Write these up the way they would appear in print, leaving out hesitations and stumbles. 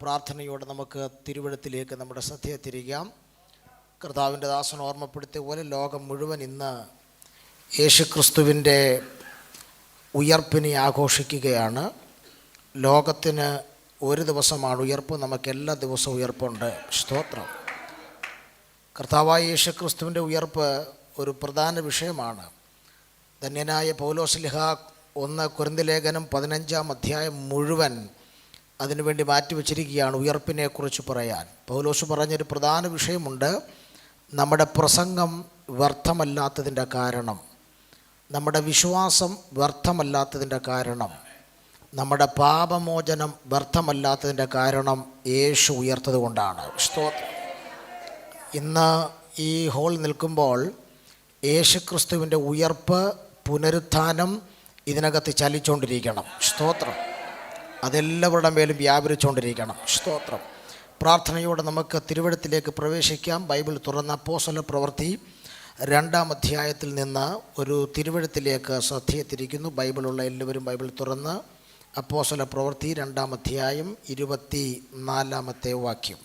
പ്രാർത്ഥനയോടെ നമുക്ക് തിരുവഴുത്തിലേക്ക് നമ്മുടെ ശ്രദ്ധയെ തിരിക്കാം. കർത്താവിൻ്റെ ദാസൻ ഓർമ്മപ്പെടുത്തിയ പോലെ ലോകം മുഴുവൻ ഇന്ന് യേശുക്രിസ്തുവിൻ്റെ ഉയർപ്പിനെ ആഘോഷിക്കുകയാണ്. ലോകത്തിന് ഒരു ദിവസമാണ് ഉയർപ്പ്, നമുക്ക് എല്ലാ ദിവസവും ഉയർപ്പുണ്ട്. സ്തോത്രം. കർത്താവായ യേശുക്രിസ്തുവിൻ്റെ ഉയർപ്പ് ഒരു പ്രധാന വിഷയമാണ്. ധന്യനായ പൗലോസ്ലീഹ 1 കൊരിന്ത്യർ ലേഖനം 15-ാം അധ്യായം മുഴുവൻ അതിനുവേണ്ടി മാറ്റിവെച്ചിരിക്കുകയാണ് ഉയർപ്പിനെക്കുറിച്ച് പറയാൻ. പൗലോസ് പറഞ്ഞൊരു പ്രധാന വിഷയമുണ്ട്. നമ്മുടെ പ്രസംഗം വ്യർത്ഥമല്ലാത്തതിൻ്റെ കാരണം, നമ്മുടെ വിശ്വാസം വ്യർത്ഥമല്ലാത്തതിൻ്റെ കാരണം, നമ്മുടെ പാപമോചനം വ്യർത്ഥമല്ലാത്തതിൻ്റെ കാരണം യേശു ഉയർത്തത് കൊണ്ടാണ്. സ്തോത്രം. ഇന്ന് ഈ ഹോൾ നിൽക്കുമ്പോൾ യേശുക്രിസ്തുവിൻ്റെ ഉയർപ്പ്, പുനരുത്ഥാനം ഇതിനകത്ത് ചലിച്ചുകൊണ്ടിരിക്കണം. സ്തോത്രം. അതെല്ലാവരുടെ മേലും വ്യാപരിച്ചുകൊണ്ടിരിക്കണം. സ്തോത്രം. പ്രാർത്ഥനയോടെ നമുക്ക് തിരുവഴുത്തിലേക്ക് പ്രവേശിക്കാം. ബൈബിൾ തുറന്ന അപ്പോസ്തല പ്രവൃത്തി 2-ാം അധ്യായത്തിൽ നിന്ന് ഒരു തിരുവഴുത്തിലേക്ക് ശ്രദ്ധയെ തിരിക്കുന്നു. ബൈബിളുള്ള എല്ലാവരും ബൈബിൾ തുറന്ന് അപ്പോസ്തല പ്രവൃത്തി 2-ാം അധ്യായം 24-ാമത്തെ വാക്യം.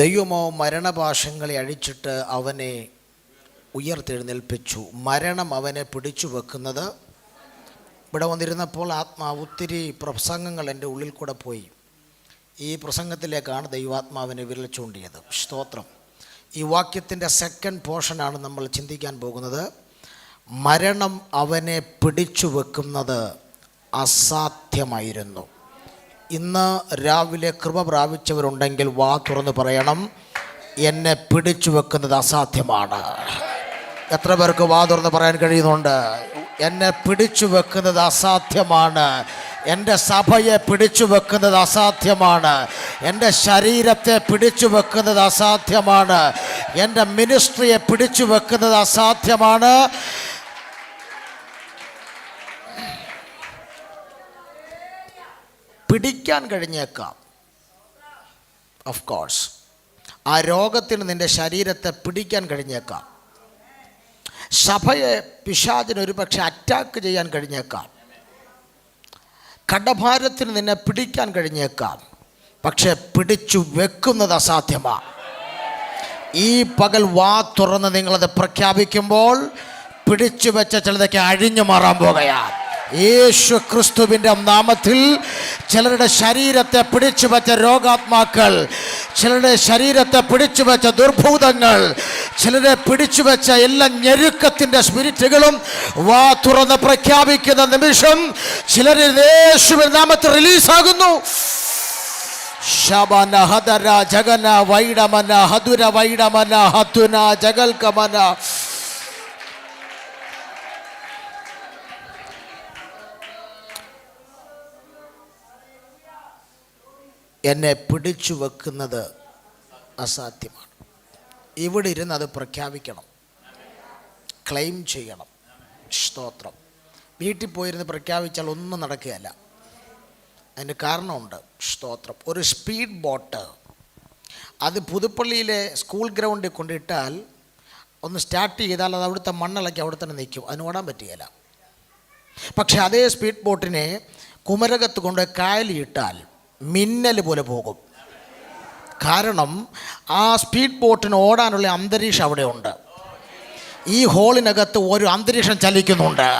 ദൈവമോ മരണപാശങ്ങളെ അഴിച്ചിട്ട് അവനെ ഉയർത്തെഴുന്നേൽപ്പിച്ചു. മരണം അവനെ പിടിച്ചു വെക്കുന്നത്. ഇവിടെ വന്നിരുന്നപ്പോൾ ഒത്തിരി പ്രസംഗങ്ങൾ എൻ്റെ ഉള്ളിൽ കൂടെ പോയി. ഈ പ്രസംഗത്തിലേക്കാണ് ദൈവാത്മാവിനെ വിരൽ ചൂണ്ടിയത്. സ്തോത്രം. ഈ വാക്യത്തിൻ്റെ സെക്കൻഡ് പോർഷനാണ് നമ്മൾ ചിന്തിക്കാൻ പോകുന്നത്. മരണം അവനെ പിടിച്ചു വെക്കുന്നത് അസാധ്യമായിരുന്നു. ഇന്ന് രാവിലെ കൃപ പ്രാപിച്ചവരുണ്ടെങ്കിൽ വാ തുറന്ന് പറയണം, എന്നെ പിടിച്ചു വെക്കുന്നത് അസാധ്യമാണ്. എത്ര പേർക്ക് വാ തുറന്ന് പറയാൻ കഴിയുന്നുണ്ട്? എന്നെ പിടിച്ചു വെക്കുന്നത് അസാധ്യമാണ്. എൻ്റെ സഭയെ പിടിച്ചു വെക്കുന്നത് അസാധ്യമാണ്. എൻ്റെ ശരീരത്തെ പിടിച്ചു വെക്കുന്നത് അസാധ്യമാണ്. എൻ്റെ മിനിസ്ട്രിയെ പിടിച്ചു വെക്കുന്നത് അസാധ്യമാണ്. പിടിക്കാൻ കഴിഞ്ഞേക്കാം, ഓഫ് കോഴ്സ്. ആ രോഗത്തിന് നിൻ്റെ ശരീരത്തെ പിടിക്കാൻ കഴിഞ്ഞേക്കാം. സഭയെ പിശാചിന് ഒരു പക്ഷെ അറ്റാക്ക് ചെയ്യാൻ കഴിഞ്ഞേക്കാം. കടഭാരത്തിന് നിന്നെ പിടിക്കാൻ കഴിഞ്ഞേക്കാം. പക്ഷെ പിടിച്ചു വെക്കുന്നത് അസാധ്യമാണ്. ഈ പകൽ വാ തുറന്ന് നിങ്ങളത് പ്രഖ്യാപിക്കുമ്പോൾ പിടിച്ചു വെച്ച ചിലതൊക്കെ അഴിഞ്ഞു മാറാൻ പോകുകയാണ്. യേശു ക്രിസ്തുവിൻ്റെ നാമത്തിൽ ചിലരുടെ ശരീരത്തെ പിടിച്ചു വെച്ച രോഗാത്മാക്കൾ, ചിലരുടെ ശരീരത്തെ പിടിച്ചു വെച്ച ദുർഭൂതങ്ങൾ, ചിലരെ പിടിച്ചു വെച്ച എല്ലാ ഞെരുക്കത്തിൻ്റെ സ്പിരിറ്റുകളും വാ തുറന്ന് പ്രഖ്യാപിക്കുന്ന നിമിഷം ചിലരിൽ യേശുവിൻ്റെ നാമത്തിൽ റിലീസാകുന്നു. ശബന ഹദര ജഗന വൈഡമന ഹദുര വൈഡമന ഹതുന ജഗൽകമന. എന്നെ പിടിച്ചു വെക്കുന്നത് അസാധ്യമാണ്. ഇവിടെ ഇരുന്ന് അത് പ്രഖ്യാപിക്കണം, ക്ലെയിം ചെയ്യണം. സ്തോത്രം. വീട്ടിൽ പോയിരുന്ന് പ്രഖ്യാപിച്ചാൽ ഒന്നും നടക്കുകയല്ല. അതിന് കാരണമുണ്ട്. സ്തോത്രം. ഒരു സ്പീഡ് ബോട്ട് അത് പുതുപ്പള്ളിയിലെ സ്കൂൾ ഗ്രൗണ്ടിൽ കൊണ്ടിട്ടാൽ ഒന്ന് സ്റ്റാർട്ട് ചെയ്താൽ അത് അവിടുത്തെ മണ്ണിളക്കി അവിടെ തന്നെ നിൽക്കും. അതിന് ഓടാൻ പറ്റുകയില്ല. പക്ഷെ അതേ സ്പീഡ് ബോട്ടിനെ കുമരകത്ത് കൊണ്ട് കായലിട്ടാൽ മിന്നൽ പോലെ പോകും. കാരണം ആ സ്പീഡ് ബോട്ടിന് ഓടാനുള്ള അന്തരീക്ഷം അവിടെ ഉണ്ട്. ഈ ഹോളിനകത്ത് ഒരു അന്തരീക്ഷം ചലിക്കുന്നുണ്ട്.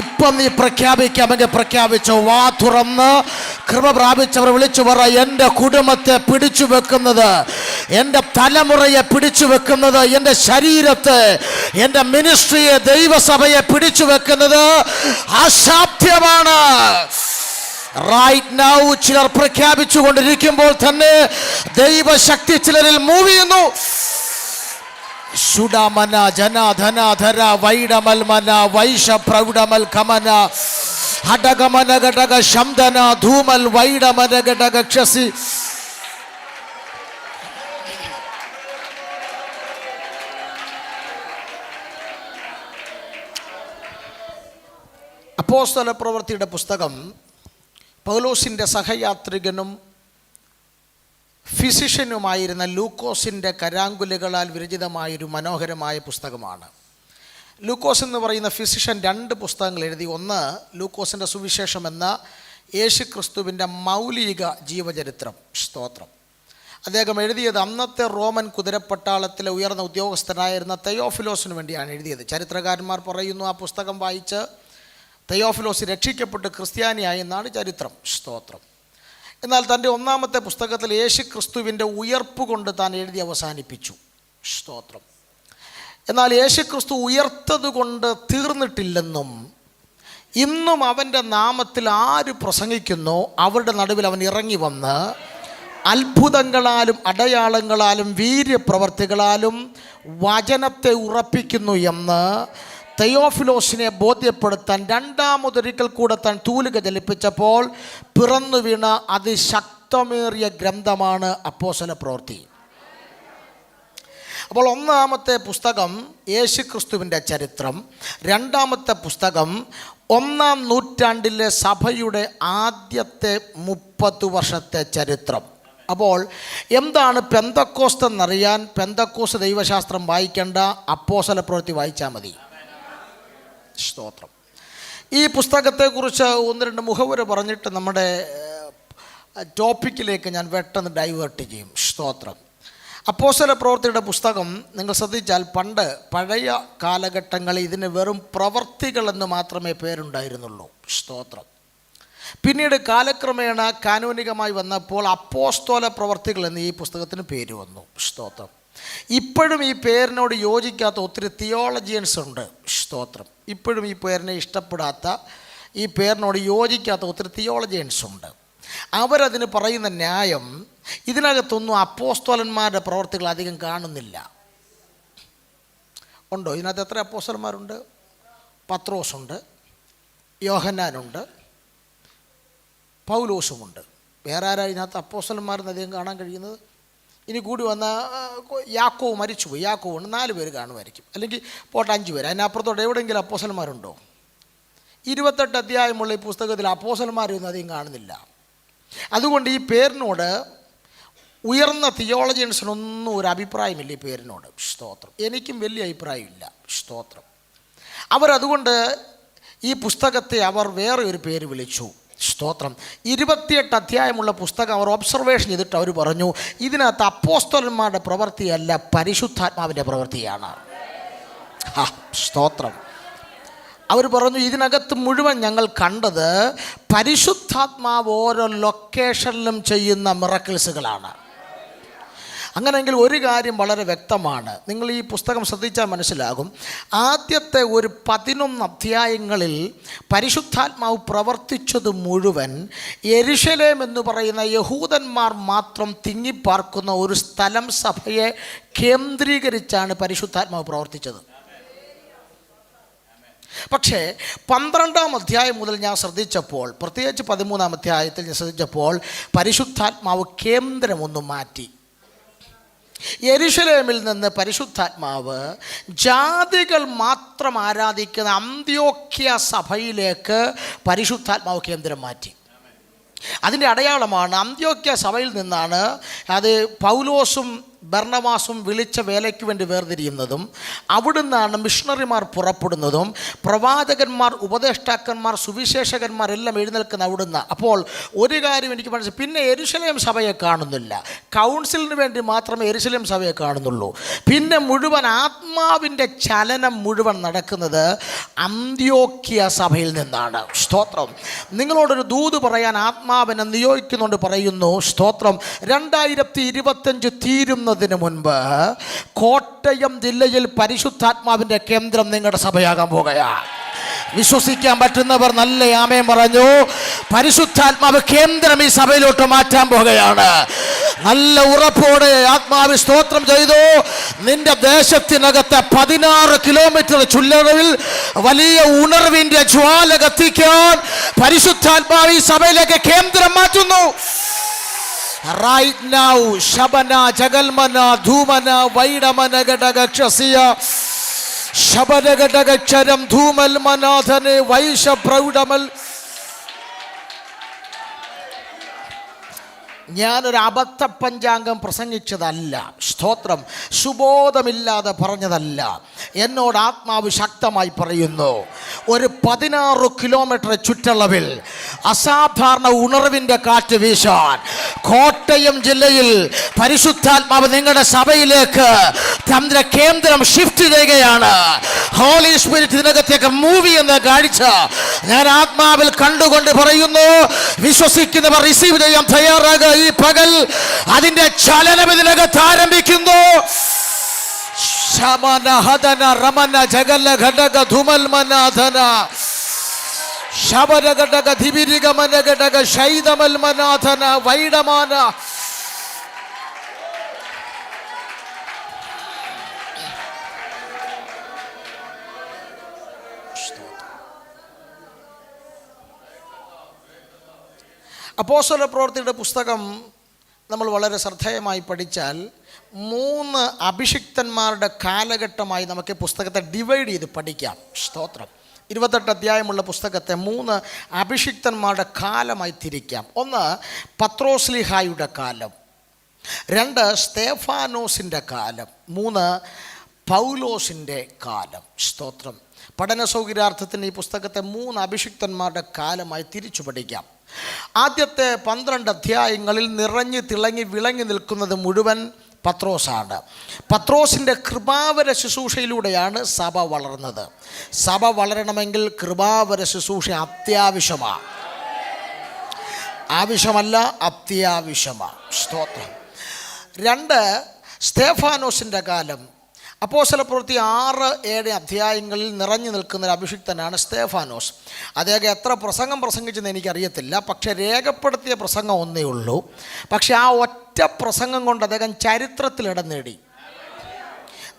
ഇപ്പം നീ പ്രഖ്യാപിക്കാമെങ്കിൽ പ്രഖ്യാപിച്ചോ. വാ തുറന്ന് കൃപ പ്രാപിച്ചവർ വിളിച്ചു പറ, എൻ്റെ കുടുംബത്തെ പിടിച്ചു വെക്കുന്നത്, എൻ്റെ തലമുറയെ പിടിച്ചു വെക്കുന്നത്, എൻ്റെ ശരീരത്തെ, എൻ്റെ മിനിസ്ട്രിയെ, ദൈവസഭയെ പിടിച്ചു വെക്കുന്നത് അസാധ്യമാണ്. റൈറ്റ് നൗ ചിലർ പ്രഖ്യാപിച്ചു കൊണ്ടിരിക്കുമ്പോൾ തന്നെ ദൈവശക്തി ചിലരിൽ മൂവ് ചെയ്യുന്നു. സുഡമന ജനധനധര വൈഡമൽ മന വൈഷ പ്രൗഢമൽ കമന ഹടകമന ഘടക ശബ്ദന ധൂമൽ വൈഡമന ഘടക ക്ഷസി. അപ്പോസ്തല പ്രവൃത്തിയുടെ പുസ്തകം പൗലോസിൻ്റെ സഹയാത്രികനും ഫിസിഷ്യനുമായിരുന്ന ലൂക്കോസിൻ്റെ കരാങ്കുലുകളാൽ വിരചിതമായൊരു മനോഹരമായ പുസ്തകമാണ്. ലൂക്കോസ് എന്ന് പറയുന്ന ഫിസിഷ്യൻ 2 പുസ്തകങ്ങൾ എഴുതി. ഒന്ന് ലൂക്കോസിൻ്റെ സുവിശേഷം എന്ന യേശുക്രിസ്തുവിൻ്റെ മൗലിക ജീവചരിത്രം. സ്തോത്രം. അദ്ദേഹം എഴുതിയത് അന്നത്തെ റോമൻ കുതിരപ്പട്ടാളത്തിലെ ഉയർന്ന ഉദ്യോഗസ്ഥനായിരുന്ന തെയോഫിലോസിന് വേണ്ടിയാണ് എഴുതിയത്. ചരിത്രകാരന്മാർ പറയുന്നു ആ പുസ്തകം വായിച്ച് തെയോഫിലോസ് രക്ഷിക്കപ്പെട്ട് ക്രിസ്ത്യാനിയായി എന്നാണ് ചരിത്രം. സ്തോത്രം. എന്നാൽ തൻ്റെ ഒന്നാമത്തെ പുസ്തകത്തിൽ യേശു ക്രിസ്തുവിൻ്റെ ഉയർപ്പ് കൊണ്ട് താൻ എഴുതി അവസാനിപ്പിച്ചു. സ്തോത്രം. എന്നാൽ യേശു ക്രിസ്തു ഉയർത്തതുകൊണ്ട് തീർന്നിട്ടില്ലെന്നും ഇന്നും അവൻ്റെ നാമത്തിൽ ആര് പ്രസംഗിക്കുന്നോ അവരുടെ നടുവിൽ അവൻ ഇറങ്ങി വന്ന് അത്ഭുതങ്ങളാലും അടയാളങ്ങളാലും വീര്യപ്രവർത്തികളാലും വചനത്തെ ഉറപ്പിക്കുന്നു എന്ന് തെയോഫിലോസിനെ ബോധ്യപ്പെടുത്താൻ രണ്ടാമതൊരിക്കൽ കൂടെ താൻ തൂലിക ചലിപ്പിച്ചപ്പോൾ പിറന്നു വീണ അതിശക്തമേറിയ ഗ്രന്ഥമാണ് അപ്പോസ്തല പ്രവൃത്തി. അപ്പോൾ ഒന്നാമത്തെ പുസ്തകം യേശു ക്രിസ്തുവിൻ്റെ ചരിത്രം, രണ്ടാമത്തെ പുസ്തകം 1-ാം നൂറ്റാണ്ടിലെ സഭയുടെ ആദ്യത്തെ 30 വർഷത്തെ ചരിത്രം. അപ്പോൾ എന്താണ് പെന്തക്കോസ്ത് എന്നറിയാൻ പെന്തക്കോസ്ത് ദൈവശാസ്ത്രം വായിക്കേണ്ട, അപ്പോസ്തല പ്രവൃത്തി വായിച്ചാൽ മതി. സ്തോത്രം. ഈ പുസ്തകത്തെക്കുറിച്ച് 1-2 മുഖവുര പറഞ്ഞിട്ട് നമ്മുടെ ടോപ്പിക്കിലേക്ക് ഞാൻ പെട്ടെന്ന് ഡൈവേർട്ട് ചെയ്യും. സ്തോത്രം. അപ്പോസ്തല പ്രവൃത്തിയുടെ പുസ്തകം നിങ്ങൾ ശ്രദ്ധിച്ചാൽ പഴയ കാലഘട്ടങ്ങളിൽ ഇതിന് വെറും പ്രവർത്തികളെന്ന് മാത്രമേ പേരുണ്ടായിരുന്നുള്ളൂ. സ്തോത്രം. പിന്നീട് കാലക്രമേണ കാനോനികമായി വന്നപ്പോൾ അപ്പോസ്തല പ്രവർത്തികൾ എന്ന് ഈ പുസ്തകത്തിന് പേര് വന്നു. സ്തോത്രം. ഇപ്പോഴും ഈ പേരിനോട് യോജിക്കാത്ത ഒത്തിരി തിയോളജിയൻസ് ഉണ്ട്. സ്തോത്രം. ഇപ്പോഴും ഈ പേരിനെ ഇഷ്ടപ്പെടാത്ത, ഈ പേരിനോട് യോജിക്കാത്ത ഒത്തിരി തിയോളജിയൻസ് ഉണ്ട്. അവരതിന് പറയുന്ന ന്യായം, ഇതിനകത്തൊന്നും അപ്പോസ്തലന്മാരുടെ പ്രവർത്തികൾ അധികം കാണുന്നില്ല. ഉണ്ടോ? ഇതിനകത്ത് എത്ര അപ്പോസ്തലന്മാരുണ്ട്? പത്രോസുണ്ട്, യോഹന്നാനുണ്ട്, പൗലോസുമുണ്ട്. വേറെ ആരാ ഇതിനകത്ത് അപ്പോസ്തലന്മാരെന്ന് അധികം കാണാൻ കഴിയുന്നത്? ഇനി കൂടി വന്ന യാക്കോവ് മരിച്ചുപോയി, യാക്കോവുണ്ട്, 4 പേര് കാണുമായിരിക്കും, അല്ലെങ്കിൽ 5 പേര്. അതിനപ്പുറത്തോട്ട് എവിടെയെങ്കിലും അപ്പോസ്തലന്മാരുണ്ടോ? 28 അധ്യായമുള്ള ഈ പുസ്തകത്തിൽ അപ്പോസ്തലന്മാരൊന്നും അധികം കാണുന്നില്ല. അതുകൊണ്ട് ഈ പേരിനോട് ഉയർന്ന തിയോളജിയൻസിനൊന്നും ഒരു അഭിപ്രായമില്ല ഈ പേരിനോട്. സ്തോത്രം. എനിക്കും വലിയ അഭിപ്രായമില്ല. സ്തോത്രം. അവരതുകൊണ്ട് ഈ പുസ്തകത്തെ അവർ വേറെ ഒരു പേര് വിളിച്ചു. സ്തോത്രം. 28 അധ്യായമുള്ള പുസ്തകം അവർ ഒബ്സർവേഷൻ ചെയ്തിട്ട് അവർ പറഞ്ഞു, ഇതിനകത്ത് അപ്പോസ്തലന്മാരുടെ പ്രവൃത്തിയല്ല, പരിശുദ്ധാത്മാവിൻ്റെ പ്രവൃത്തിയാണ്. സ്തോത്രം. അവർ പറഞ്ഞു, ഇതിനകത്ത് മുഴുവൻ ഞങ്ങൾ കണ്ടത് പരിശുദ്ധാത്മാവ് ഓരോ ലൊക്കേഷനിലും ചെയ്യുന്ന മിറക്കിൾസുകളാണ്. അങ്ങനെയെങ്കിൽ ഒരു കാര്യം വളരെ വ്യക്തമാണ്. നിങ്ങൾ ഈ പുസ്തകം ശ്രദ്ധിച്ചാൽ മനസ്സിലാകും. ആദ്യത്തെ ഒരു 11 അധ്യായങ്ങളിൽ പരിശുദ്ധാത്മാവ് പ്രവർത്തിച്ചത് മുഴുവൻ യെരുശലേം എന്ന് പറയുന്ന യഹൂദന്മാർ മാത്രം തിങ്ങിപ്പാർക്കുന്ന ഒരു സ്ഥലം, സഭയെ കേന്ദ്രീകരിച്ചാണ് പരിശുദ്ധാത്മാവ് പ്രവർത്തിച്ചത്. പക്ഷേ 12-ാം അധ്യായം മുതൽ ഞാൻ ശ്രദ്ധിച്ചപ്പോൾ, പ്രത്യേകിച്ച് 13-ാം അധ്യായത്തിൽ ഞാൻ ശ്രദ്ധിച്ചപ്പോൾ, പരിശുദ്ധാത്മാവ് കേന്ദ്രം ഒന്ന് മാറ്റി. യെരുശലേമിൽ നിന്ന് പരിശുദ്ധാത്മാവ് ജാതികൾ മാത്രം ആരാധിക്കുന്ന അന്ത്യോക്യ സഭയിലേക്ക് പരിശുദ്ധാത്മാവ് കേന്ദ്രം മാറ്റി. അതിൻ്റെ അടയാളമാണ്, അന്ത്യോക്യ സഭയിൽ നിന്നാണ് അത് പൗലോസും ബർണബാസും വിളിച്ച വേലയ്ക്ക് വേണ്ടി വേർതിരിയുന്നതും, അവിടുന്നാണ് മിഷണറിമാർ പുറപ്പെടുന്നതും, പ്രവാചകന്മാർ, ഉപദേഷ്ടാക്കന്മാർ, സുവിശേഷകന്മാർ എല്ലാം എഴുന്നേൽക്കുന്ന അവിടുന്ന്. അപ്പോൾ ഒരു കാര്യം എനിക്ക് മനസ്സിലായി, പിന്നെ യെരുശലേം സഭയെ കാണുന്നില്ല. കൗൺസിലിന് വേണ്ടി മാത്രമേ യെരുശലേം സഭയെ കാണുന്നുള്ളൂ. പിന്നെ മുഴുവൻ ആത്മാവിൻ്റെ ചലനം മുഴുവൻ നടക്കുന്നത് അന്ത്യോക്യ സഭയിൽ നിന്നാണ്. സ്തോത്രം. നിങ്ങളോടൊരു ദൂത് പറയാൻ ആത്മാവിനെ നിയോഗിക്കുന്നുണ്ട് പറയുന്നു. സ്തോത്രം. 2025 തീരുന്ന മുൻപ് കോട്ടയം ജില്ലയിൽ പരിശുദ്ധാത്മാവിന്റെ കേന്ദ്രം നിങ്ങളുടെ സഭയാകാൻ പോകുകയാണ്. വിശ്വസിക്കാൻ പറ്റുന്നവർ നല്ല ആമേൻ പറഞ്ഞു. പരിശുദ്ധാത്മാവ് കേന്ദ്രം ഈ സഭയിലോട്ട് മാറ്റാൻ പോകുകയാണ്. നല്ല ഉറപ്പോടെ ആത്മാവ് സ്തോത്രം ചെയ്തു. നിന്റെ ദേശത്തിനകത്ത് 16 കിലോമീറ്റർ ചുറ്റളവിൽ വലിയ ഉണർവിന്റെ ജ്വാല കത്തിക്കാൻ പരിശുദ്ധാത്മാവ് ഈ സഭയിലേക്ക് കേന്ദ്രം മാറ്റുന്നു. Right now, Shabana, Jagalmana, Dhumana, Vaidamana, Gadagachasiya, Shabanagadagacharam, Dhumal Manathane, Vaisha Praudamal. ഞാനൊരു അബദ്ധ പഞ്ചാംഗം പ്രസംഗിച്ചതല്ല. സ്തോത്രം. സുബോധമില്ലാതെ പറഞ്ഞതല്ല. എന്നോട് ആത്മാവ് ശക്തമായി പറയുന്നു, ഒരു 16 കിലോമീറ്റർ ചുറ്റളവിൽ അസാധാരണ ഉണർവിൻ്റെ കാറ്റ് വീശാൻ കോട്ടയം ജില്ലയിൽ പരിശുദ്ധാത്മാവ് നിങ്ങളുടെ സഭയിലേക്ക് കേന്ദ്രം ഷിഫ്റ്റ് ചെയ്യുകയാണ്. ഹോളി സ്പിരിറ്റ് ഇതിനകത്തേക്ക് മൂവ് ചെയ്യുന്ന കാഴ്ച ഞാൻ ആത്മാവിൽ കണ്ടുകൊണ്ട് പറയുന്നു. വിശ്വസിക്കുന്നവർ റിസീവ് ചെയ്യാൻ തയ്യാറാകുക. ഈ പകൽ അതിന്റെ ചലനം ഇതിനകത്ത് ആരംഭിക്കുന്നു. ശമന ഹദന രമന ജഗല ഘടക ധുമൽ മനാധന ശബര ഘടക ധിബിരിഗമന ഘടക ശൈതമൽ മനാധന വൈഡമാന. അപ്പോസ്തല പ്രവൃത്തിയുടെ പുസ്തകം നമ്മൾ വളരെ ശ്രദ്ധേയമായി പഠിച്ചാൽ 3 അഭിഷിക്തന്മാരുടെ കാലഘട്ടമായി നമുക്ക് പുസ്തകത്തെ ഡിവൈഡ് ചെയ്ത് പഠിക്കാം. സ്തോത്രം. 28 അധ്യായമുള്ള പുസ്തകത്തെ 3 അഭിഷിക്തന്മാരുടെ കാലമായി തിരിക്കാം. 1 പത്രോസ്ലിഹായുടെ കാലം, 2 സ്തേഫാനോസിൻ്റെ കാലം, 3 പൗലോസിൻ്റെ കാലം. സ്തോത്രം. പഠന സൗകര്യാർത്ഥത്തിന് ഈ പുസ്തകത്തെ 3 അഭിഷിക്തന്മാരുടെ കാലമായി തിരിച്ചു പഠിക്കാം. ആദ്യത്തെ 12 അധ്യായങ്ങളിൽ നിറഞ്ഞു തിളങ്ങി വിളങ്ങി നിൽക്കുന്നത് മുഴുവൻ പത്രോസാണ്. പത്രോസിൻ്റെ കൃപാവര ശുശ്രൂഷയിലൂടെയാണ് സഭ വളർന്നത്. സഭ വളരണമെങ്കിൽ കൃപാവര ശുശ്രൂഷ അത്യാവശ്യമാണ്. ആവശ്യമല്ല, അത്യാവശ്യമാണ്. സ്തോത്രം. 2 സ്തേഫാനോസിൻ്റെ കാലം. അപ്പോസ്തല പ്രവൃത്തി 6-7 അധ്യായങ്ങളിൽ നിറഞ്ഞു നിൽക്കുന്ന ഒരു അഭിഷിക്തനാണ് സ്തേഫാനോസ്. അദ്ദേഹം എത്ര പ്രസംഗം പ്രസംഗിച്ചെന്ന് എനിക്കറിയത്തില്ല. പക്ഷേ രേഖപ്പെടുത്തിയ പ്രസംഗം ഒന്നേ ഉള്ളൂ. പക്ഷേ ആ ഒറ്റ പ്രസംഗം കൊണ്ട് അദ്ദേഹം ചരിത്രത്തിൽ ഇടം നേടി.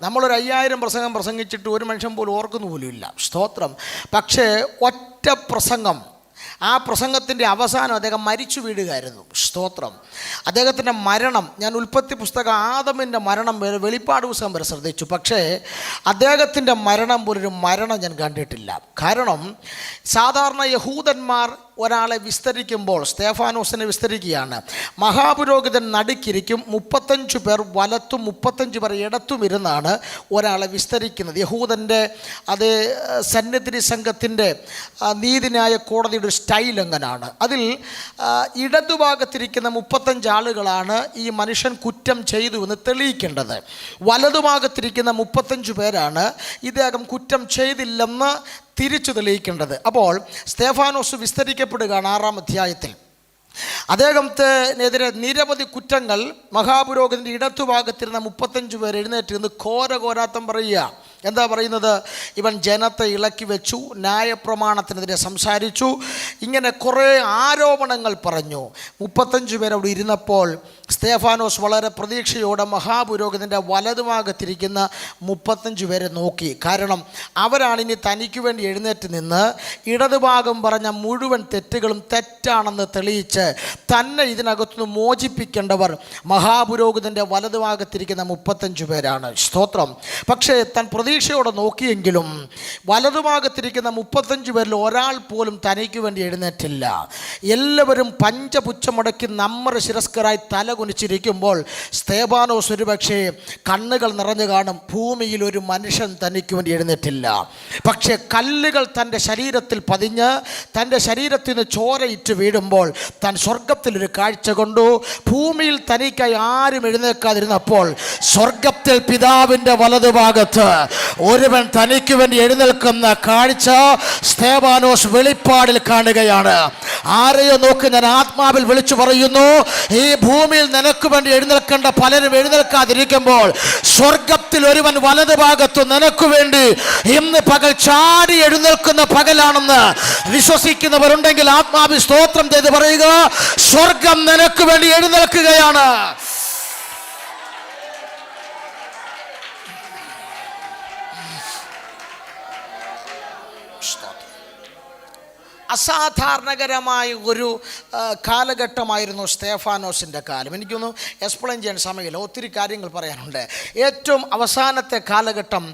നമ്മളൊരു 5000 പ്രസംഗം പ്രസംഗിച്ചിട്ട് ഒരു മനുഷ്യൻ പോലും ഓർക്കുന്നു പോലും ഇല്ല. സ്തോത്രം. പക്ഷേ ഒറ്റ പ്രസംഗം, ആ പ്രസംഗത്തിൻ്റെ അവസാനം അദ്ദേഹം മരിച്ചു വീഴുകയായിരുന്നു. സ്തോത്രം. അദ്ദേഹത്തിൻ്റെ മരണം, ഞാൻ ഉൽപ്പത്തി പുസ്തകം ആദമിൻ്റെ മരണം വരെ വെളിപ്പാട് പുസ്തകം വരെ ശ്രദ്ധിച്ചു. പക്ഷേ അദ്ദേഹത്തിൻ്റെ മരണം പോലൊരു മരണം ഞാൻ കണ്ടിട്ടില്ല. കാരണം സാധാരണ യഹൂദന്മാർ ഒരാളെ വിസ്തരിക്കുമ്പോൾ സ്തേഫാനോസിനെ വിസ്തരിക്കുകയാണ്. മഹാപുരോഹിതൻ നടുക്കിരിക്കും, 35 പേർ വലത്തും 35 പേർ ഇടത്തും ഇരുന്നാണ് ഒരാളെ വിസ്തരിക്കുന്നത്. യഹൂദൻ്റെ അത് സന്നിധി സംഘത്തിൻ്റെ നീതിന്യായ കോടതിയുടെ സ്റ്റൈൽ എങ്ങനെയാണ്. അതിൽ ഇടതുഭാഗത്തിരിക്കുന്ന 35 ആളുകളാണ് ഈ മനുഷ്യൻ കുറ്റം ചെയ്തു എന്ന് തെളിയിക്കേണ്ടത്. വലതുഭാഗത്തിരിക്കുന്ന 35 പേരാണ് ഇദ്ദേഹം കുറ്റം ചെയ്തില്ലെന്ന് തിരിച്ചു തെളിയിക്കേണ്ടത്. അപ്പോൾ സ്തേഫാനോസ് വിസ്തരിക്കപ്പെടുകയാണ് 6-ാം അധ്യായത്തിൽ. അദ്ദേഹത്തിനെതിരെ നിരവധി കുറ്റങ്ങൾ മഹാപുരോഹിതൻ്റെ ഇടത്തുഭാഗത്തിരുന്ന 35 പേർ എഴുന്നേറ്റ് നിന്ന് ഘോരാത്തം പറയുക. എന്താ പറയുന്നത്? ഇവൻ ജനത്തെ ഇളക്കി വെച്ചു, ന്യായപ്രമാണത്തിനെതിരെ സംസാരിച്ചു, ഇങ്ങനെ കുറേ ആരോപണങ്ങൾ പറഞ്ഞു. 35 പേർ അവിടെ ഇരുന്നപ്പോൾ സ്തേഫാനോസ് വളരെ പ്രതീക്ഷയോടെ മഹാപുരോഹിതൻ്റെ വലതുഭാഗത്തിരിക്കുന്ന 35 പേരെ നോക്കി. കാരണം അവരാണിനി തനിക്ക് വേണ്ടി എഴുന്നേറ്റ് നിന്ന് ഇടതുഭാഗം പറഞ്ഞ മുഴുവൻ തെറ്റുകളും തെറ്റാണെന്ന് തെളിയിച്ച് തന്നെ ഇതിനകത്തുനിന്ന് മോചിപ്പിക്കേണ്ടവർ മഹാപുരോഹിതൻ്റെ വലതുഭാഗത്തിരിക്കുന്ന 35 പേരാണ്. സ്തോത്രം. പക്ഷേ താൻ പ്രതീക്ഷയോടെ നോക്കിയെങ്കിലും വലതുഭാഗത്തിരിക്കുന്ന 35 പേരിൽ ഒരാൾ പോലും തനിക്ക് വേണ്ടി എഴുന്നേറ്റില്ല. എല്ലാവരും പഞ്ചപുച്ഛമടക്കി നമ്മറ ശിരസ്കരായി തല കുനിച്ചിരിക്കുമ്പോൾ സ്തേഫാനോസ് ഒരുപക്ഷേ കണ്ണുകൾ നിറഞ്ഞു കാണും. ഭൂമിയിൽ ഒരു മനുഷ്യൻ തനിക്ക് വേണ്ടി എഴുന്നേറ്റില്ല. പക്ഷേ കല്ലുകൾ തൻ്റെ ശരീരത്തിൽ പതിഞ്ഞ് തൻ്റെ ശരീരത്തിൽ നിന്ന് ചോരയിട്ട് വീഴുമ്പോൾ താൻ സ്വർഗത്തിലൊരു കാഴ്ച കൊണ്ടു. ഭൂമിയിൽ തനിക്കായി ആരും എഴുന്നേൽക്കാതിരുന്നപ്പോൾ സ്വർഗത്തിൽ പിതാവിൻ്റെ വലതുഭാഗത്ത് ഒരുവൻ തനിക്ക് വേണ്ടി എഴുന്നേൽക്കുന്ന കാഴ്ച സ്തേഫാനോസ് വെളിപ്പാടിൽ കാണുകയാണ്. ആരെയോ നോക്കി ഞാൻ ആത്മാവിൽ വിളിച്ചു പറയുന്നു, ഈ ഭൂമിയിൽ നിനക്ക് വേണ്ടി എഴുന്നേൽക്കേണ്ട പലരും എഴുന്നേൽക്കാതിരിക്കുമ്പോൾ സ്വർഗത്തിൽ ഒരുവൻ വലതുഭാഗത്ത് നിനക്ക് വേണ്ടി ഇന്ന് പകൽ ചാടി എഴുന്നേൽക്കുന്ന പകലാണെന്ന് വിശ്വസിക്കുന്നവരുണ്ടെങ്കിൽ ആത്മാവിൽ സ്തോത്രം ചെയ്ത് പറയുക, സ്വർഗം നിനക്ക് വേണ്ടി എഴുന്നേൽക്കുകയാണ്. അസാധാരണകരമായ ഒരു കാലഘട്ടമായിരുന്നു സ്തേഫാനോസിൻ്റെ കാലം. എനിക്കൊന്നും എക്സ്പ്ലെയിൻ ചെയ്യാൻ സമയമില്ല, ഒത്തിരി കാര്യങ്ങൾ പറയാനുണ്ട്. ഏറ്റവും അവസാനത്തെ കാലഘട്ടം,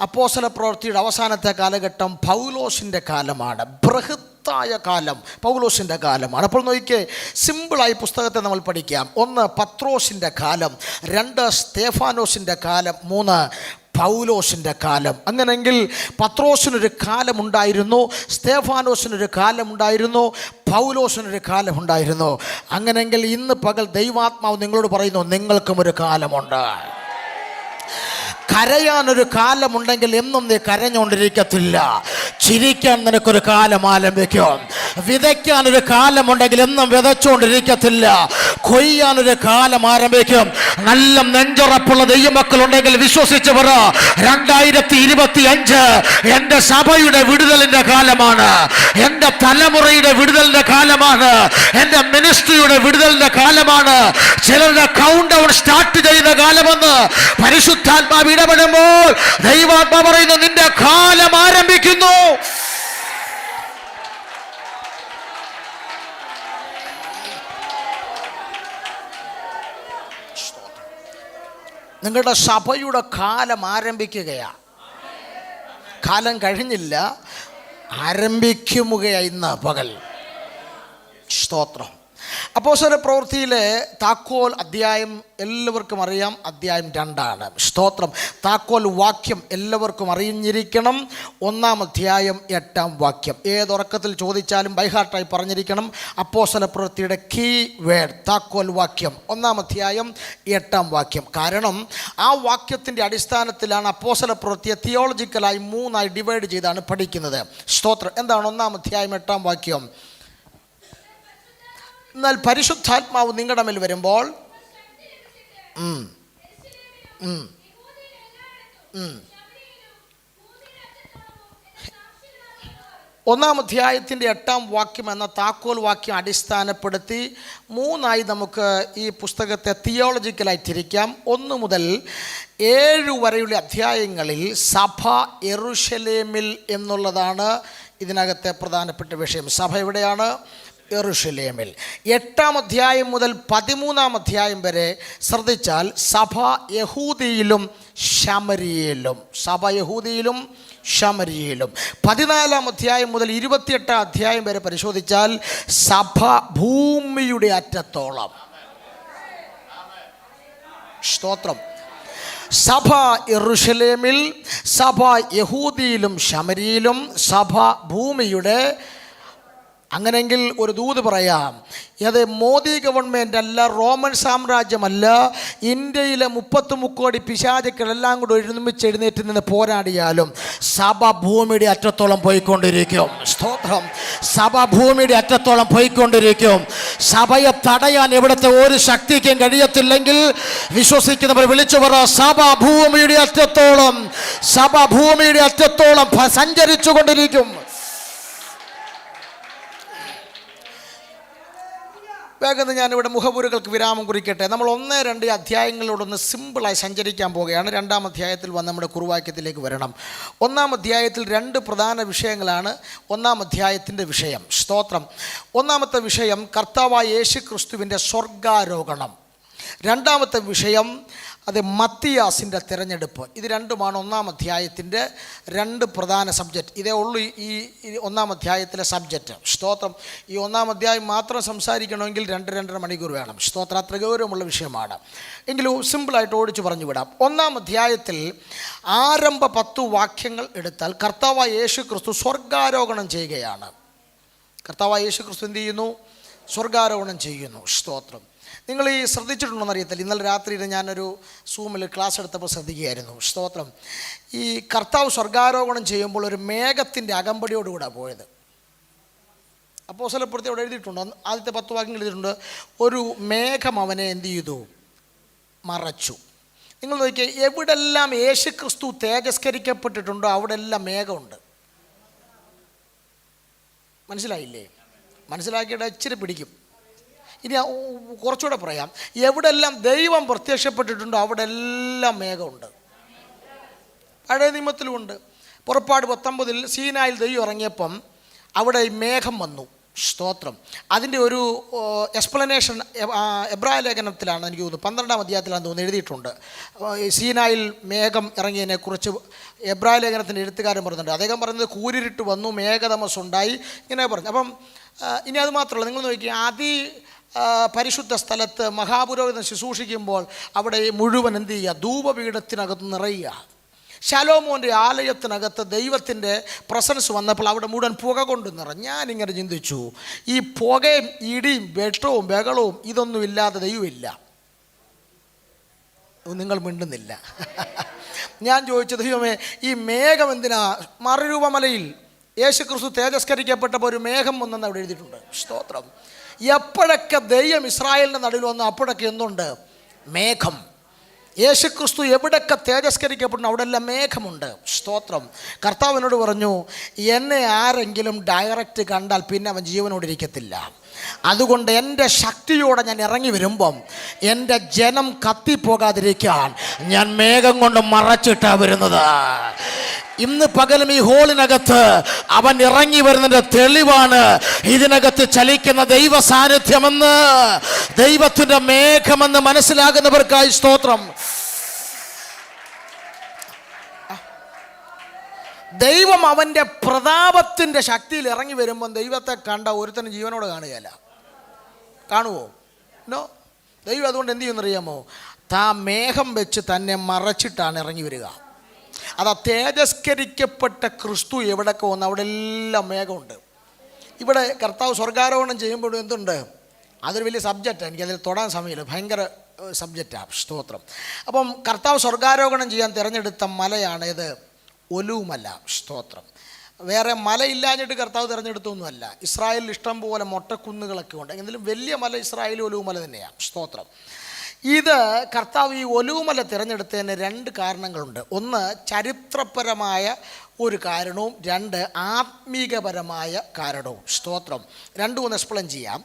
അപ്പോസ്തല പ്രവൃത്തിയുടെ അവസാനത്തെ കാലഘട്ടം പൗലോസിൻ്റെ കാലമാണ്. ബൃഹത്തായ കാലം പൗലോസിൻ്റെ കാലമാണ്. അപ്പോൾ നോക്കിയേ, സിമ്പിളായി പുസ്തകത്തെ നമ്മൾ പഠിക്കാം. 1 പത്രോസിൻ്റെ കാലം, 2 സ്തേഫാനോസിൻ്റെ കാലം, 3 പൗലോസിൻ്റെ കാലം. അങ്ങനെങ്കിൽ പത്രോസിനൊരു കാലമുണ്ടായിരുന്നു, സ്തേഫാനോസിനൊരു കാലമുണ്ടായിരുന്നു, പൗലോസിനൊരു കാലമുണ്ടായിരുന്നു. അങ്ങനെങ്കിൽ ഇന്ന് പകൽ ദൈവാത്മാവ് നിങ്ങളോട് പറയുന്നു, നിങ്ങൾക്കും ഒരു കാലമുണ്ട്. കരയാനൊരു കാലമുണ്ടെങ്കിൽ എന്നും നീ കരഞ്ഞുകൊണ്ടിരിക്കത്തില്ല. ചിരിക്കാൻ നിനക്കൊരു കാലം ആരംഭിക്കും. വിതയ്ക്കാനൊരു കാലമുണ്ടെങ്കിൽ എന്നും വിതച്ചുകൊണ്ടിരിക്കത്തില്ല. കൊയ്യാനൊരു കാലം ആരംഭിക്കും. നല്ല നെഞ്ചുറപ്പുള്ള ദൈവമക്കളുണ്ടെങ്കിൽ വിശ്വസിച്ച് പറ, 2025 എൻ്റെ സഭയുടെ വിടുതലിൻ്റെ കാലമാണ്. എൻ്റെ തലമുറയുടെ വിടുതലിൻ്റെ കാലമാണ്. എൻ്റെ മിനിസ്ട്രിയുടെ വിടുതലിൻ്റെ കാലമാണ്. ചിലരുടെ കൗണ്ട് ഡൗൺ സ്റ്റാർട്ട് ചെയ്യുന്ന കാലമെന്ന് പരിശുദ്ധാത്മാവ് ഇടപെടുമ്പോൾ ദൈവാത്മാവ് പറയുന്നു, നിന്റെ കാലം ആരംഭിക്കുന്നു. നിങ്ങളുടെ സഭയുടെ കാലം ആരംഭിക്കുകയാ. കാലം കഴിഞ്ഞില്ല, ആരംഭിക്കുകയായി ഇന്ന് പകൽ. സ്തോത്രം. അപ്പോസ്തലപ്രവൃത്തിയിലെ താക്കോൽ അധ്യായം എല്ലാവർക്കും അറിയാം, അധ്യായം 2. സ്തോത്രം. താക്കോൽ വാക്യം എല്ലാവർക്കും അറിഞ്ഞിരിക്കണം. 1 അധ്യായം 8 ഏതൊറക്കത്തിൽ ചോദിച്ചാലും ബൈഹാർട്ടായി പറഞ്ഞിരിക്കണം. അപ്പോസ്തലപ്രവൃത്തിയുടെ കീ വേർഡ് താക്കോൽ വാക്യം 1 അധ്യായം 8 കാരണം ആ വാക്യത്തിൻ്റെ അടിസ്ഥാനത്തിലാണ് അപ്പോസ്തലപ്രവൃത്തിയെ തിയോളജിക്കലായി 3 ഡിവൈഡ് ചെയ്താണ് പഠിക്കുന്നത്. സ്തോത്രം. എന്താണ് 1 അധ്യായം 8 എന്നാൽ പരിശുദ്ധാത്മാവ് നിങ്ങളുടെ മേൽ വരുമ്പോൾ ഒന്നാം അധ്യായത്തിൻ്റെ 8 എന്ന താക്കോൽ വാക്യം അടിസ്ഥാനപ്പെടുത്തി 3 നമുക്ക് ഈ പുസ്തകത്തെ തിയോളജിക്കലായി തിരിക്കാം. 1 മുതൽ 7 വരെയുള്ള അധ്യായങ്ങളിൽ സഭ യെരൂശലേമിൽ എന്നുള്ളതാണ് ഇതിനകത്തെ പ്രധാനപ്പെട്ട വിഷയം. സഭ എവിടെയാണ്? യെരൂശലേമിൽ. 8 അധ്യായം മുതൽ 13 അധ്യായം വരെ ശ്രദ്ധിച്ചാൽ സഭ യഹൂദിയിലും ശമരിയയിലും. സഭ യഹൂദിയിലും ശമരിയയിലും. 14 അധ്യായം മുതൽ 28 അധ്യായം വരെ പരിശോധിച്ചാൽ സഭ ഭൂമിയുടെ അറ്റത്തോളം. സ്തോത്രം. സഭ യെരൂശലേമിൽ, സഭ യഹൂദിയിലും ശമരിയിലും, സഭ ഭൂമിയുടെ. അങ്ങനെങ്കിൽ ഒരു ദൂത് പറയാം, അത് മോദി ഗവൺമെൻറ് അല്ല, റോമൻ സാമ്രാജ്യമല്ല, ഇന്ത്യയിലെ 33 കോടി പിശാചുക്കളെല്ലാം കൂടെ ഒരുമിച്ച് എഴുന്നേറ്റ് നിന്ന് പോരാടിയാലും സഭ ഭൂമിയുടെ അറ്റത്തോളം പോയിക്കൊണ്ടിരിക്കും. സ്തോത്രം. സഭ ഭൂമിയുടെ അറ്റത്തോളം പോയിക്കൊണ്ടിരിക്കും. സഭയെ തടയാൻ ഇവിടുത്തെ ഒരു ശക്തിക്കും കഴിയത്തില്ലെങ്കിൽ വിശ്വസിക്കുന്നവർ വിളിച്ചു പറ, സഭ ഭൂമിയുടെ അറ്റത്തോളം, സഭ ഭൂമിയുടെ അറ്റത്തോളം സഞ്ചരിച്ചു കൊണ്ടിരിക്കും. വേഗം ഞാനിവിടെ മുഖപുരകൾക്ക് വിരാമം കുറിക്കട്ടെ. നമ്മൾ 1-2 അധ്യായങ്ങളിലൂടെ സിമ്പിളായി സഞ്ചരിക്കാൻ പോവുകയാണ്. 2 അധ്യായത്തിൽ വന്ന് നമ്മുടെ കുറുവാക്യത്തിലേക്ക് വരണം. 1 അധ്യായത്തിൽ 2 പ്രധാന വിഷയങ്ങളാണ് 1 അധ്യായത്തിൻ്റെ വിഷയം. സ്തോത്രം. 1-ാമത്തെ വിഷയം കർത്താവായ യേശു ക്രിസ്തുവിൻ്റെ സ്വർഗാരോഹണം. 2-ാമത്തെ വിഷയം അത് മത്തിയാസിൻ്റെ തിരഞ്ഞെടുപ്പ്. ഇത് രണ്ടുമാണ് 1 അധ്യായത്തിൻ്റെ 2 പ്രധാന സബ്ജക്റ്റ്. ഇതേ ഉള്ളൂ ഈ 1 അധ്യായത്തിലെ സബ്ജക്റ്റ്. സ്തോത്രം. ഈ 1 അധ്യായം മാത്രം സംസാരിക്കണമെങ്കിൽ 2-2.5 മണിക്കൂർ വേണം. സ്തോത്രം. അത്ര ഗൗരവമുള്ള വിഷയമാണ്. എങ്കിലും സിമ്പിളായിട്ട് ഓടിച്ച് പറഞ്ഞു വിടാം. 1 അധ്യായത്തിൽ ആരംഭ 10 വാക്യങ്ങൾ എടുത്താൽ കർത്താവായ യേശു ക്രിസ്തു സ്വർഗാരോഹണം ചെയ്യുകയാണ്. കർത്താവായ യേശു ക്രിസ്തു എന്ത് ചെയ്യുന്നു? സ്വർഗാരോഹണം ചെയ്യുന്നു. സ്തോത്രം. നിങ്ങൾ ഈ ശ്രദ്ധിച്ചിട്ടുണ്ടോയെന്ന് അറിയത്തില്ല. ഇന്നലെ രാത്രിയിൽ ഞാനൊരു സൂമിൽ ക്ലാസ് എടുത്തപ്പോൾ ശ്രദ്ധിക്കുകയായിരുന്നു. സ്തോത്രം. ഈ കർത്താവ് സ്വർഗാരോഹണം ചെയ്യുമ്പോൾ ഒരു മേഘത്തിൻ്റെ അകമ്പടിയോടുകൂടെ പോയത്. അപ്പോസ്തലപ്രവൃത്തി അവിടെ എഴുതിയിട്ടുണ്ട്. ആദ്യത്തെ 10 വാക്യങ്ങൾ എഴുതിയിട്ടുണ്ട്. ഒരു മേഘം അവനെ എന്ത് ചെയ്തു? മറച്ചു. നിങ്ങൾ നോക്കിയാൽ എവിടെല്ലാം യേശു ക്രിസ്തു തേജസ്കരിക്കപ്പെട്ടിട്ടുണ്ടോ അവിടെ എല്ലാം മേഘമുണ്ട്. മനസ്സിലായില്ലേ? മനസ്സിലാക്കിയിട്ട് ഇച്ചിരി പിടിക്കും. ഇനി കുറച്ചുകൂടെ പറയാം, എവിടെല്ലാം ദൈവം പ്രത്യക്ഷപ്പെട്ടിട്ടുണ്ടോ അവിടെ എല്ലാം മേഘമുണ്ട്. പഴയ നിയമത്തിലുമുണ്ട്. പുറപ്പാട് 19 സീനായിൽ ദൈവം ഇറങ്ങിയപ്പം അവിടെ മേഘം വന്നു. സ്തോത്രം. അതിൻ്റെ ഒരു എക്സ്പ്ലനേഷൻ എബ്രായ ലേഖനത്തിലാണ് എനിക്ക് തോന്നുന്നു, 12-ാം അധ്യായത്തിലാണ് തോന്നുന്നു എഴുതിയിട്ടുണ്ട്. സീനായിൽ മേഘം ഇറങ്ങിയതിനെക്കുറിച്ച് എബ്രായ ലേഖനത്തിൻ്റെ എഴുത്തുകാരൻ പറയുന്നുണ്ട്. അദ്ദേഹം പറയുന്നത് കൂരിരുട്ട് വന്നു, മേഘതമസ്സുണ്ടായി, ഇങ്ങനെ പറഞ്ഞു. അപ്പം ഇനി അത് മാത്രമല്ല, നിങ്ങൾ നോക്കിയാൽ പരിശുദ്ധ സ്ഥലത്ത് മഹാപുരോഹിതൻ ശുശ്രൂഷിക്കുമ്പോൾ അവിടെ മുഴുവൻ എന്ത് ചെയ്യുക? ധൂപപീഠത്തിനകത്ത് നിറയുക. ശലോമോൻ്റെ ആലയത്തിനകത്ത് ദൈവത്തിൻ്റെ പ്രസൻസ് വന്നപ്പോൾ അവിടെ മുഴുവൻ പുക കൊണ്ട് നിറഞ്ഞു. ഞാനിങ്ങനെ ചിന്തിച്ചു, ഈ പുകയും ഇടിയും വെട്ടവും ബഹളവും ഇതൊന്നും ഇല്ലാതെ ദൈവമില്ല. നിങ്ങൾ മിണ്ടുന്നില്ല. ഞാൻ ചോദിച്ചു, ദൈവമേ ഈ മേഘം എന്തിനാ? മറുരൂപമലയിൽ യേശുക്രിസ്തു തേജസ്കരിക്കപ്പെട്ടപ്പോൾ ഒരു മേഘം വന്നെന്ന് അവിടെ എഴുതിയിട്ടുണ്ട്. സ്തോത്രം. എപ്പോഴൊക്കെ ദൈവം ഇസ്രായേലിൻ്റെ നടുവിൽ വന്നു അപ്പോഴൊക്കെ എന്തുണ്ട്? മേഘം. യേശുക്രിസ്തു എവിടെയൊക്കെ തേജസ്കരിക്കപ്പെടുന്നു അവിടെ എല്ലാം മേഘമുണ്ട്. സ്തോത്രം. കർത്താവിനോട് പറഞ്ഞു, എന്നെ ആരെങ്കിലും ഡയറക്റ്റ് കണ്ടാൽ പിന്നെ അവൻ ജീവനോടിരിക്കത്തില്ല. അതുകൊണ്ട് എൻ്റെ ശക്തിയോടെ ഞാൻ ഇറങ്ങി വരുമ്പം എൻ്റെ ജനം കത്തിപ്പോകാതിരിക്കാൻ ഞാൻ മേഘം കൊണ്ട് മറച്ചിട്ടാണ് വരുന്നത്. ഇന്ന് പകലും ഈ ഹോളിനകത്ത് അവൻ ഇറങ്ങി വരുന്നതിൻ്റെ തെളിവാണ് ഇതിനകത്ത് ചലിക്കുന്ന ദൈവ സാന്നിധ്യമെന്ന്, ദൈവത്തിൻ്റെ മേഘമെന്ന് മനസ്സിലാകുന്നവർക്കായി സ്തോത്രം. ദൈവം അവൻ്റെ പ്രതാപത്തിൻ്റെ ശക്തിയിൽ ഇറങ്ങി വരുമ്പം ദൈവത്തെ കണ്ട ഒരുത്തനും ജീവനോട് കാണുകയല്ല. കാണുമോ? നോ. ദൈവം അതുകൊണ്ട് എന്ത് ചെയ്യുമെന്നറിയാമോ? മേഘം വെച്ച് തന്നെ മറച്ചിട്ടാണ് ഇറങ്ങി വരിക. അതാ തേജസ്കരിക്കപ്പെട്ട ക്രിസ്തു എവിടെയൊക്കെ വന്ന് അവിടെ എല്ലാം മേഘമുണ്ട്. ഇവിടെ കർത്താവ് സ്വർഗാരോഹണം ചെയ്യുമ്പോഴും എന്തുണ്ട്? അതൊരു വലിയ സബ്ജക്റ്റാണ്, എനിക്കതിൽ തൊടാൻ സമയമില്ല, ഭയങ്കര സബ്ജക്റ്റാണ്. സ്തോത്രം. അപ്പം കർത്താവ് സ്വർഗാരോഹണം ചെയ്യാൻ തിരഞ്ഞെടുത്ത മലയാണേത്? ഒലൂമല. സ്തോത്രം. വേറെ മലയില്ലാഞ്ഞിട്ട് കർത്താവ് തിരഞ്ഞെടുത്തൊന്നുമല്ല. ഇസ്രായേലിൽ ഇഷ്ടം പോലെ മൊട്ടക്കുന്നുകളൊക്കെ ഉണ്ട്. എങ്കിലും വലിയ മല ഇസ്രായേൽ ഒലൂമല തന്നെയാണ്. സ്തോത്രം. ഇത് കർത്താവ് ഈ ഒലൂമല തിരഞ്ഞെടുത്തതിന് രണ്ട് കാരണങ്ങളുണ്ട്. ഒന്ന് ചരിത്രപരമായ ഒരു കാരണവും, രണ്ട് ആത്മീകപരമായ കാരണവും. സ്തോത്രം. രണ്ടും ഒന്ന് എക്സ്പ്ലെയിൻ ചെയ്യാം.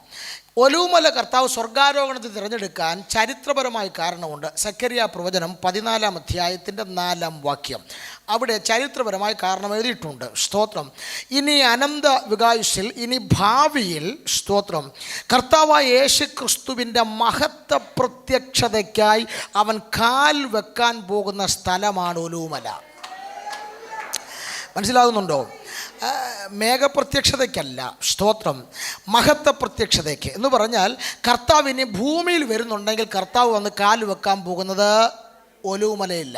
ഒലൂമല കർത്താവ് സ്വർഗാരോഹണത്തിൽ തിരഞ്ഞെടുക്കാൻ ചരിത്രപരമായ കാരണമുണ്ട്. സക്കറിയ പ്രവചനം 14 അധ്യായത്തിൻ്റെ 4 വാക്യം. അവിടെ ചരിത്രപരമായ കാരണം എഴുതിയിട്ടുണ്ട്. സ്തോത്രം. ഇനി അനന്ത വികായുസിൽ, ഇനി ഭാവിയിൽ, സ്തോത്രം, കർത്താവായ യേശു ക്രിസ്തുവിൻ്റെ മഹത്വ പ്രത്യക്ഷതയ്ക്കായി അവൻ കാൽ വെക്കാൻ പോകുന്ന സ്ഥലമാണ് ഒലൂമല. മനസ്സിലാകുന്നുണ്ടോ? മേഘപ്രത്യക്ഷതയ്ക്കല്ല, സ്തോത്രം, മഹത്വ പ്രത്യക്ഷതയ്ക്ക്. എന്ന് പറഞ്ഞാൽ കർത്താവിന് ഭൂമിയിൽ വരുന്നുണ്ടെങ്കിൽ കർത്താവ് വന്ന് കാല് വെക്കാൻ പോകുന്നത് ഒലൂമലയില്ല.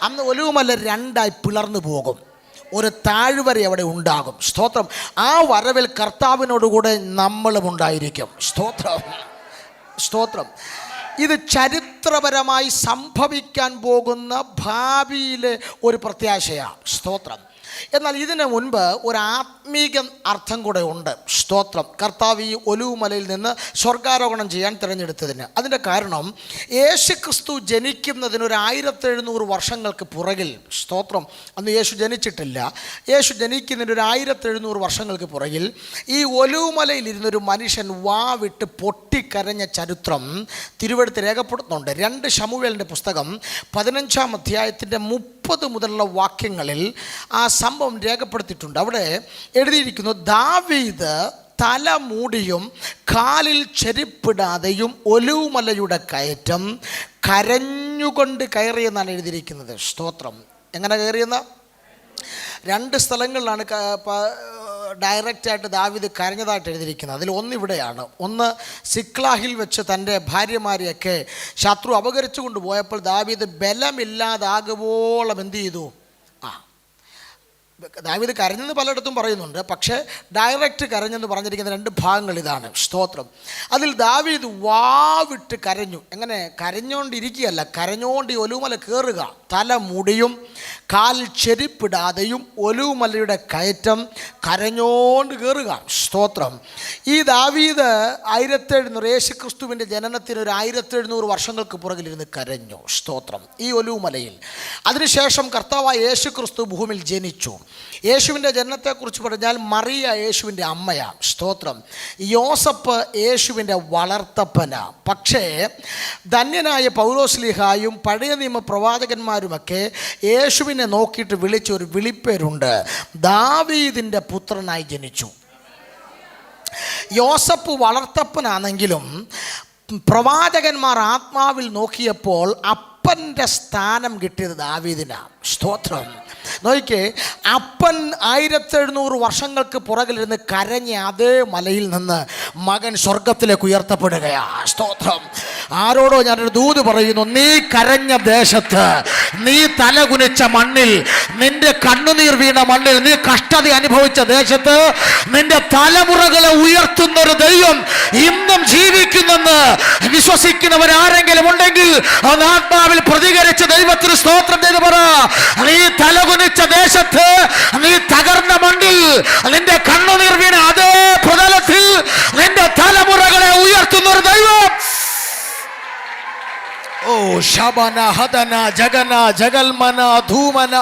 അന്ന് ഒലൂമല രണ്ടായി പിളർന്നു പോകും. ഒരു താഴ്വര അവിടെ ഉണ്ടാകും. സ്തോത്രം. ആ വരവിൽ കർത്താവിനോടുകൂടെ നമ്മളും ഉണ്ടായിരിക്കും. സ്തോത്രം. സ്തോത്രം. ഇത് ചരിത്രപരമായി സംഭവിക്കാൻ പോകുന്ന ഭാവിയിലെ ഒരു പ്രത്യാശയാണ്. സ്തോത്രം. എന്നാൽ ഇതിന് മുൻപ് ഒരു ആത്മീക അർത്ഥം കൂടെ ഉണ്ട്. സ്തോത്രം. കർത്താവ് ഈ ഒലൂമലയിൽ നിന്ന് സ്വർഗാരോഹണം ചെയ്യാൻ തിരഞ്ഞെടുത്തതിന് അതിൻ്റെ കാരണം യേശു ക്രിസ്തു ജനിക്കുന്നതിന് ഒരു 1700 വർഷങ്ങൾക്ക് പുറകിൽ, സ്തോത്രം, അന്ന് യേശു ജനിച്ചിട്ടില്ല. യേശു ജനിക്കുന്നതിന് ഒരു 1700 വർഷങ്ങൾക്ക് പുറകിൽ ഈ ഒലൂമലയിലിരുന്നൊരു മനുഷ്യൻ വാവിട്ട് പൊട്ടിക്കരഞ്ഞ ചരിത്രം തിരുവെഴുത്ത് രേഖപ്പെടുത്തുന്നുണ്ട്. 2 ശമൂവേലിൻ്റെ പുസ്തകം 15-ാം അധ്യായത്തിൻ്റെ 30 മുതലുള്ള വാക്യങ്ങളിൽ ആ സംഭവം രേഖപ്പെടുത്തിയിട്ടുണ്ട്. അവിടെ എഴുതിയിരിക്കുന്നു, ദാവീദ് തല മൂടിയും കാലിൽ ചെരിപ്പിടാതെയും ഒലൂമലയുടെ കയറ്റം കരഞ്ഞുകൊണ്ട് കയറിയെന്നാണ് എഴുതിയിരിക്കുന്നത്. സ്തോത്രം. എങ്ങനെ കയറിയെന്ന? 2 സ്ഥലങ്ങളിലാണ് ഡയറക്റ്റായിട്ട് ദാവീദ് കരഞ്ഞതായിട്ട് എഴുതിയിരിക്കുന്നത്. അതിൽ ഒന്നിവിടെയാണ്. ഒന്ന് സിക്ലാഹിൽ വെച്ച് തൻ്റെ ഭാര്യമാരെയൊക്കെ ശത്രു അപഹരിച്ചു കൊണ്ടുപോയപ്പോൾ ദാവീദ് ബലമില്ലാതാകുവോളം എന്ത് ചെയ്തു? ദാവീദ് കരഞ്ഞെന്ന് പലയിടത്തും പറയുന്നുണ്ട്, പക്ഷേ ഡയറക്റ്റ് കരഞ്ഞെന്ന് പറഞ്ഞിരിക്കുന്ന 2 ഭാഗങ്ങൾ ഇതാണ്. സ്തോത്രം. അതിൽ ദാവീദ് വാവിട്ട് കരഞ്ഞു. എങ്ങനെ? കരഞ്ഞുകൊണ്ടിരിക്കുകയല്ല, കരഞ്ഞുകൊണ്ട് ഈ ഒലൂമല കയറുക. തല മുടിയും കാൽ ചെരിപ്പിടാതെയും ഒലൂമലയുടെ കയറ്റം കരഞ്ഞോണ്ട് കയറുക. സ്തോത്രം. ഈ ദാവീദ് 1700 യേശു ക്രിസ്തുവിൻ്റെ ജനനത്തിന് ഒരു 1700 വർഷങ്ങൾക്ക് പുറകിലിരുന്ന് കരഞ്ഞു. സ്തോത്രം. ഈ ഒലൂമലയിൽ. അതിനുശേഷം കർത്താവായ യേശു ക്രിസ്തു ഭൂമിയിൽ ജനിച്ചു. യേശുവിൻ്റെ ജനനത്തെക്കുറിച്ച് പറഞ്ഞാൽ മറിയ യേശുവിൻ്റെ അമ്മയാണ്. സ്തോത്രം. യോസഫ് യേശുവിൻ്റെ വളർത്തപ്പന. പക്ഷേ ധന്യനായ പൗലോസ്ലീഹായും പഴയ നിയമ പ്രവാചകന്മാരുമൊക്കെ യേശുവിനെ നോക്കിയിട്ട് വിളിച്ചൊരു വിളിപ്പേരുണ്ട്, ദാവീദിൻ്റെ പുത്രനായി ജനിച്ചു. യോസഫ് വളർത്തപ്പനാണെങ്കിലും പ്രവാചകന്മാർ ആത്മാവിൽ നോക്കിയപ്പോൾ അപ്പൻ്റെ സ്ഥാനം കിട്ടിയത് ദാവീദിനാണ്. സ്തോത്രം. നോക്കിക്കേ, അപ്പൻ 1700 വർഷങ്ങൾക്ക് പുറകിലിരുന്ന് കരഞ്ഞ അതേ മലയിൽ നിന്ന് മകൻ സ്വർഗത്തിലേക്ക് ഉയർത്തപ്പെടുകയാ. സ്തോത്രം. ആരോടോ ഞാനൊരു ദൂത് പറയുന്നു, നീ കരഞ്ഞ ദേശത്ത്, നീ തലകുനിച്ച മണ്ണിൽ, നിന്റെ കണ്ണുനീർ വീണ മണ്ണിൽ, നീ കഷ്ടത അനുഭവിച്ച ദേശത്ത് നിന്റെ തലമുറകളെ ഉയർത്തുന്നൊരു ദൈവം ഇന്നും ജീവിക്കുന്നെന്ന് വിശ്വസിക്കുന്നവരാരെങ്കിലും ഉണ്ടെങ്കിൽ ആത്മാവിൽ പ്രതികരിച്ച ദൈവത്തിന് സ്തോത്രം ചെയ്ത് പറ. നീ തലകുനിച്ച ദേശത്ത്, നീ തകർന്ന മണ്ണിൽ, നിന്റെ കണ്ണുനീർ വീണ അതേ പ്രതലത്തിൽ നിന്റെ തലമുറകളെ ഉയർത്തുന്നൊരു ദൈവം. ഓ ശബന ഹദന ജഗന ജഗൽമന ധൂമന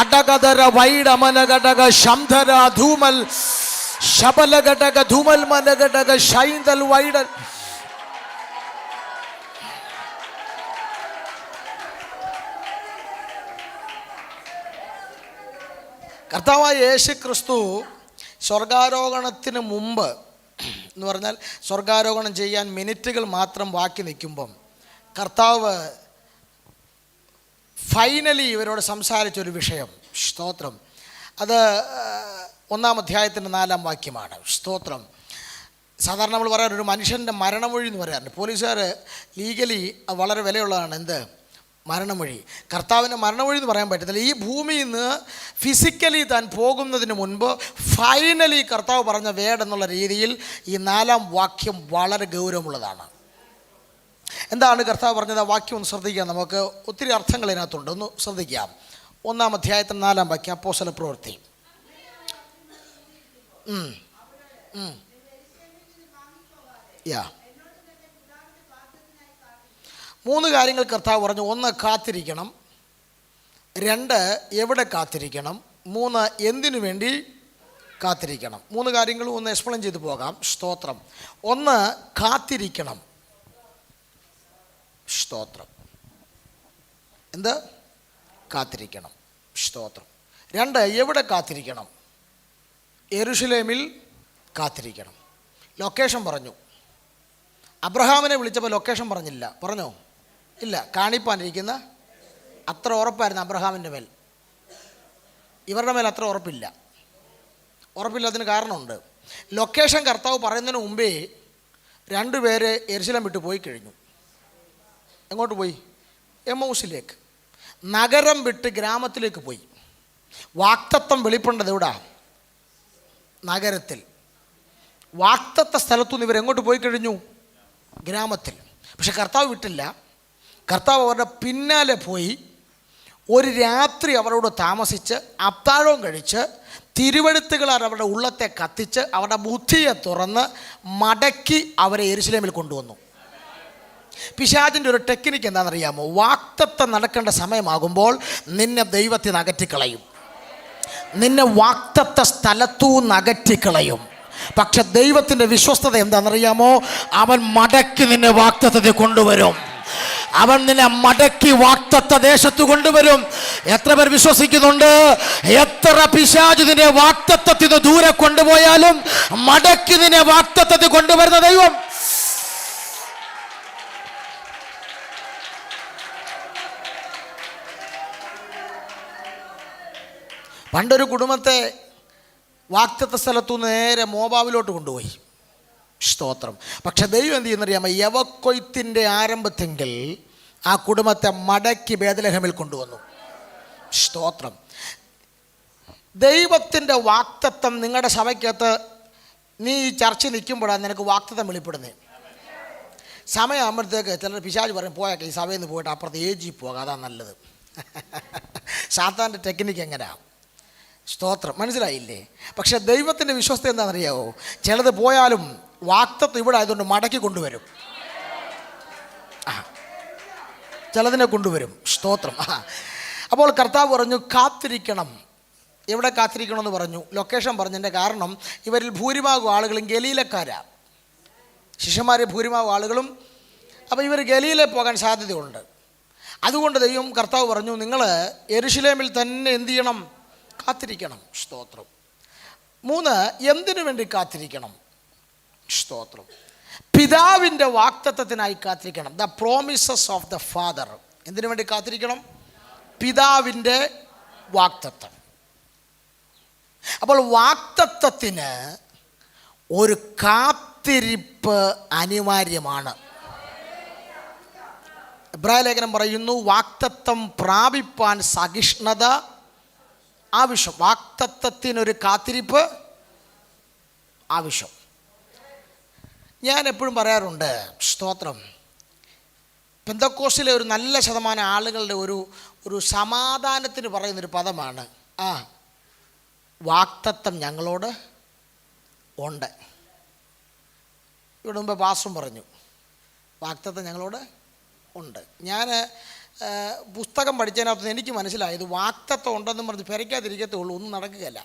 അടകദര വൈഡമന ഘടക ശംധര ധൂമൽ ശബല ഘടക ധൂമൽ മന ഘടക ശൈന്തൽ വൈഡൽ. കർത്താവായ യേശു ക്രിസ്തു സ്വർഗാരോഹണത്തിന് മുമ്പ് എന്ന് പറഞ്ഞാൽ സ്വർഗാരോഹണം ചെയ്യാൻ മിനിറ്റുകൾ മാത്രം ബാക്കി നിൽക്കുമ്പം കർത്താവ് ഫൈനലി ഇവരോട് സംസാരിച്ചൊരു വിഷയം, സ്തോത്രം, അത് 1-ാം അധ്യായത്തിൻ്റെ 4-ാം വാക്യമാണ്. സ്തോത്രം. സാധാരണ നമ്മൾ പറയാറ് ഒരു മനുഷ്യൻ്റെ മരണമൊഴി എന്ന് പറയാറുണ്ട്. പോലീസുകാർ ലീഗലി വളരെ വിലയുള്ളതാണ്. എന്ത് മരണമൊഴി? കർത്താവിൻ്റെ മരണമൊഴി എന്ന് പറയാൻ പറ്റത്തില്ല. ഈ ഭൂമിയിൽ നിന്ന് ഫിസിക്കലി താൻ പോകുന്നതിന് മുൻപ് ഫൈനലി കർത്താവ് പറഞ്ഞ വേഡ് എന്നുള്ള രീതിയിൽ ഈ 4-ാം വാക്യം വളരെ ഗൗരവമുള്ളതാണ്. എന്താണ് കർത്താവ് പറഞ്ഞത്? ആ വാക്യം ഒന്ന് ശ്രദ്ധിക്കാം. നമുക്ക് ഒത്തിരി അർത്ഥങ്ങൾ ഇതിനകത്തുണ്ട്, ഒന്ന് ശ്രദ്ധിക്കാം. 1-ാം അധ്യായത്തിന് 4-ാം വാക്യം, അപ്പോസ്തല പ്രവൃത്തി. യാ 3 കാര്യങ്ങൾ കർത്താവ് പറഞ്ഞു. 1, കാത്തിരിക്കണം. 2, എവിടെ കാത്തിരിക്കണം. 3, എന്തിനു വേണ്ടി കാത്തിരിക്കണം. 3 കാര്യങ്ങളും ഒന്ന് എക്സ്പ്ലെയിൻ ചെയ്തു പോകാം. സ്തോത്രം. 1, കാത്തിരിക്കണം. സ്തോത്രം. എന്ത്? കാത്തിരിക്കണം. സ്തോത്രം. 2, എവിടെ കാത്തിരിക്കണം. യെരുശലേമിൽ കാത്തിരിക്കണം. ലൊക്കേഷൻ പറഞ്ഞു. അബ്രഹാമിനെ വിളിച്ചപ്പോൾ ലൊക്കേഷൻ പറഞ്ഞില്ല. പറഞ്ഞോ? ഇല്ല. കാണിപ്പാനിരിക്കുന്ന അത്ര ഉറപ്പായിരുന്നു അബ്രഹാമിൻ്റെ മേൽ. ഇവരുടെ മേൽ അത്ര ഉറപ്പില്ല. ഉറപ്പില്ലാത്തതിന് കാരണമുണ്ട്. ലൊക്കേഷൻ കർത്താവ് പറയുന്നതിന് മുമ്പേ 2 പേര് യെരുശലേം വിട്ട് പോയി കഴിഞ്ഞു. എങ്ങോട്ട് പോയി? എമ്മൗസിലേക്ക്. നഗരം വിട്ട് ഗ്രാമത്തിലേക്ക് പോയി. വാക്തത്വം വെളിപ്പെടേണ്ടത് എവിടാ? നഗരത്തിൽ. വാക്തത്വ സ്ഥലത്തുനിന്ന് ഇവരെങ്ങോട്ട് പോയി കഴിഞ്ഞു? ഗ്രാമത്തിൽ. പക്ഷെ കർത്താവ് വിട്ടില്ല. കർത്താവ് അവരുടെ പിന്നാലെ പോയി ഒരു രാത്രി അവരോട് താമസിച്ച് അത്താഴവും കഴിച്ച് തിരുവെഴുത്തുകളാൽ അവരുടെ ഉള്ളത്തെ കത്തിച്ച് അവരുടെ ബുദ്ധിയെ തുറന്ന് മടക്കി അവരെ യെരുശലേമിൽ കൊണ്ടുവന്നു. പിശാചിൻ്റെ ഒരു ടെക്നിക്ക് എന്താണെന്നറിയാമോ? വാക്തത്വം നടക്കേണ്ട സമയമാകുമ്പോൾ നിന്നെ ദൈവത്തിൽ നിന്ന് അകറ്റിക്കളയും. നിന്നെ വാക്തത്വ സ്ഥലത്തൂന്ന് അകറ്റിക്കളയും. പക്ഷെ ദൈവത്തിൻ്റെ വിശ്വസ്തത എന്താണെന്നറിയാമോ? അവൻ മടക്കി നിന്നെ വാക്തത്വത്തിൽ കൊണ്ടുവരും. അവൻ നിന്നെ മടക്കി വാക്തത്വ ദേശത്ത് കൊണ്ടുവരും. എത്ര പേർ വിശ്വസിക്കുന്നുണ്ട്? എത്ര പിശാച് നിന്നെ വാക്തത്വത്തിൽ നിന്ന് ദൂരെ കൊണ്ടുപോയാലും മടക്കി നിന്നെ വാക്തത്വത്തിൽ കൊണ്ടുവരുന്ന ദൈവം. പണ്ടൊരു കുടുംബത്തെ വാക്തത്വ സ്ഥലത്തുനിന്ന് നേരെ മോവാബിലോട്ട് കൊണ്ടുപോയി. സ്തോത്രം. പക്ഷെ ദൈവം എന്ത് ചെയ്യുന്നറിയാമോ? യവക്കൊയ്ത്തിൻ്റെ ആരംഭത്തെങ്കിൽ ആ കുടുംബത്തെ മടക്കി ബേത്ലഹേമിൽ കൊണ്ടുവന്നു. സ്തോത്രം. ദൈവത്തിൻ്റെ വാക്തത്വം നിങ്ങളുടെ സഭയ്ക്കകത്ത് നീ ഈ ചർച്ച നിൽക്കുമ്പോഴാണ് നിനക്ക് വാക്തത്വം വെളിപ്പെടുന്നത്. സമയമാകുമ്പോഴത്തേക്ക് ചിലർ പിശാച് പറയും, പോയേക്കെ ഈ സഭയിൽ നിന്ന് പോയിട്ട് അപ്പുറത്ത് ഏജി പോകാം, അതാണ് നല്ലത്. സാത്താൻ്റെ ടെക്നിക്ക് എങ്ങനെയാണ്? സ്തോത്രം. മനസ്സിലായില്ലേ? പക്ഷെ ദൈവത്തിൻ്റെ വിശ്വസ്ത എന്താണെന്നറിയാവോ? ചിലത് പോയാലും വാക്തത്വം ഇവിടെ ആയതുകൊണ്ട് മടക്കി കൊണ്ടുവരും. ചിലതിനെ കൊണ്ടുവരും. സ്തോത്രം. അപ്പോൾ കർത്താവ് പറഞ്ഞു കാത്തിരിക്കണം. എവിടെ കാത്തിരിക്കണമെന്ന് പറഞ്ഞു, ലൊക്കേഷൻ പറഞ്ഞതിൻ്റെ കാരണം ഇവരിൽ ഭൂരിഭാഗം ആളുകളും ഗലീലക്കാരാണ്. ശിഷ്യന്മാരെ ഭൂരിഭാഗം ആളുകളും. അപ്പോൾ ഇവർ ഗലീലെ പോകാൻ സാധ്യതയുണ്ട്. അതുകൊണ്ട് ദൈവം കർത്താവ് പറഞ്ഞു, നിങ്ങൾ യെരുശലേമിൽ തന്നെ എന്ത് ചെയ്യണം? കാത്തിരിക്കണം. സ്തോത്രം. 3, എന്തിനു വേണ്ടി കാത്തിരിക്കണം? സ്തോത്രം. പിതാവിൻ്റെ വാക്തത്വത്തിനായി കാത്തിരിക്കണം. The promises of the father. എന്തിനു വേണ്ടി കാത്തിരിക്കണം? പിതാവിൻ്റെ വാഗ്ദത്തം. അപ്പോൾ വാഗ്ദത്തത്തിന് ഒരു കാത്തിരിപ്പ് അനിവാര്യമാണ്. എബ്രായലേഖനം പറയുന്നു, വാഗ്ദത്തം പ്രാപിപ്പാൻ സഹിഷ്ണുത ആവശ്യം. വാഗ്ദത്തത്തിനൊരു കാത്തിരിപ്പ് ആവശ്യം. ഞാൻ എപ്പോഴും പറയാറുണ്ട്, സ്തോത്രം, പെന്തക്കോസ്തിലെ ഒരു നല്ല ശതമാനം ആളുകളുടെ ഒരു സമാധാനത്തിന് പറയുന്നൊരു പദമാണ്, വാഗ്ദത്തം ഞങ്ങളോട് ഉണ്ട്. ഇവിടെ മുമ്പ് പാസ്റ്ററും പറഞ്ഞു, വാഗ്ദത്തം ഞങ്ങളോട് ഉണ്ട്. ഞാൻ പുസ്തകം പഠിച്ചതിനകത്ത് എനിക്ക് മനസ്സിലായത് വാഗ്ദത്തം ഉണ്ടെന്നും പറഞ്ഞ് പെരയ്ക്കാതിരിക്കത്തേ ഉള്ളൂ, ഒന്നും നടക്കുകയല്ല.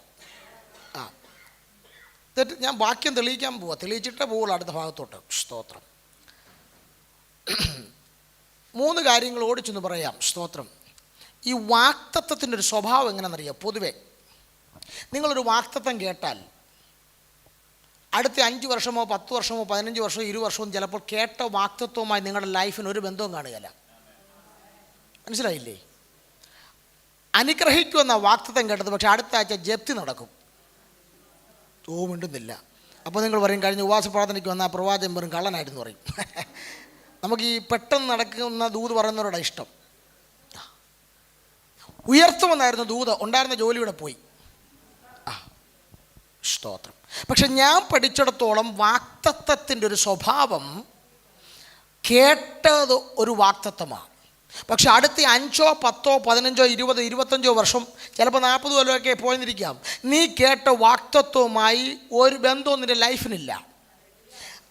തെറ്റ്. ഞാൻ വാക്യം തെളിയിക്കാൻ പോവാ, തെളിയിച്ചിട്ടേ പോവുള്ളൂ അടുത്ത ഭാഗത്തോട്ട്. സ്തോത്രം. 3 കാര്യങ്ങൾ ഓടിച്ചെന്ന് പറയാം. സ്തോത്രം. ഈ വാഗ്ദത്തത്തിൻ്റെ ഒരു സ്വഭാവം എങ്ങനെയാണെന്നറിയാം. പൊതുവെ നിങ്ങളൊരു വാഗ്ദത്തം കേട്ടാൽ അടുത്ത 5 വർഷമോ 10 വർഷമോ 15 വർഷമോ 20 വർഷവും ചിലപ്പോൾ കേട്ട വാഗ്ദത്തവുമായി നിങ്ങളുടെ ലൈഫിന് ഒരു ബന്ധവും കാണുകയില്ല. മനസ്സിലായില്ലേ? അനുഗ്രഹിക്കുമെന്ന വാഗ്ദത്തം കേട്ടത്, പക്ഷേ അടുത്ത ആഴ്ച ജപ്തി നടക്കും. മിണ്ടുന്നില്ല. അപ്പോൾ നിങ്ങൾ പറയും, കഴിഞ്ഞ ഉപവാസ പ്രാർത്ഥനയ്ക്ക് വന്ന പ്രവാചകൻ വെറും കള്ളനായിരുന്നു പറയും. നമുക്ക് ഈ പെട്ടെന്ന് നടക്കുന്ന ദൂത് പറയുന്നവരോടാണ് ഇഷ്ടം. ഉയർത്തുമെന്നായിരുന്നു ദൂത്, ഉണ്ടായിരുന്ന ജോലിയുടെ പോയി. സ്തോത്രം. പക്ഷെ ഞാൻ പഠിച്ചിടത്തോളം വാഗ്ദത്തത്തിൻ്റെ ഒരു സ്വഭാവം, കേട്ടത് ഒരു വാഗ്ദത്തമാണ്, പക്ഷെ അടുത്ത 5, 10, 15, 20, 25 വർഷം, ചിലപ്പോൾ 40 കൊല്ലമൊക്കെ പോയിരിക്കാം, നീ കേട്ട വാഗ്ദത്തവുമായി ഒരു ബന്ധവും നിൻ്റെ ലൈഫിനില്ല.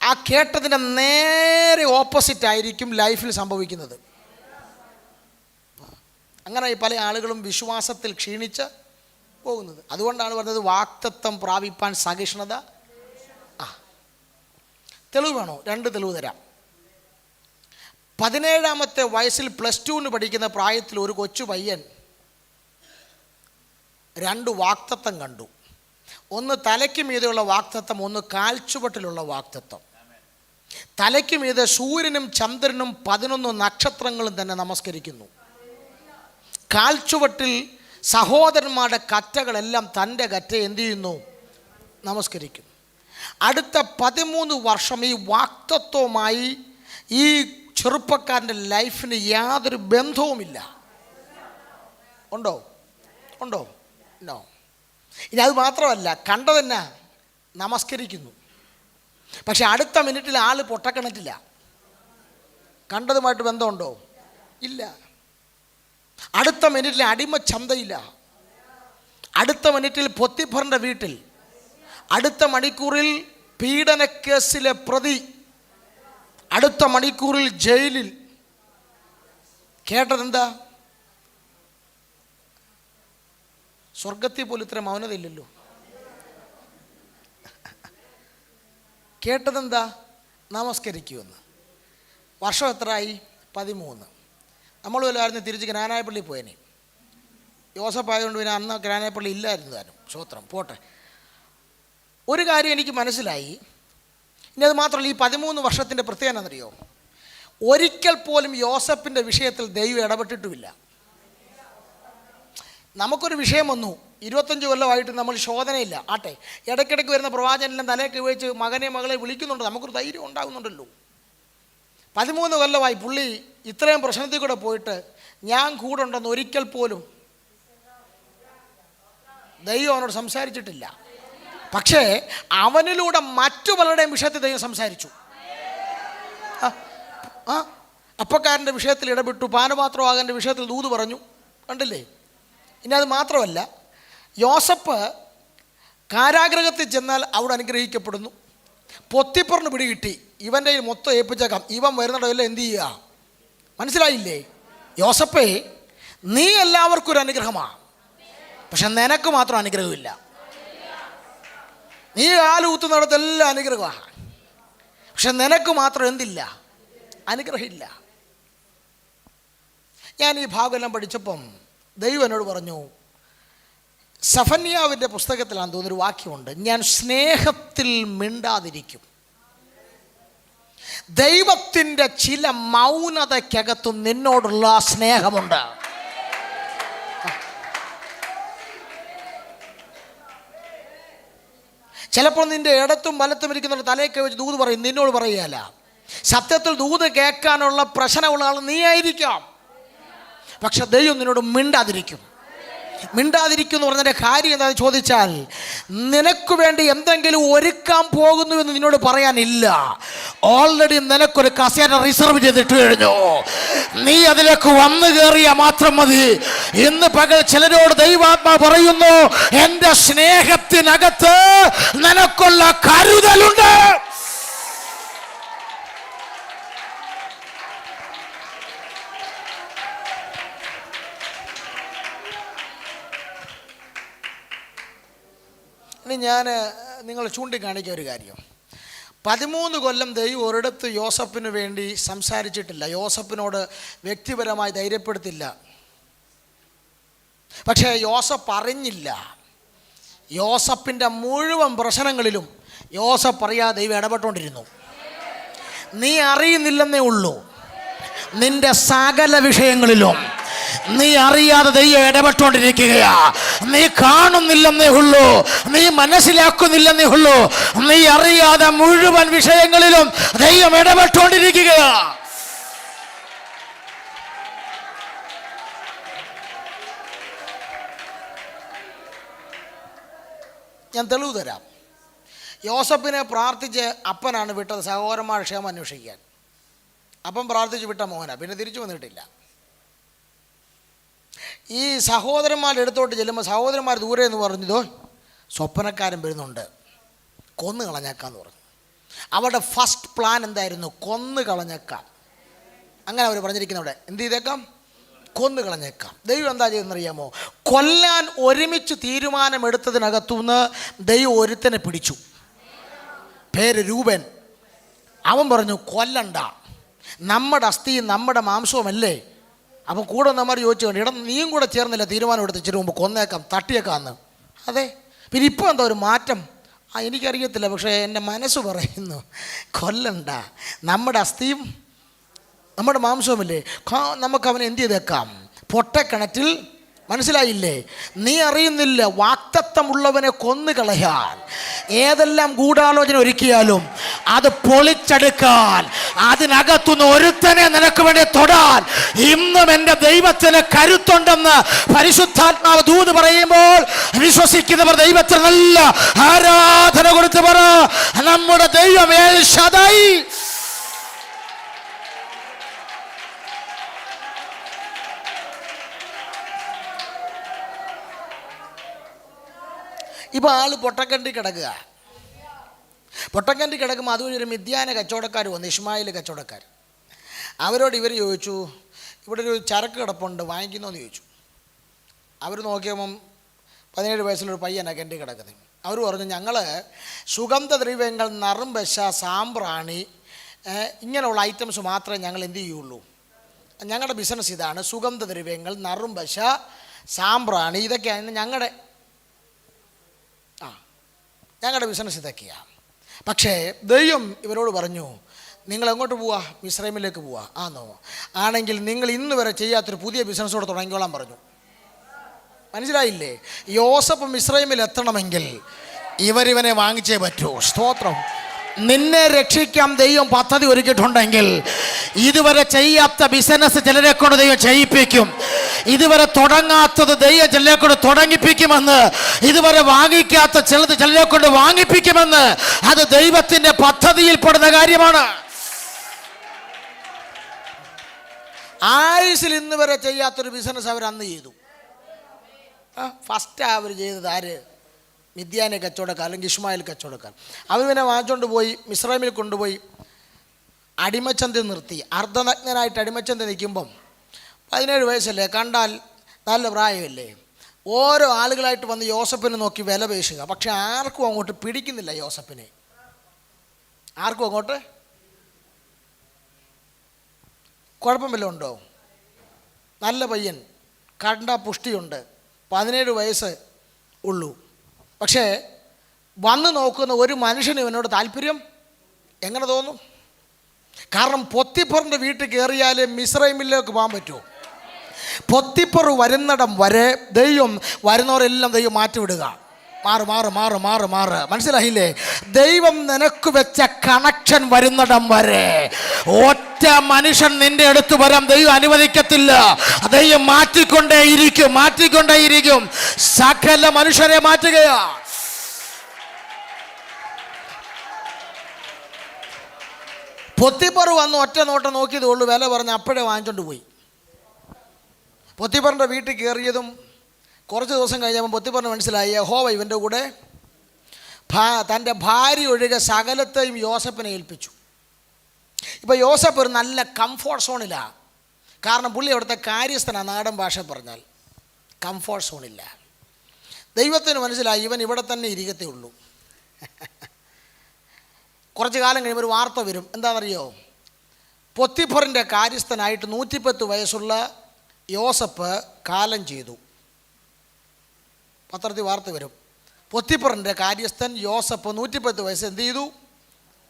ആ കേട്ടതിൻ്റെ നേരെ ഓപ്പോസിറ്റ് ആയിരിക്കും ലൈഫിൽ സംഭവിക്കുന്നത്. അങ്ങനെ പല ആളുകളും വിശ്വാസത്തിൽ ക്ഷീണിച്ച് പോകുന്നത്. അതുകൊണ്ടാണ് പറഞ്ഞത് വാഗ്ദത്തം പ്രാപിപ്പാൻ സഹിഷ്ണുത. തെളിവ് വേണോ? 2 തെളിവ് തരാം. 17ാമത്തെ വയസ്സിൽ +2 പഠിക്കുന്ന പ്രായത്തിൽ ഒരു കൊച്ചു പയ്യൻ 2 വാഗ്ദത്തം കണ്ടു. ഒന്ന് തലയ്ക്ക് മീതെയുള്ള വാഗ്ദത്തം, ഒന്ന് കാൽച്ചുവട്ടിലുള്ള വാഗ്ദത്തം. തലയ്ക്ക് മീതെ സൂര്യനും ചന്ദ്രനും 11 നക്ഷത്രങ്ങളും തന്നെ നമസ്കരിക്കുന്നു. കാൽച്ചുവട്ടിൽ സഹോദരന്മാരുടെ കറ്റകളെല്ലാം തൻ്റെ കറ്റ എന്തു ചെയ്യുന്നു? നമസ്കരിക്കുന്നു. അടുത്ത 13 വർഷം ഈ വാഗ്ദത്തവുമായി ഈ ചെറുപ്പക്കാരൻ്റെ ലൈഫിന് യാതൊരു ബന്ധവുമില്ല. ഉണ്ടോ? നോ. ഇനി അത് മാത്രമല്ല, കണ്ടതന്നെ നമസ്കരിക്കുന്നു, പക്ഷെ അടുത്ത മിനിറ്റിൽ ആൾ പൊട്ടക്കിണറ്റില്ല. കണ്ടതുമായിട്ട് ബന്ധമുണ്ടോ? ഇല്ല. അടുത്ത മിനിറ്റിൽ അടിമച്ചന്തയില്ല. അടുത്ത മിനിറ്റിൽ പൊത്തിഫറിൻ്റെ വീട്ടിൽ. അടുത്ത മണിക്കൂറിൽ പീഡനക്കേസിലെ പ്രതി. അടുത്ത മണിക്കൂറിൽ ജയിലിൽ. കേട്ടതെന്താ? സ്വർഗത്തിൽ പോലും ഇത്ര മൗനതയില്ലല്ലോ. കേട്ടതെന്താ? നമസ്കരിക്കുമെന്ന്. വർഷം എത്രയായി? 13. നമ്മൾ വല്ലതായിരുന്നു തിരിച്ച് ഗ്രാനായപ്പള്ളി പോയനെ. യോസഫ് ആയതുകൊണ്ട് പിന്നെ അന്ന് ഗ്രാനായപ്പള്ളി ഇല്ലായിരുന്നു താനും. സ്തോത്രം. പോട്ടെ. ഒരു കാര്യം എനിക്ക് മനസ്സിലായി. ഇനി അത് മാത്രമല്ല, ഈ 13 വർഷത്തിൻ്റെ പ്രത്യേകത എന്നറിയോ? ഒരിക്കൽ പോലും യോസഫിൻ്റെ വിഷയത്തിൽ ദൈവം ഇടപെട്ടിട്ടുമില്ല. നമുക്കൊരു വിഷയം വന്നു, 25 കൊല്ലമായിട്ട് നമ്മൾ ശോധനയില്ല. ആട്ടെ, ഇടയ്ക്കിടയ്ക്ക് വരുന്ന പ്രവാചകനെല്ലാം തലയൊക്കെ ഉപയോഗിച്ച് മകനെ മകളെ വിളിക്കുന്നുണ്ട്, നമുക്കൊരു ധൈര്യം ഉണ്ടാകുന്നുണ്ടല്ലോ. 13 കൊല്ലമായി പുള്ളി ഇത്രയും പ്രശ്നത്തിൽ കൂടെ പോയിട്ട് ഞാൻ കൂടെ ഉണ്ടെന്ന് ഒരിക്കൽ പോലും ദൈവം അവനോട് സംസാരിച്ചിട്ടില്ല. പക്ഷേ അവനിലൂടെ മറ്റു പലരുടെയും വിഷയത്തിൽ ദൈവം സംസാരിച്ചു. അപ്പക്കാരൻ്റെ വിഷയത്തിൽ ഇടപെട്ടു, പാനപാത്രവാകൻ്റെ വിഷയത്തിൽ ദൂത് പറഞ്ഞു. കണ്ടില്ലേ? ഇനി അത് മാത്രമല്ല, യോസഫ് കാരാഗ്രഹത്തിൽ ചെന്നാൽ അവിടെ അനുഗ്രഹിക്കപ്പെടുന്നു. പൊത്തിപ്പറിന് പിടികിട്ടി, ഇവൻ്റെ മൊത്തം ഏൽപ്പിച്ചേക്കാം, ഇവൻ വരുന്നിടമെല്ലാം എന്തു ചെയ്യുക? മനസ്സിലായില്ലേ? യോസഫേ, നീ എല്ലാവർക്കും ഒരു അനുഗ്രഹമാണ്, പക്ഷെ നിനക്ക് മാത്രം അനുഗ്രഹമില്ല. നീ കാലൂത്തുന്നിടത്തെല്ലാം അനുഗ്രഹമാണ്, പക്ഷെ നിനക്ക് മാത്രം എന്തില്ല? അനുഗ്രഹമില്ല. ഞാൻ ഈ ഭാഗമെല്ലാം പഠിച്ചപ്പം ദൈവം എന്നോട് പറഞ്ഞു, സഫന്യാവിൻ്റെ പുസ്തകത്തിലാണെന്ന് തോന്നുന്നൊരു വാക്യമുണ്ട്, ഞാൻ സ്നേഹത്തിൽ മിണ്ടാതിരിക്കും. ദൈവത്തിൻ്റെ ചില മൗനതയ്ക്കകത്തും നിന്നോടുള്ള സ്നേഹമുണ്ട്. ചിലപ്പോൾ നിൻ്റെ ഇടത്തും വലത്തും ഇരിക്കുന്ന തലയൊക്കെ വെച്ച് ദൂത് പറയും, നിന്നോട് പറയുകയല്ല. സത്യത്തിൽ ദൂത് കേൾക്കാനുള്ള പ്രശ്നമുള്ള ആൾ നീ ആയിരിക്കാം. പക്ഷെ ദൈവം നിന്നോട് മിണ്ടാതിരിക്കും. മിണ്ടാതിരിക്കും എന്ന് പറഞ്ഞതിൻ്റെ കാര്യം എന്താണെന്ന് ചോദിച്ചാൽ, നിനക്ക് വേണ്ടി എന്തെങ്കിലും ഒരുക്കാൻ പോകുന്നുവെന്ന് നിന്നോട് പറയാനില്ല. ഓൾറെഡി നിനക്കൊരു കസേര റിസർവ് ചെയ്തിട്ട് കഴിഞ്ഞു. നീ അതിലേക്ക് വന്നു കയറിയാൽ മാത്രം മതി. ഇന്ന് പകൽ ചിലരോട് ദൈവാത്മാ പറയുന്നു, എൻ്റെ സ്നേഹത്തിനകത്ത് നിനക്കുള്ള കരുതലുണ്ട്. ഇനി ഞാൻ നിങ്ങൾ ചൂണ്ടിക്കാണിക്കുക ഒരു കാര്യം. 13 കൊല്ലം ദൈവം ഒരിടത്ത് യോസഫിന് വേണ്ടി സംസാരിച്ചിട്ടില്ല, യോസഫിനോട് വ്യക്തിപരമായി ധൈര്യപ്പെടുത്തില്ല. പക്ഷേ യോസഫ് അറിഞ്ഞില്ല. യോസഫിൻ്റെ മുഴുവൻ പ്രശ്നങ്ങളിലും യോസഫ് അറിയാതെ ദൈവം ഇടപെട്ടുകൊണ്ടിരുന്നു. നീ അറിയുന്നില്ലെന്നേ ഉള്ളൂ. നിന്റെ സകല വിഷയങ്ങളിലും നീ അറിയാതെ ദൈവം ഇടപെട്ടുകൊണ്ടിരിക്കുകയാ. നീ കാണുന്നില്ലെന്നേ ഉള്ളൂ, നീ മനസ്സിലാക്കുന്നില്ലെന്നേ ഉള്ളൂ. നീ അറിയാതെ മുഴുവൻ വിഷയങ്ങളിലും ദൈവം ഇടപെട്ടുകൊണ്ടിരിക്കുകയാ. ഞാൻ തെളിവ് തരാം. യോസഫിനെ പ്രാർത്ഥിച്ച് അപ്പനാണ് വിട്ടത് സഹോദരന്മാർ ക്ഷേമം അന്വേഷിക്കാൻ. അപ്പം പ്രാർത്ഥിച്ച് വിട്ട മോഹന പിന്നെ തിരിച്ചു വന്നിട്ടില്ല. ഈ സഹോദരന്മാരെടുത്തോട്ട് ചെല്ലുമ്പോൾ സഹോദരന്മാർ ദൂരെ എന്ന് പറഞ്ഞതോ സ്വപ്നക്കാരൻ വരുന്നുണ്ട്, കൊന്നു കളഞ്ഞേക്കാന്ന് പറഞ്ഞു. അവരുടെ ഫസ്റ്റ് പ്ലാൻ എന്തായിരുന്നു? കൊന്നു കളഞ്ഞേക്കാം. അങ്ങനെ അവർ പറഞ്ഞിരിക്കുന്ന അവിടെ എന്ത് ചെയ്തേക്കാം? കൊന്നു കളഞ്ഞേക്കാം. ദൈവം എന്താ ചെയ്തെന്നറിയാമോ? കൊല്ലാൻ ഒരുമിച്ച് തീരുമാനമെടുത്തതിനകത്തുനിന്ന് ദൈവം ഒരുത്തനെ പിടിച്ചു. പേര് രൂപൻ. അവൻ പറഞ്ഞു, കൊല്ലണ്ട, നമ്മുടെ അസ്ഥിയും നമ്മുടെ മാംസവുമല്ലേ. അപ്പം കൂടെ വന്നമാർ ചോദിച്ചു, ഇടം നീയും കൂടെ ചേർന്നില്ല തീരുമാനം എടുത്ത് ഇച്ചിരി മുമ്പ് കൊന്നേക്കാം, തട്ടിയേക്കാന്ന്. അതെ. പിന്നെ ഇപ്പോൾ എന്താ ഒരു മാറ്റം? എനിക്കറിയത്തില്ല, പക്ഷേ എൻ്റെ മനസ്സ് പറയുന്നു കൊല്ലണ്ട, നമ്മുടെ അസ്ഥിയും നമ്മുടെ മാംസവുമല്ലേ, നമുക്ക് അവനെ എന്ത് ചെയ്തേക്കാം? പൊട്ടക്കിണറ്റിൽ. മനസ്സിലായില്ലേ? നീ അറിയുന്നില്ല, വാക്തത്വമുള്ളവനെ കൊന്നു കളയാൻ ഏതെല്ലാം ഗൂഢാലോചന ഒരുക്കിയാലും അത് പൊളിച്ചെടുക്കാൻ അതിനകത്തുനിന്ന് ഒരുത്തനെ നിനക്ക് വേണ്ടി തൊടാൻ ഇന്നും എൻ്റെ ദൈവത്തിന് കരുത്തുണ്ടെന്ന് പരിശുദ്ധാത്മാവ് ദൂത് പറയുമ്പോൾ വിശ്വസിക്കുന്നവർ ദൈവത്തിന് നല്ല ആരാധന കൊടുത്ത് പറ, നമ്മുടെ ദൈവം എൽ ശദായി. ഇപ്പോൾ ആൾ പൊട്ടക്കണ്ടി കിടക്കുക. പൊട്ടക്കണ്ടി കിടക്കുമ്പോൾ അതുവഴി ഒരു മിദ്യാന കച്ചവടക്കാർ വന്നു, ഇസ്മായിൽ കച്ചവടക്കാർ. അവരോട് ഇവർ ചോദിച്ചു, ഇവിടെ ഒരു ചരക്ക് കിടപ്പുണ്ട്, വാങ്ങിക്കുന്നോന്ന് ചോദിച്ചു. അവർ നോക്കിയപ്പം 17 വയസ്സുള്ളൊരു പയ്യനാണ് കണ്ടി കിടക്കുന്നത്. അവർ പറഞ്ഞു, ഞങ്ങൾ സുഗന്ധദ്രവ്യങ്ങൾ, നറുംപശ, സാമ്പ്രാണി, ഇങ്ങനെയുള്ള ഐറ്റംസ് മാത്രമേ ഞങ്ങൾ എന്ത് ചെയ്യുള്ളൂ. ഞങ്ങളുടെ ബിസിനസ് ഇതാണ്. സുഗന്ധദ്രവ്യങ്ങൾ, നറുംപശ, സാമ്പ്രാണി, ഇതൊക്കെയാണ് ഞങ്ങളുടെ ബിസിനസ് ഇതൊക്കെയാണ്. പക്ഷേ ദൈവം ഇവരോട് പറഞ്ഞു, നിങ്ങൾ എങ്ങോട്ട് പോവാ? മിസ്രൈമിലേക്ക് പോവാ. ആണോ? ആണെങ്കിൽ നിങ്ങൾ ഇന്ന് വരെ ചെയ്യാത്തൊരു പുതിയ ബിസിനസ്സോടെ തുടങ്ങിക്കോളാൻ പറഞ്ഞു. മനസ്സിലായില്ലേ? യോസഫ് മിസ്രൈമിൽ എത്തണമെങ്കിൽ ഇവരിവനെ വാങ്ങിച്ചേ പറ്റൂ. സ്തോത്രം. നിന്നെ രക്ഷിക്കാൻ ദൈവം പദ്ധതി ഒരുക്കിയിട്ടുണ്ടെങ്കിൽ ഇതുവരെ ചെയ്യാത്ത ബിസിനസ് ചിലരെ കൊണ്ട് ദൈവം ചെയ്യിപ്പിക്കും. ഇതുവരെ തുടങ്ങാത്തത് ദൈവം ചിലരെ കൊണ്ട് തുടങ്ങിപ്പിക്കുമെന്ന്, ഇതുവരെ വാങ്ങിക്കാത്ത ചിലത് ചിലരെ കൊണ്ട് വാങ്ങിപ്പിക്കുമെന്ന്. അത് ദൈവത്തിന്റെ പദ്ധതിയിൽപ്പെടുന്ന കാര്യമാണ്. ആയുസിൽ ഇന്ന് വരെ ചെയ്യാത്തൊരു ബിസിനസ് അവർ അന്ന് ചെയ്തു. ഫസ്റ്റ് അവർ ചെയ്തത് ആര്? മിദ്യാനെ കച്ചവടക്കാർ, അല്ലെങ്കിൽ ഇസ്മായിൽ കച്ചവടക്കാർ. അവർ പിന്നെ വാങ്ങിച്ചുകൊണ്ട് പോയി മിസ്രൈമിൽ കൊണ്ടുപോയി അടിമച്ചന്തി നിർത്തി. അർദ്ധനഗ്നനായിട്ട് അടിമച്ചന്തി നിൽക്കുമ്പം 17 വയസ്സല്ലേ, കണ്ടാൽ നല്ല പ്രായമല്ലേ. ഓരോ ആളുകളായിട്ട് വന്ന് യോസഫിനെ നോക്കി വില പേശുക. പക്ഷെ ആർക്കും അങ്ങോട്ട് പിടിക്കുന്നില്ല യോസഫിനെ. ആർക്കും അങ്ങോട്ട് കുഴപ്പം വല്ലതും ഉണ്ടോ? നല്ല പയ്യൻ, കണ്ട പുഷ്ടിയുണ്ട്, 17 വയസ്സ് ഉള്ളൂ. പക്ഷേ വന്ന് നോക്കുന്ന ഒരു മനുഷ്യന് ഇവനോട് താല്പര്യം എങ്ങനെ തോന്നും? കാരണം പൊത്തിപ്പറിൻ്റെ വീട്ടിൽ കയറിയാൽ മിസ്രൈമിലേക്ക് പോകാൻ പറ്റുമോ? പൊത്തിപ്പർ വരുന്നിടം വരെ ദൈവം വരുന്നവരെല്ലാം ദൈവം മാറ്റിവിടുക. മാറ്. മനസ്സിലായില്ലേ? ദൈവം നിനക്ക് വെച്ച കണക്ഷൻ വരുന്നിടം വരെ ഒറ്റ മനുഷ്യൻ നിന്റെ അടുത്ത് വരാൻ ദൈവം അനുവദിക്കത്തില്ല. ദൈവം മാറ്റിക്കൊണ്ടേയിരിക്കും. സകല മനുഷ്യരെ മാറ്റുകയാ. പൊത്തിപ്പർ വന്ന് ഒറ്റ നോട്ടം നോക്കിയതേ ഉള്ളൂ, വില പറഞ്ഞ് അപ്പോഴേ വാങ്ങിച്ചോണ്ട് പോയി. പൊത്തിപ്പറിൻ്റെ വീട്ടിൽ കയറിയതും കുറച്ച് ദിവസം കഴിഞ്ഞപ്പോൾ പൊത്തിപ്പറിന് മനസ്സിലായി യഹോവ ഇവൻ്റെ കൂടെ തൻ്റെ ഭാര്യ ഒഴികെ സകലത്തെയും യോസഫിനെ ഏൽപ്പിച്ചു. ഇപ്പോൾ യോസഫ് ഒരു നല്ല കംഫോർട്ട് സോണിലാണ്. കാരണം പുള്ളി അവിടുത്തെ കാര്യസ്ഥനാണ്. നാടൻ ഭാഷ പറഞ്ഞാൽ കംഫോർട്ട് സോണില്ല. ദൈവത്തിന് മനസ്സിലായി ഇവൻ ഇവിടെ തന്നെ ഇരിക്കത്തേ ഉള്ളൂ. കുറച്ച് കാലം കഴിയുമ്പോൾ ഒരു വാർത്ത വരും. എന്താണെന്നറിയോ? പൊത്തിഫറിൻ്റെ കാര്യസ്ഥനായിട്ട് 110 വയസ്സുള്ള യോസഫ് കാലം ചെയ്തു. പത്രത്തിൽ വാർത്ത വരും. പൊത്തിഫറിൻ്റെ കാര്യസ്ഥൻ യോസഫ് 110 വയസ്സ് എന്ത് ചെയ്തു?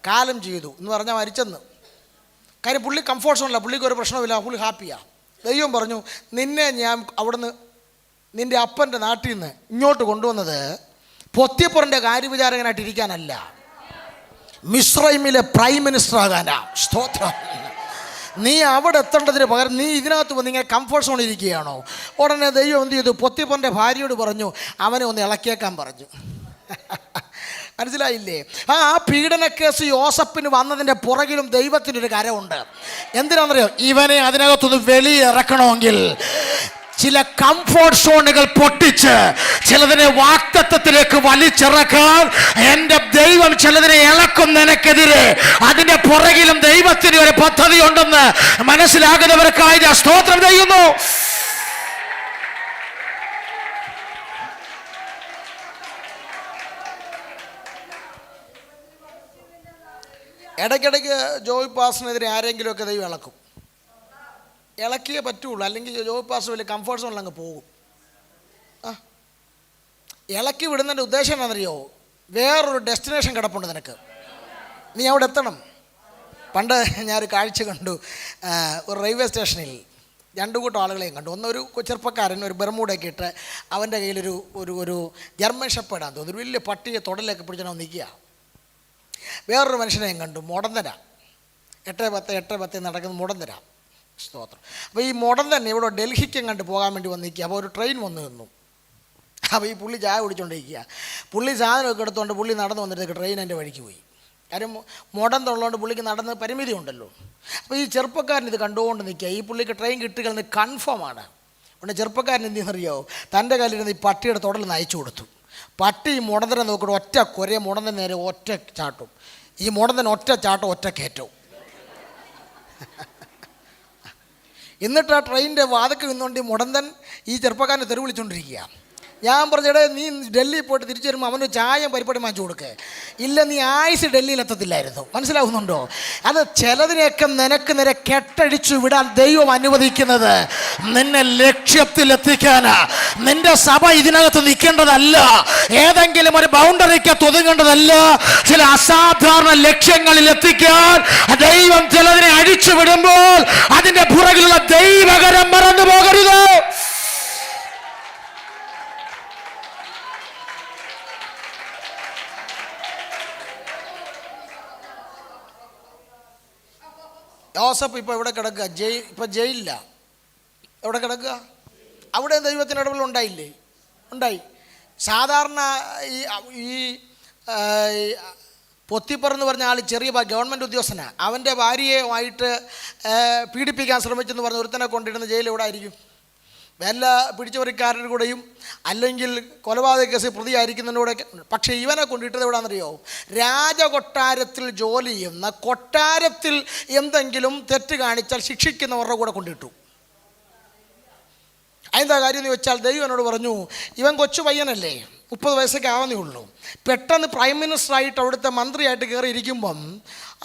കാലം ചെയ്തു എന്ന് പറഞ്ഞാൽ മരിച്ചെന്ന്. കാര്യം പുള്ളി കംഫോർട്ട് സോണില്ല, പുള്ളിക്ക് ഒരു പ്രശ്നമില്ല, പുള്ളി ഹാപ്പിയാണ്. ദൈവം പറഞ്ഞു, നിന്നെ ഞാൻ അവിടുന്ന് നിൻ്റെ അപ്പൻ്റെ നാട്ടിൽ നിന്ന് ഇങ്ങോട്ട് കൊണ്ടുവന്നത് പൊത്തിഫറിൻ്റെ കാര്യവിചാരകനായിട്ട് ഇരിക്കാനല്ല, മിസ്രൈമിലെ പ്രൈം മിനിസ്റ്റർ ആകാനാ. സ്തോത്രം. നീ അവിടെ എത്തേണ്ടതിന് പകരം നീ ഇതിനകത്ത് വന്ന് ഇങ്ങനെ കംഫോർട്ട് സോണിൽ ഇരിക്കുകയാണോ? ഉടനെ ദൈവം എന്ത് ചെയ്തു? പൊത്തിഫറിൻ്റെ ഭാര്യയോട് പറഞ്ഞു, അവനെ ഒന്ന് ഇളക്കിയേക്കാൻ പറഞ്ഞു. മനസ്സിലായില്ലേ? ആ പീഡന കേസ് യോസഫിന് വന്നതിൻ്റെ പുറകിലും ദൈവത്തിനൊരു കരമുണ്ട്. എന്തിനാണെന്നറിയോ? ഇവനെ അതിനകത്തൊന്ന് വെളിയിറക്കണമെങ്കിൽ ചില കംഫോർട്ട് സോണുകൾ പൊട്ടിച്ച് ചിലതിനെ വാക്തത്വത്തിലേക്ക് വലിച്ചിറക്കാൻ എൻ്റെ ദൈവം ചിലതിനെ ഇളക്കും നിനക്കെതിരെ. അതിൻ്റെ പുറകിലും ദൈവത്തിന് ഒരു പദ്ധതി ഉണ്ടെന്ന് മനസ്സിലാകുന്നവർക്കായി ഞാൻ സ്തോത്രം ചെയ്യുന്നു. ഇടയ്ക്കിടയ്ക്ക് ജോയ് പാസിനെതിരെ ആരെങ്കിലുമൊക്കെ ദൈവം ഇളക്കും. ഇളക്കിയേ പറ്റുള്ളൂ, അല്ലെങ്കിൽ ജോയ് പാസ് വലിയ കംഫോർട്ട് സോണിൽ അങ്ങ് പോകും. ഇളക്കി വിടുന്നതിൻ്റെ ഉദ്ദേശം എന്താണെന്നറിയോ? വേറൊരു ഡെസ്റ്റിനേഷൻ കിടപ്പുണ്ട് നിനക്ക്, നീ അവിടെ എത്തണം. പണ്ട് ഞാനൊരു കാഴ്ച കണ്ടു. ഒരു റെയിൽവേ സ്റ്റേഷനിൽ 2 കൂട്ടം ആളുകളെയും കണ്ടു. ഒന്നൊരു ചെറുപ്പക്കാരൻ ഒരു ബെർമൂഡൊക്കെ ഇട്ട് അവൻ്റെ കയ്യിലൊരു ഒരു ജർമ്മൻ ഷെപ്പേർഡാന്ന് തോന്നുന്നു, ഒരു വലിയ പട്ടിയെ തുടലൊക്കെ പിടിച്ചാൽ നിൽക്കുക. വേറൊരു മനുഷ്യനെയും കണ്ടു, മുടന്തര. 8:10 നടക്കുന്ന മുടന്തര. സ്തോത്രം. അപ്പോൾ ഈ മുടൻ തന്നെ ഇവിടെ ഡൽഹിക്ക് കണ്ട് പോകാൻ വേണ്ടി വന്നിരിക്കുക. അപ്പോൾ ഒരു ട്രെയിൻ വന്നു നിന്നു. അപ്പോൾ ഈ പുള്ളി ചായ കുടിച്ചുകൊണ്ടിരിക്കുക. പുള്ളി സാധനമൊക്കെ എടുത്തുകൊണ്ട് പുള്ളി നടന്നു വന്നിട്ട് ട്രെയിൻ എൻ്റെ വഴിക്ക് പോയി. കാര്യം മുടൻ തൊള്ളതുകൊണ്ട് പുള്ളിക്ക് നടന്ന് പരിമിതി ഉണ്ടല്ലോ. അപ്പോൾ ഈ ചെറുപ്പക്കാരൻ ഇത് കണ്ടുകൊണ്ട് നിൽക്കുക. ഈ പുള്ളിക്ക് ട്രെയിൻ കിട്ടുകയെന്ന് കൺഫേമാണ്. ഉടനെ ചെറുപ്പക്കാരൻ എന്തെന്നറിയോ? തൻ്റെ കയ്യിലിരുന്ന് ഈ പട്ടിയുടെ തുടൽ നയിച്ചു കൊടുത്തു. പട്ടി ഈ മുടന്തനെ നോക്കിയിട്ട് ഒറ്റ കൊരേ മുടന്തൻ നേരെ ഒറ്റ ചാട്ടും. ഈ മുടന്തൻ ഒറ്റ ചാട്ടം ഒറ്റ കയറ്റവും. എന്നിട്ട് ആ ട്രെയിനിൻ്റെ വാതക്ക് നിന്നുകൊണ്ട് ഈ മുടന്തൻ ഈ ചെറുപ്പക്കാരനെ തെറി വിളിച്ചുകൊണ്ടിരിക്കുക. ഞാൻ പറഞ്ഞിടേ, നീ ഡൽഹിയിൽ പോയിട്ട് തിരിച്ചു വരുമ്പോൾ അവന് ചായം പരിപാടി വാങ്ങിച്ചു കൊടുക്കുക. ഇല്ല, നീ ആയുസ് ഡൽഹിയിലെത്തത്തില്ലായിരുന്നു. മനസ്സിലാവുന്നുണ്ടോ? അത് ചിലതിനെയൊക്കെ നിനക്ക് നേരെ കെട്ടടിച്ചു വിടാൻ ദൈവം അനുവദിക്കുന്നത് നിന്നെ ലക്ഷ്യത്തിലെത്തിക്കാനാ. നിന്റെ സഭ ഇതിനകത്ത് നിൽക്കേണ്ടതല്ല, ഏതെങ്കിലും ഒരു ബൗണ്ടറിക്കകത്ത് ഒതുങ്ങേണ്ടതല്ല. ചില അസാധാരണ ലക്ഷ്യങ്ങളിൽ എത്തിക്കാൻ ദൈവം ചിലതിനെ അഴിച്ചു വിടുമ്പോൾ അതിൻ്റെ പുറകിലുള്ള ദൈവകരം മറന്നു പോകരുത്. യോസഫ് ഇപ്പോൾ എവിടെ കിടക്കുക? ഇപ്പോൾ ജയിലില്ല. എവിടെ കിടക്കുക? അവിടെ ദൈവത്തിന് ഇടപെടൽ ഉണ്ടായി. സാധാരണ ഈ പൊത്തിപ്പർ എന്ന് പറഞ്ഞ ആൾ ചെറിയ ഗവൺമെൻറ് ഉദ്യോഗസ്ഥനാണ്. അവൻ്റെ ഭാര്യയുമായിട്ട് പീഡിപ്പിക്കാൻ ശ്രമിച്ചെന്ന് പറഞ്ഞ് ഒരുത്തനെ കൊണ്ടിരുന്ന ജയിലിൽ എവിടെ ആയിരിക്കും? വല്ല പിടിച്ചുപറിക്കാരുടെ കൂടെയും അല്ലെങ്കിൽ കൊലപാതക കേസ് പ്രതിയായിരിക്കുന്നതിൻ്റെ കൂടെ. പക്ഷേ ഇവനെ കൊണ്ടിട്ടത് എവിടെയാണെന്നറിയോ? രാജകൊട്ടാരത്തിൽ ജോലി ചെയ്യുന്ന, കൊട്ടാരത്തിൽ എന്തെങ്കിലും തെറ്റ് കാണിച്ചാൽ ശിക്ഷിക്കുന്നവരുടെ കൂടെ കൊണ്ടിട്ടു. അതിൻ്റെ കാര്യം എന്ന് വെച്ചാൽ ദൈവം എന്നോട് പറഞ്ഞു, ഇവൻ കൊച്ചു പയ്യനല്ലേ, 30 വയസ്സൊക്കെ ആവുന്നേ ഉള്ളൂ. പെട്ടെന്ന് പ്രൈം മിനിസ്റ്ററായിട്ട് അവിടുത്തെ മന്ത്രിയായിട്ട് കയറിയിരിക്കുമ്പം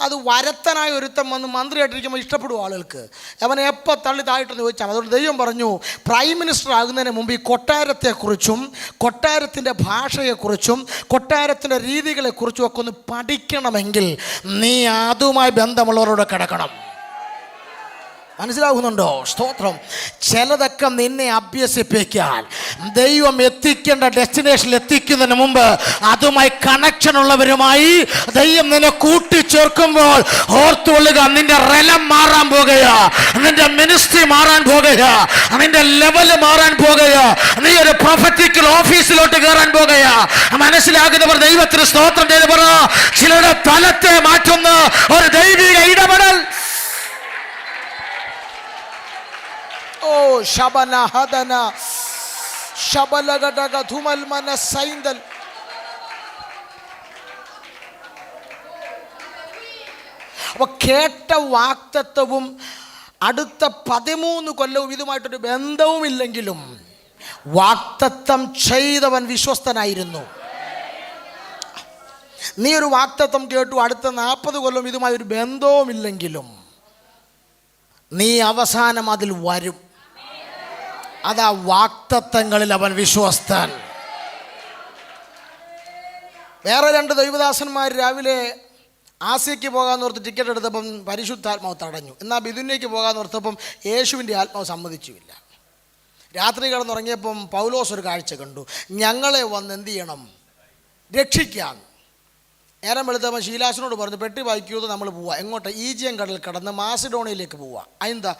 അത് വരത്തനായ ഒരുത്തം വന്ന് മന്ത്രിയായിട്ടിരിക്കുമ്പോൾ ഇഷ്ടപ്പെടും ആളുകൾക്ക്. അവനെ എപ്പോൾ തള്ളി താഴ്ട്ടെന്ന് ചോദിച്ചാൽ. അതുകൊണ്ട് ദൈവം പറഞ്ഞു, പ്രൈം മിനിസ്റ്റർ ആകുന്നതിന് മുമ്പ് ഈ കൊട്ടാരത്തെക്കുറിച്ചും കൊട്ടാരത്തിൻ്റെ ഭാഷയെക്കുറിച്ചും കൊട്ടാരത്തിൻ്റെ രീതികളെക്കുറിച്ചും ഒക്കെ ഒന്ന് പഠിക്കണമെങ്കിൽ നീ അതുമായി ബന്ധമുള്ളവരോട് കിടക്കണം. മനസ്സിലാകുന്നുണ്ടോ? സ്തോത്രം. ചിലതൊക്കെ നിന്നെ അഭ്യസിപ്പിക്കാൻ ദൈവം എത്തിക്കേണ്ട ഡെസ്റ്റിനേഷനിൽ എത്തിക്കുന്നതിന് മുമ്പ് അതുമായി കണക്ഷൻ ഉള്ളവരുമായി ദൈവം നിന്നെ കൂട്ടിച്ചേർക്കുമ്പോൾ ഓർത്തുകൊള്ളുക, നിന്റെ റെലം മാറാൻ പോകുകയാ, നിന്റെ മിനിസ്ട്രി മാറാൻ പോകുകയാ, നിന്റെ ലെവല് മാറാൻ പോകുകയാ, നീ ഒരു പ്രൊഫറ്റിക്കൽ ഓഫീസിലോട്ട് കയറാൻ പോകുകയാ. മനസ്സിലാകുന്നവർ ദൈവത്തിന് സ്തോത്രം ചെയ്ത് പറ. ചിലരുടെ തലത്തെ മാറ്റുന്ന ഒരു ദൈവിക ഇടപെടൽ. ഓ ശബന ഹദന ശബലഗടക ധുമൽ മന സൈന്ദൽ. അപ്പൊ കേട്ട വാക്തത്വവും അടുത്ത 13 കൊല്ലവും ഇതുമായിട്ടൊരു ബന്ധവുമില്ലെങ്കിലും വാക്തത്വം ചെയ്തവൻ വിശ്വസ്തനായിരുന്നു. നീ ഒരു വാക്തത്വം കേട്ടു, അടുത്ത 40 കൊല്ലം ഇതുമായി ഒരു ബന്ധവുമില്ലെങ്കിലും നീ അവസാനം അതിൽ വരും. അതാ വാക്തത്വങ്ങളിൽ അവൻ വിശ്വസ്തൻ. വേറെ 2 ദൈവദാസന്മാർ രാവിലെ ആസിയയ്ക്ക് പോകാമെന്ന് ഓർത്ത് ടിക്കറ്റ് എടുത്തപ്പം പരിശുദ്ധാത്മാവ് തടഞ്ഞു. എന്നാൽ ബിദുന്യയ്ക്ക് പോകാമെന്ന് ഓർത്തപ്പം യേശുവിൻ്റെ ആത്മാവ് സമ്മതിച്ചുമില്ല. രാത്രി കിടന്നുറങ്ങിയപ്പം പൗലോസ് ഒരു കാഴ്ച കണ്ടു. ഞങ്ങളെ വന്ന് എന്ത് ചെയ്യണം? രക്ഷിക്കാം. നേരം വെളുത്തപ്പോൾ ശീലാസിനോട് പറഞ്ഞു, പെട്ടി വായിക്കൂത് നമ്മൾ പോവാം. എങ്ങോട്ട്? ഈജിയൻ കടൽ കടന്ന് മാസിഡോണിയയിലേക്ക് പോവാം. അതെന്താ?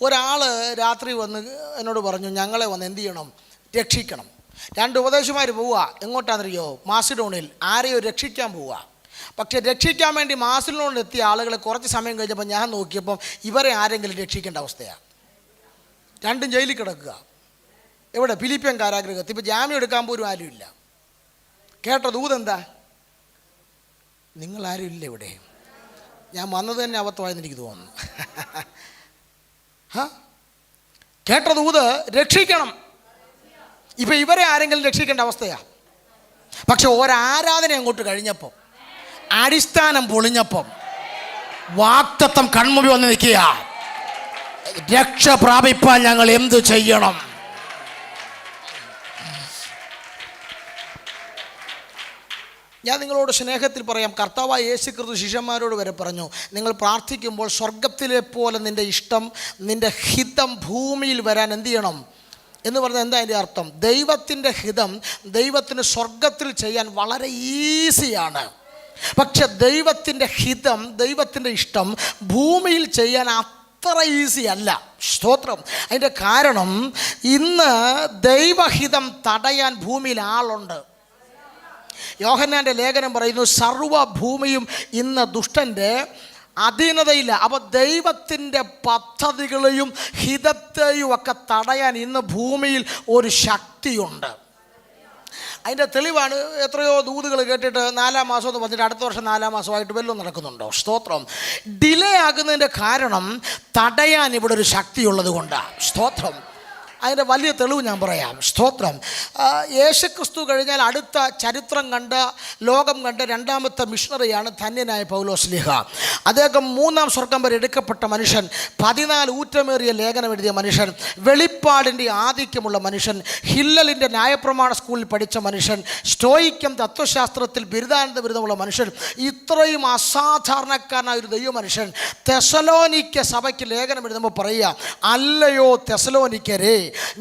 ഒരാൾ രാത്രി വന്ന് എന്നോട് പറഞ്ഞു, ഞങ്ങളെ വന്ന് എന്ത് ചെയ്യണം? രക്ഷിക്കണം. 2 ഉപദേശമാർ പോവുക. എങ്ങോട്ടാണെന്നറിയോ? മാസിഡോണിയയിൽ. ആരെയോ രക്ഷിക്കാൻ പോവുക. പക്ഷെ രക്ഷിക്കാൻ വേണ്ടി മാസിഡോണിയയിൽ എത്തിയ ആളുകളെ കുറച്ച് സമയം കഴിഞ്ഞപ്പോൾ ഞാൻ നോക്കിയപ്പം ഇവരെ ആരെങ്കിലും രക്ഷിക്കേണ്ട അവസ്ഥയാണ്. 2 ജയിലിൽ കിടക്കുക. എവിടെ? ഫിലിപ്പിയൻ കാരാഗ്രഹത്തിൽ. ഇപ്പോൾ ജാമ്യം എടുക്കാൻ പോലും ആരുമില്ല. കേട്ടോ ദൂതെന്താ? നിങ്ങളാരും ഇല്ല ഇവിടെ. ഞാൻ വന്നത് തന്നെ അബദ്ധമായെന്ന് എനിക്ക് തോന്നുന്നു. കേട്ട ദൂത് രക്ഷിക്കണം. ഇപ്പം ഇവരെ ആരെങ്കിലും രക്ഷിക്കേണ്ട അവസ്ഥയാണ്. പക്ഷെ ഒരാരാധന അങ്ങോട്ട് കഴിഞ്ഞപ്പം, അടിസ്ഥാനം പൊളിഞ്ഞപ്പം വാക്തത്വം കൺമുമ്പിൽ വന്ന് നിൽക്കുക. രക്ഷ പ്രാപിപ്പാൻ ഞങ്ങൾ എന്ത് ചെയ്യണം? ഞാൻ നിങ്ങളോട് സ്നേഹത്തിൽ പറയാം, കർത്താവായ യേശുക്രിസ്തു ശിഷ്യന്മാരോട് വരെ പറഞ്ഞു, നിങ്ങൾ പ്രാർത്ഥിക്കുമ്പോൾ സ്വർഗത്തിലെ പോലെ നിൻ്റെ ഇഷ്ടം, നിൻ്റെ ഹിതം ഭൂമിയിൽ വരാൻ എന്ത് ചെയ്യണം എന്ന് പറഞ്ഞാൽ എന്താ അതിൻ്റെ അർത്ഥം? ദൈവത്തിൻ്റെ ഹിതം ദൈവത്തിന് സ്വർഗത്തിൽ ചെയ്യാൻ വളരെ ഈസിയാണ്. പക്ഷെ ദൈവത്തിൻ്റെ ഹിതം, ദൈവത്തിൻ്റെ ഇഷ്ടം ഭൂമിയിൽ ചെയ്യാൻ അത്ര ഈസി അല്ല. സ്തോത്രം. അതിൻ്റെ കാരണം, ഇന്ന് ദൈവഹിതം തടയാൻ ഭൂമിയിൽ ആളുണ്ട്. യോഹന്നാൻ്റെ ലേഖനം പറയുന്നു, സർവ്വഭൂമിയും ഇന്ന് ദുഷ്ടൻ്റെ അധീനതയില്ല. അപ്പോൾ ദൈവത്തിൻ്റെ പദ്ധതികളെയും ഹിതത്തെയും ഒക്കെ തടയാൻ ഇന്ന് ഭൂമിയിൽ ഒരു ശക്തിയുണ്ട്. അതിൻ്റെ തെളിവാണ് എത്രയോ ദൂതുകൾ കേട്ടിട്ട് 4-ാം മാസം എന്ന് പറഞ്ഞിട്ട് അടുത്ത വർഷം 4-ാം മാസമായിട്ട് വല്ലതും നടക്കുന്നുണ്ടോ? സ്തോത്രം. ഡിലേ ആകുന്നതിൻ്റെ കാരണം തടയാൻ ഇവിടെ ഒരു ശക്തിയുള്ളത് കൊണ്ടാണ്. സ്തോത്രം. അതിൻ്റെ വലിയ തെളിവ് ഞാൻ പറയാം. സ്തോത്രം. യേശുക്രിസ്തു കഴിഞ്ഞാൽ അടുത്ത ചരിത്രം കണ്ട, ലോകം കണ്ട 2ാമത്തെ മിഷണറിയാണ് ധന്യനായ പൗലോസ്ലീഹ. അദ്ദേഹം 3-ാം സ്വർഗം വരെ എടുക്കപ്പെട്ട മനുഷ്യൻ, 14 ഊറ്റമേറിയ ലേഖനം എഴുതിയ മനുഷ്യൻ, വെളിപ്പാടിൻ്റെ ആധിക്യമുള്ള മനുഷ്യൻ, ഹില്ലലിൻ്റെ ന്യായപ്രമാണ സ്കൂളിൽ പഠിച്ച മനുഷ്യൻ, സ്റ്റോയിക്കം തത്വശാസ്ത്രത്തിൽ ബിരുദാനന്ദ ബിരുദമുള്ള മനുഷ്യൻ, ഇത്രയും അസാധാരണക്കാരനായ ഒരു ദൈവ മനുഷ്യൻ തെസലോനിക്ക സഭയ്ക്ക് ലേഖനം എഴുതുമ്പോൾ പറയുക, അല്ലയോ തെസലോനിക്കരെ,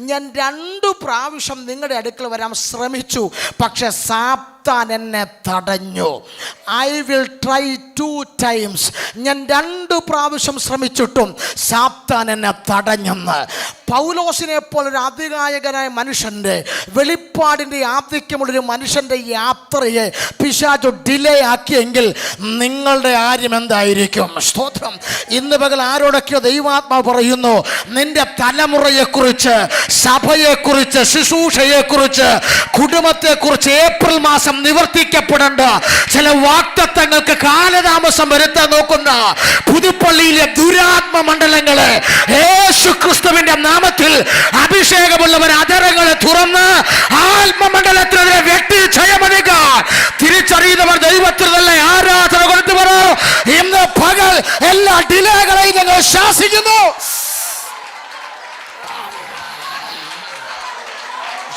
ഞാൻ 2 പ്രാവശ്യം നിങ്ങളുടെ അടുക്കൽ വരാൻ ശ്രമിച്ചു, പക്ഷെ സാത്താൻ എന്നെ തടഞ്ഞു. I will try 2 times. ഞാൻ 2 പ്രാവശ്യം ശ്രമിച്ചിട്ടും സാത്താൻ എന്നെ തടഞ്ഞെന്ന്. പൗലോസിനെ പോലൊരു അതികായകനായ മനുഷ്യൻ്റെ, വെളിപ്പാടിൻ്റെ ആധിക്യമുള്ളൊരു മനുഷ്യൻ്റെ യാത്രയെ പിശാചു ഡിലേ ആക്കിയെങ്കിൽ നിങ്ങളുടെ കാര്യം എന്തായിരിക്കും? സ്തോത്രം. ഇന്ന് പകൽ ആരോടൊക്കെയോ ദൈവാത്മാവ് പറയുന്നു, നിന്റെ തലമുറയെക്കുറിച്ച്, സഭയെക്കുറിച്ച്, ശുശ്രൂഷയെക്കുറിച്ച്, കുടുംബത്തെക്കുറിച്ച് ഏപ്രിൽ മാസം നിവർത്തിക്കപ്പെടേണ്ട ചില വാഗ്ദത്തങ്ങൾക്ക് കാലതാമസം വരുത്താൻ നോക്കുന്ന പുതുപ്പള്ളിയിലെ ദുരാത്മ മണ്ഡലങ്ങളെ യേശു ക്രിസ്തുവിന്റെ നാമത്തിൽ അഭിഷേകമുള്ളവർ അധരങ്ങളെ തുറന്ന് ആത്മമണ്ഡലത്തിനെതിരെ വ്യക്തി ജയമണിക്കാൻ തിരിച്ചറിയുന്നവർ ദൈവത്തിൽ തന്നെ ആരാധന കൊടുത്തു പറ. ഇന്ന് പകൽ എല്ലാ ഡിലേകളെയും ഞങ്ങൾ ശാസിക്കുന്നു.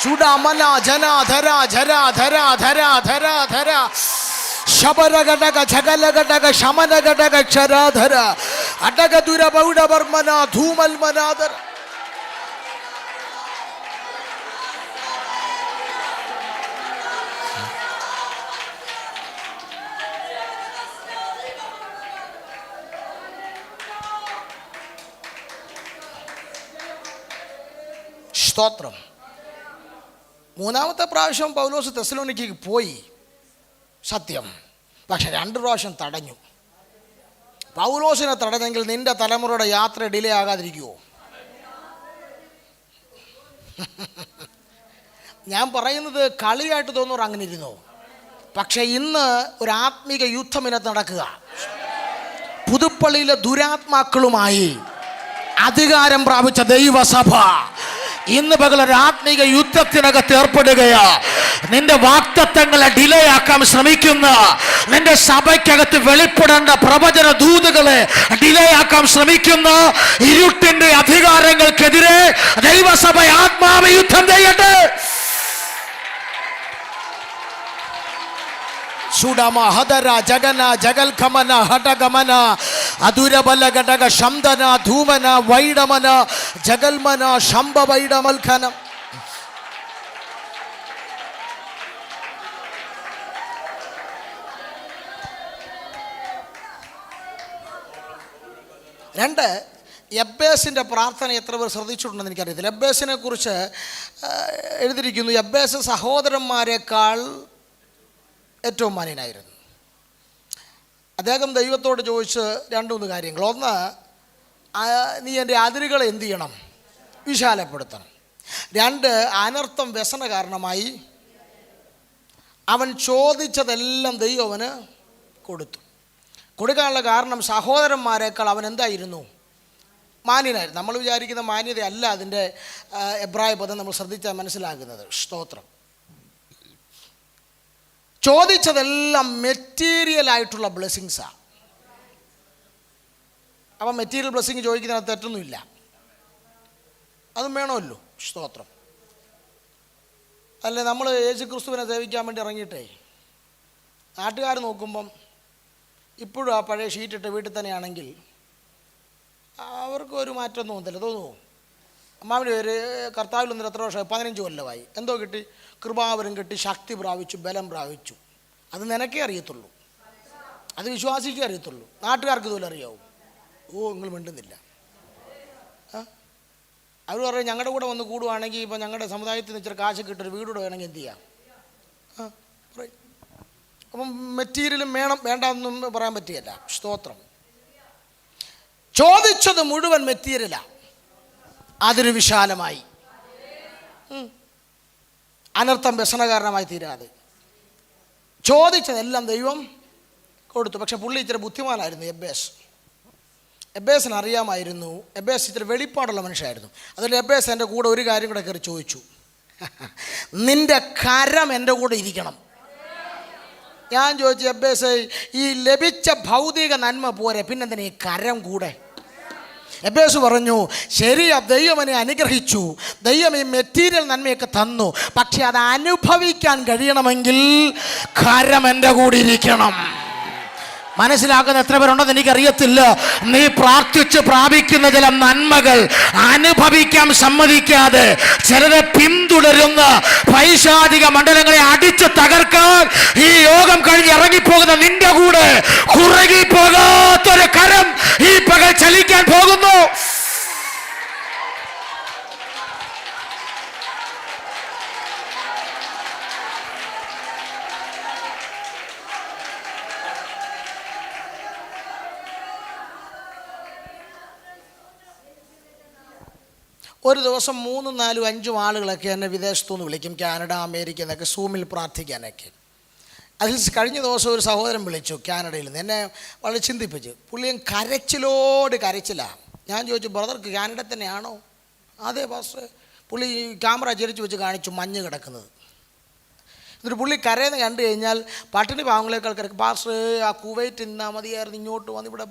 ചുടമന ജന ധര ധര ധര ധര ധര ധര ശബരഘടക ജഗലഘടക ശമനഘടക ക്ഷരാധര അടക ദുര ബൗഡവർമന ധൂമൽമനാധര. സ്തോത്രം. മൂന്നാമത്തെ പ്രാവശ്യം പൗലോസ് തെസ്സലോനിക്കയ്ക്ക് പോയി, സത്യം. പക്ഷെ 2 പ്രാവശ്യം തടഞ്ഞു. പൗലോസിനെ തടഞ്ഞെങ്കിൽ നിന്റെ തലമുറയുടെ യാത്ര ഡിലേ ആകാതിരിക്കുമോ? ഞാൻ പറയുന്നത് കളിയായിട്ട് തോന്നുന്നു, അങ്ങനെ ഇരുന്നോ. പക്ഷെ ഇന്ന് ഒരു ആത്മീക യുദ്ധം ഇതിനകത്ത് നടക്കുക. പുതുപ്പള്ളിയിലെ ദുരാത്മാക്കളുമായി അധികാരം പ്രാപിച്ച ദൈവസഭ ഇന്ന് പകൽ ഒരു ആത്മീക യുദ്ധത്തിനകത്ത് ഏർപ്പെടുകയാ. നിന്റെ വാഗ്ദത്തങ്ങളെ ഡിലേ ആക്കാൻ ശ്രമിക്കുന്ന, നിന്റെ സഭയ്ക്കകത്ത് വെളിപ്പെടേണ്ട പ്രവചന ദൂതുകളെ ഡിലേ ആക്കാൻ ശ്രമിക്കുന്ന ഇരുട്ടിന്റെ അധികാരങ്ങൾക്കെതിരെ ദൈവസഭ ആത്മാവ യുദ്ധം ചെയ്യട്ടെ. സുഡമ ഹദര ജഗന ജഗൽഖമന ഹടഗമന അദുരബല ഘടക ശംദന ധൂമന വൈഡമന ജഗൽമന ശംഭ വൈഡമൽഖന. രണ്ട്, യബ്ബേസിൻ്റെ പ്രാർത്ഥന എത്ര പേർ ശ്രദ്ധിച്ചിട്ടുണ്ടെന്ന് എനിക്കറിയത്തില്ല. യബ്ബേസിനെ കുറിച്ച് എഴുതിയിരിക്കുന്നു, യബ്ബേസ് സഹോദരന്മാരെക്കാൾ ഏറ്റവും മാന്യനായിരുന്നു. അദ്ദേഹം ദൈവത്തോട് ചോദിച്ച് 2-3 കാര്യങ്ങൾ. ഒന്ന്, നീ എൻ്റെ അതിരുകളെ എന്ത് ചെയ്യണം? വിശാലപ്പെടുത്തണം. 2, അനർത്ഥം വ്യസന കാരണമായി അവൻ ചോദിച്ചതെല്ലാം ദൈവം അവന് കൊടുത്തു. കൊടുക്കാനുള്ള കാരണം സഹോദരന്മാരെക്കാൾ അവൻ എന്തായിരുന്നു? മാന്യനായിരുന്നു. നമ്മൾ വിചാരിക്കുന്ന മാന്യതയല്ല അതിൻ്റെ എബ്രായ പദം നമ്മൾ ശ്രദ്ധിച്ചാൽ മനസ്സിലാകുന്നത്. സ്തോത്രം. ചോദിച്ചതെല്ലാം മെറ്റീരിയലായിട്ടുള്ള ബ്ലെസ്സിങ്സാണ്. അപ്പം മെറ്റീരിയൽ ബ്ലെസ്സിങ് ചോദിക്കുന്നതിനകത്ത് തെറ്റൊന്നുമില്ല, അതും വേണമല്ലോ. സ്തോത്രം. അല്ലേ, നമ്മൾ യേശുക്രിസ്തുവിനെ സേവിക്കാൻ വേണ്ടി ഇറങ്ങിയിട്ടേ നാട്ടുകാർ നോക്കുമ്പം ഇപ്പോഴും ആ പഴയ ഷീറ്റിട്ട് വീട്ടിൽ തന്നെയാണെങ്കിൽ അവർക്ക് ഒരു മാറ്റം തോന്നത്തില്ല. തോന്നുമോ? അമ്മാവിൻ്റെ പേര് കർത്താവിൽ വന്നിട്ട് എത്ര വർഷമായി? 15 കൊല്ലമായി. എന്തോ കിട്ടി? കൃപാവരം കിട്ടി, ശക്തി പ്രാപിച്ചു, ബലം പ്രാപിച്ചു. അത് നിനക്കേ അറിയത്തുള്ളൂ, അത് വിശ്വാസിക്കേ അറിയത്തുള്ളൂ. നാട്ടുകാർക്ക് ഇതുപോലെ അറിയാവും. നിങ്ങൾ മിണ്ടുന്നില്ല. അവർ പറയും ഞങ്ങളുടെ കൂടെ വന്ന് കൂടുവാണെങ്കിൽ ഇപ്പം ഞങ്ങളുടെ സമുദായത്തിൽ നിന്ന് ഇച്ചിരി കാശ് കിട്ടൊരു വീടൂടെ വേണമെങ്കിൽ എന്ത് ചെയ്യാം? പറയും. അപ്പം മെറ്റീരിയലും വേണം വേണ്ടെന്നും പറയാൻ പറ്റുകയില്ല. സ്തോത്രം. ചോദിച്ചത് മുഴുവൻ മെറ്റീരിയലാണ്, അതൊരു വിശാലമായി, അനർത്ഥം വ്യസനകാരണമായി തീരാതെ ചോദിച്ചതെല്ലാം ദൈവം കൊടുത്തു. പക്ഷെ പുള്ളി ഇച്ചിരി ബുദ്ധിമാനായിരുന്നു എബ്ബേസ്. എബ്ബേസിന് അറിയാമായിരുന്നു, എബ്ബേസ് ഇച്ചിരി വെളിപ്പാടുള്ള മനുഷ്യനായിരുന്നു. അതുകൊണ്ട് എബ്ബേസ് എൻ്റെ കൂടെ ഒരു കാര്യം കൂടെ കയറി ചോദിച്ചു, നിന്റെ കരം എൻ്റെ കൂടെ ഇരിക്കണം. ഞാൻ ചോദിച്ചു, എബ്ബേസ് ഈ ലഭിച്ച ഭൗതിക നന്മ പോരെ, പിന്നെന്തിനാ ഈ കരം കൂടെ? എബ്ബേസ് പറഞ്ഞു, ശരിയാ, ദൈവം എന്നെ അനുഗ്രഹിച്ചു, ദൈവം ഈ മെറ്റീരിയൽ നന്മയൊക്കെ തന്നു, പക്ഷെ അത് അനുഭവിക്കാൻ കഴിയണമെങ്കിൽ കരം എൻ്റെ കൂടെ ഇരിക്കണം. മനസ്സിലാക്കുന്ന എത്ര പേരുണ്ടെന്ന് എനിക്കറിയത്തില്ല. നീ പ്രാർത്ഥിച്ച് പ്രാപിക്കുന്ന ചില നന്മകൾ അനുഭവിക്കാൻ സമ്മതിക്കാതെ ചിലരെ പിന്തുടരുന്ന പൈശാചിക മണ്ഡലങ്ങളെ അടിച്ച് തകർക്കാൻ ഈ യോഗം കഴിഞ്ഞ് ഇറങ്ങിപ്പോകുന്ന നിന്റെ കൂടെ കുറുകി പോകാത്തൊരു കരം ഈ പകൽ ചലിക്കാൻ പോകുന്നു. ഒരു ദിവസം 3, 4, 5 ആളുകളൊക്കെ എന്നെ വിദേശത്തുനിന്ന് വിളിക്കും, കാനഡ, അമേരിക്ക എന്നൊക്കെ സൂമിൽ പ്രാർത്ഥിക്കാനൊക്കെ. അതിൽ കഴിഞ്ഞ ദിവസം ഒരു സഹോദരൻ വിളിച്ചു കാനഡയിൽ നിന്ന്, എന്നെ വളരെ ചിന്തിപ്പിച്ചു. പുള്ളിയും കരച്ചിലാണ്. ഞാൻ ചോദിച്ചു, ബ്രദർക്ക് കാനഡ തന്നെയാണോ? അതെ പാസ്റ്റർ. പുള്ളി ക്യാമറ ചരിച്ച് വെച്ച് കാണിച്ചു മഞ്ഞ് കിടക്കുന്നത്. എന്നിട്ട് പുള്ളി കരയെന്ന് കണ്ടു കഴിഞ്ഞാൽ പട്ടിണി പാവങ്ങളേക്കാൾ കിടക്കും. പാസ്റ്റർ, ആ കുവൈറ്റ് നിന്നാൽ മതിയായിരുന്നു, ഇങ്ങോട്ട് വന്ന് ഇവിടെ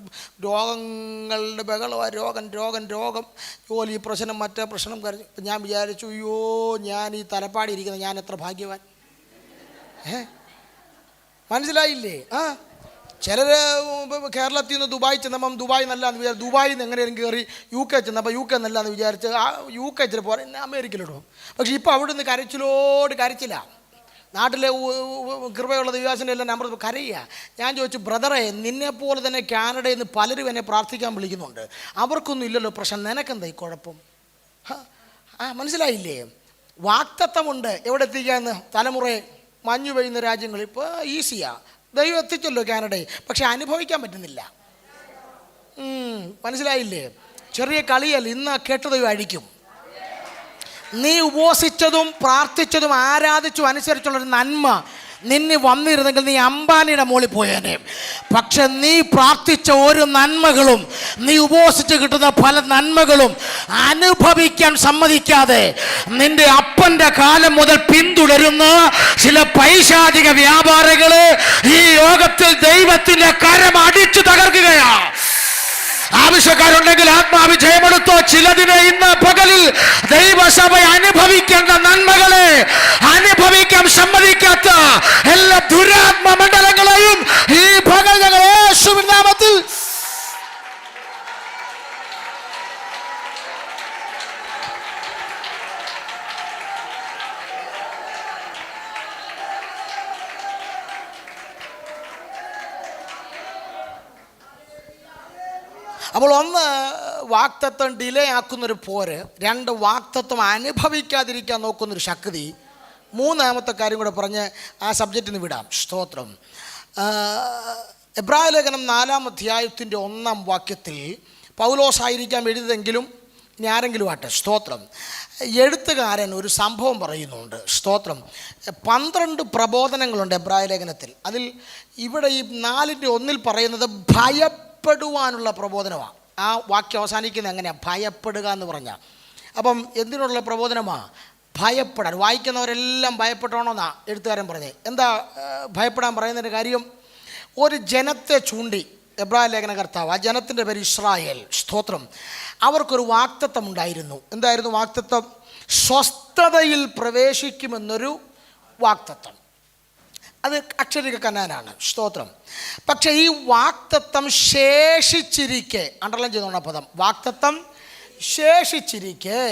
രോഗങ്ങളുടെ ബഹളമാണ്, രോഗം, ജോലി പ്രശ്നം, മറ്റേ പ്രശ്നം. ഇപ്പം ഞാൻ വിചാരിച്ചു, അയ്യോ, ഞാൻ ഈ തലപ്പാടി ഇരിക്കുന്നത് ഞാൻ എത്ര ഭാഗ്യവാൻ. മനസ്സിലായില്ലേ? ചിലർ കേരളത്തിൽ നിന്ന് ദുബായ് ചെന്നപ്പം ദുബായ് നല്ലതെന്ന് വിചാരിച്ചു, ദുബായിൽ നിന്ന് എങ്ങനെയും കയറി UK ചെന്നപ്പോൾ UK നല്ലതെന്ന് വിചാരിച്ച് UK ഇച്ചിരി പോലെ അമേരിക്കയിലിടും. പക്ഷേ ഇപ്പോൾ അവിടെ നിന്ന് കരച്ചില്ല. നാട്ടിലെ കൃപയുള്ള ദിവ്യാസിൻ്റെ എല്ലാം നമ്പർ കരയുക. ഞാൻ ചോദിച്ചു, ബ്രദറെ, നിന്നെപ്പോലെ തന്നെ കാനഡയിൽ നിന്ന് പലരും എന്നെ പ്രാർത്ഥിക്കാൻ വിളിക്കുന്നുണ്ട്, അവർക്കൊന്നും ഇല്ലല്ലോ പ്രശ്നം, നിനക്കെന്താ ഈ കുഴപ്പം? മനസ്സിലായില്ലേ? വാക്തത്വമുണ്ട്. എവിടെ എത്തിക്കാന്ന്? തലമുറയെ മഞ്ഞു പെയ്യുന്ന രാജ്യങ്ങൾ. ഇപ്പോൾ ഈസിയാ, ദൈവം എത്തിച്ചല്ലോ കാനഡയെ, പക്ഷെ അനുഭവിക്കാൻ പറ്റുന്നില്ല. മനസ്സിലായില്ലേ? ചെറിയ കളിയല്ല. ഇന്ന് കേട്ട ദൈവം അഴിക്കും. നീ ഉപവസിച്ചതും പ്രാർത്ഥിച്ചതും ആരാധിച്ചും അനുസരിച്ചുള്ളൊരു നന്മ നിന്നെ വന്നിരുന്നെങ്കിൽ നീ അംബാനിയുടെ മുകളിൽ പോയേനെ. പക്ഷെ നീ പ്രാർത്ഥിച്ച ഒരു നന്മകളും നീ ഉപവസിച്ച് കിട്ടുന്ന പല നന്മകളും അനുഭവിക്കാൻ സമ്മതിക്കാതെ നിന്റെ അപ്പൻ്റെ കാലം മുതൽ പിന്തുടരുന്ന ചില പൈശാചിക വ്യാപാരികള് ഈ ലോകത്തിൽ ദൈവത്തിന്റെ കരം അടിച്ചു തകർക്കുകയാണ്. ആവശ്യക്കാരുണ്ടെങ്കിൽ ആത്മാവിജയമെടുത്തോ. ചിലതിനെ ഇന്ന് പകലിൽ ദൈവസഭ അനുഭവിക്കേണ്ട നന്മകളെ അനുഭവിക്കാൻ സമ്മതിക്കാത്ത എല്ലാ ദുരാത്മ മണ്ഡലങ്ങളെയും ഈ പകൽ ഞങ്ങൾ യേശുവിൻ നാമത്തിൽ അപ്പോൾ ഒന്ന്, വാക്തത്വം ഡിലേ ആക്കുന്നൊരു പോര്. രണ്ട്, വാക്തത്വം അനുഭവിക്കാതിരിക്കാൻ നോക്കുന്നൊരു ശക്തി. മൂന്നാമത്തെ കാര്യം കൂടെ പറഞ്ഞ് ആ സബ്ജക്റ്റിന് വിടാം. സ്തോത്രം. എബ്രായ ലേഖനം 4-ാം അധ്യായത്തിൻ്റെ 1-ാം വാക്യത്തിൽ പൗലോസായിരിക്കാം എഴുതിയതെങ്കിലും ഇനി ആരെങ്കിലും ആട്ടെ, സ്തോത്രം, എഴുത്തുകാരൻ ഒരു സംഭവം പറയുന്നുണ്ട്. സ്തോത്രം. 12 പ്രബോധനങ്ങളുണ്ട് എബ്രായ ലേഖനത്തിൽ. അതിൽ ഇവിടെ ഈ 4-ന്റെ-1 പറയുന്നത് ഭയപ്പെടുവാനുള്ള പ്രബോധനമാണ്. ആ വാക്യം അവസാനിക്കുന്നത് എങ്ങനെയാണ്? ഭയപ്പെടുക എന്ന് പറഞ്ഞാൽ. അപ്പം എന്തിനുള്ള പ്രബോധനമാണ്? ഭയപ്പെടാൻ. വായിക്കുന്നവരെല്ലാം ഭയപ്പെടണമെന്നാണ് എഴുത്തുകാരൻ പറഞ്ഞത്. എന്താ ഭയപ്പെടാൻ പറയുന്നതിൻ്റെ കാര്യം? ഒരു ജനത്തെ ചൂണ്ടി എബ്രായ ലേഖന കർത്താവ്, ആ ജനത്തിൻ്റെ പേര് ഇസ്രായേൽ. സ്തോത്രം. അവർക്കൊരു വാക്തത്വം ഉണ്ടായിരുന്നു. എന്തായിരുന്നു വാക്തത്വം? സ്വസ്ഥതയിൽ പ്രവേശിക്കുമെന്നൊരു വാക്തത്വം. അത് അക്ഷരിക കനാനാണ്. സ്തോത്രം. പക്ഷെ ഈ വാക്തത്വം ശേഷിച്ചിരിക്കെ, അണ്ടർലൈൻ ചെയ്തോണ പദം, വാക്തത്വം ശേഷിച്ചിരിക്കെ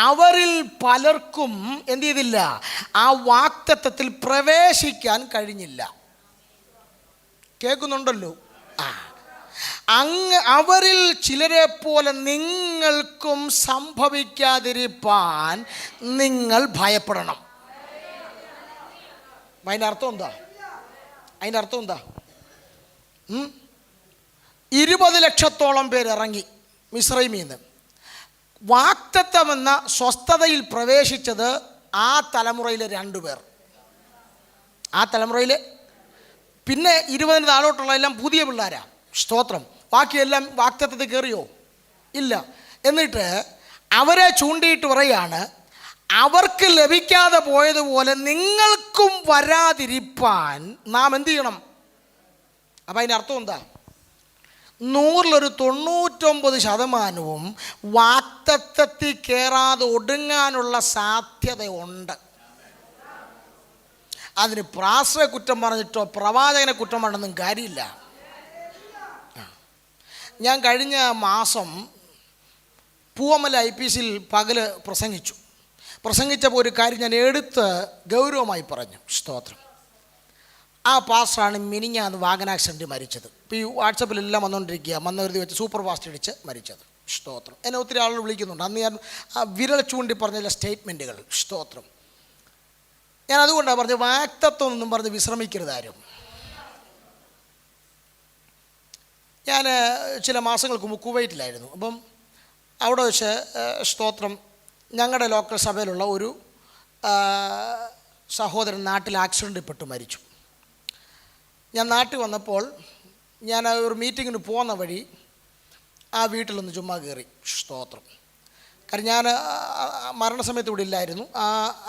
അവരിൽ പലർക്കും എന്ത് ചെയ്തില്ല? ആ വാക്തത്വത്തിൽ പ്രവേശിക്കാൻ കഴിഞ്ഞില്ല. കേൾക്കുന്നുണ്ടല്ലോ? അവരിൽ ചിലരെ പോലെ നിങ്ങൾക്കും സംഭവിക്കാതിരിപ്പാൻ നിങ്ങൾ ഭയപ്പെടണം. അതിൻ്റെ അർത്ഥം എന്താ? 20 ലക്ഷത്തോളം പേര് ഇറങ്ങി മിസ്രൈമിൽ നിന്ന്. വാക്തത്വം എന്ന സ്വസ്ഥതയിൽ പ്രവേശിച്ചത് ആ തലമുറയിലെ 2 പേർ. ആ തലമുറയിൽ പിന്നെ 20 താഴോട്ടുള്ള എല്ലാം പുതിയ പിള്ളേരാണ്. സ്തോത്രം. ബാക്കിയെല്ലാം വാക്തത്വത്തിൽ കയറിയോ? ഇല്ല. എന്നിട്ട് അവരെ ചൂണ്ടിയിട്ട് പറയാണ്, അവർക്ക് ലഭിക്കാതെ പോയതുപോലെ നിങ്ങൾക്കും വരാതിരിപ്പാൻ നാം എന്ത് ചെയ്യണം? അപ്പം അതിൻ്റെ അർത്ഥം എന്താ? 100-ൽ 99% വാക്തത്വത്തിൽ കയറാതെ ഒടുങ്ങാനുള്ള സാധ്യതയുണ്ട്. അതിന് പ്രാശ്രയ കുറ്റം പറഞ്ഞിട്ടോ പ്രവാചകനെ കുറ്റം പറഞ്ഞൊന്നും കാര്യമില്ല. ഞാൻ കഴിഞ്ഞ മാസം പൂവമല IPCയിൽ പകല് പ്രസംഗിച്ചപ്പോൾ ഒരു കാര്യം ഞാൻ എടുത്ത് ഗൗരവമായി പറഞ്ഞു. സ്തോത്രം. ആ പാസ്റ്ററാണ് മിനിഞ്ഞാന്ന് വാഗൻ ആക്സിഡൻറ്റ് മരിച്ചത്. ഇപ്പോൾ ഈ വാട്സപ്പിലെല്ലാം വന്നുകൊണ്ടിരിക്കുക, വെച്ച് സൂപ്പർ ഫാസ്റ്റ് ഇടിച്ച് മരിച്ചത്. സ്തോത്രം. എന്നെ ഒത്തിരി ആളുകൾ വിളിക്കുന്നുണ്ട്. അന്ന് ഞാൻ വിരൽ ചൂണ്ടി പറഞ്ഞ ചില സ്റ്റേറ്റ്മെൻറ്റുകൾ. സ്തോത്രം. ഞാൻ അതുകൊണ്ടാണ് പറഞ്ഞത്, വാക്തത്വം എന്നും പറഞ്ഞ് വിശ്രമിക്കരുത് ആരും. ഞാൻ ചില മാസങ്ങൾക്ക് മുമ്പ് കുവൈറ്റിലായിരുന്നു. അപ്പം അവിടെ വെച്ച് സ്തോത്രം, ഞങ്ങളുടെ ലോക്കൽ സഭയിലുള്ള ഒരു സഹോദരൻ നാട്ടിൽ ആക്സിഡൻറ്റിൽ പെട്ട് മരിച്ചു. ഞാൻ നാട്ടിൽ വന്നപ്പോൾ ഞാൻ ഒരു മീറ്റിങ്ങിന് പോകുന്ന വഴി ആ വീട്ടിലൊന്ന് ചുമ്മാ കയറി. സ്തോത്രം. കാരണം ഞാൻ മരണസമയത്ത് ഇവിടെ ഇല്ലായിരുന്നു. ആ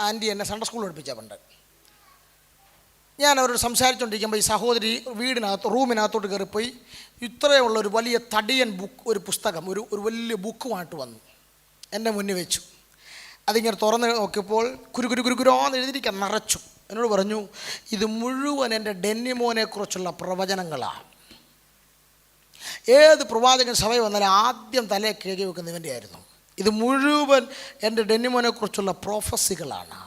ആൻറ്റി എന്നെ സൺഡേ സ്കൂളിൽ പഠിപ്പിച്ച പണ്ട്. ഞാൻ അവരോട് സംസാരിച്ചുകൊണ്ടിരിക്കുമ്പോൾ ഈ സഹോദരി റൂമിനകത്തോട്ട് കയറിപ്പോയി ഇത്രയുള്ള ഒരു വലിയ തടിയൻ ഒരു പുസ്തകം, ഒരു വലിയ ബുക്കുമായിട്ട് വന്നു എൻ്റെ മുന്നിൽ വെച്ചു. അതിങ്ങനെ തുറന്ന് നോക്കിയപ്പോൾ കുരുകുരോന്ന് എഴുതിയിരിക്കാൻ നിറച്ചു. എന്നോട് പറഞ്ഞു, ഇത് മുഴുവൻ എൻ്റെ ഡെന്നിമോനെക്കുറിച്ചുള്ള പ്രവചനങ്ങളാണ്. ഏത് പ്രവാചകൻ സഭയിൽ വന്നാലും ആദ്യം തലയെ കേകി വെക്കുന്ന ഇവൻ്റെ ആയിരുന്നു. ഇത് മുഴുവൻ എൻ്റെ ഡെന്നിമോനെക്കുറിച്ചുള്ള പ്രോഫസികളാണ്.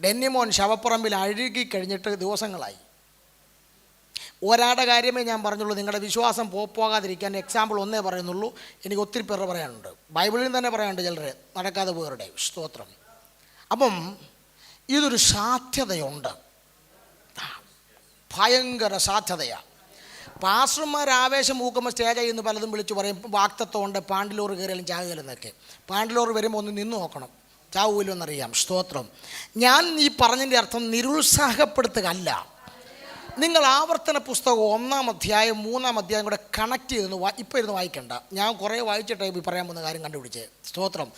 ഡെന്നിമോൻ ശവപ്പറമ്പിൽ അഴുകി കഴിഞ്ഞിട്ട് ദിവസങ്ങളായി. ഒരാളുടെ കാര്യമേ ഞാൻ പറഞ്ഞുള്ളൂ. നിങ്ങളുടെ വിശ്വാസം പോകാതിരിക്കാൻ എക്സാമ്പിൾ ഒന്നേ പറയുന്നുള്ളൂ. എനിക്ക് ഒത്തിരി പേർ പറയാനുണ്ട്. ബൈബിളിൽ തന്നെ പറയാനുണ്ട് ചിലർ നടക്കാതെ പോയവരുടെ. സ്തോത്രം. അപ്പം ഇതൊരു സാധ്യതയുണ്ട്, ഭയങ്കര സാധ്യതയാണ്. പാസ്റ്റർമാർ ആവേശം മൂക്കുമ്പോൾ സ്റ്റേജ് ചെയ്യുന്ന പലതും വിളിച്ച് പറയും വാക്തത്വമുണ്ട്, പാണ്ടിലോറ് കയറിയാലും ചാകുകയില്ലെന്നൊക്കെ. പാണ്ടിലോറ് വരുമ്പോൾ ഒന്ന് നിന്ന് നോക്കണം, ചാവുമല്ലോ എന്നറിയാം. സ്തോത്രം. ഞാൻ ഈ പറഞ്ഞതിൻ്റെ അർത്ഥം നിരുത്സാഹപ്പെടുത്തുകയല്ല. നിങ്ങൾ ആവർത്തന പുസ്തകം 1-ാം അധ്യായം 3-ാം അധ്യായം കൂടെ കണക്ട് ചെയ്തെന്ന് ഇപ്പോൾ ഇരുന്ന് വായിക്കണ്ട. ഞാൻ കുറേ വായിച്ചിട്ടേ പറയാൻ പോകുന്ന കാര്യം കണ്ടുപിടിച്ചേ. സ്തോത്രം.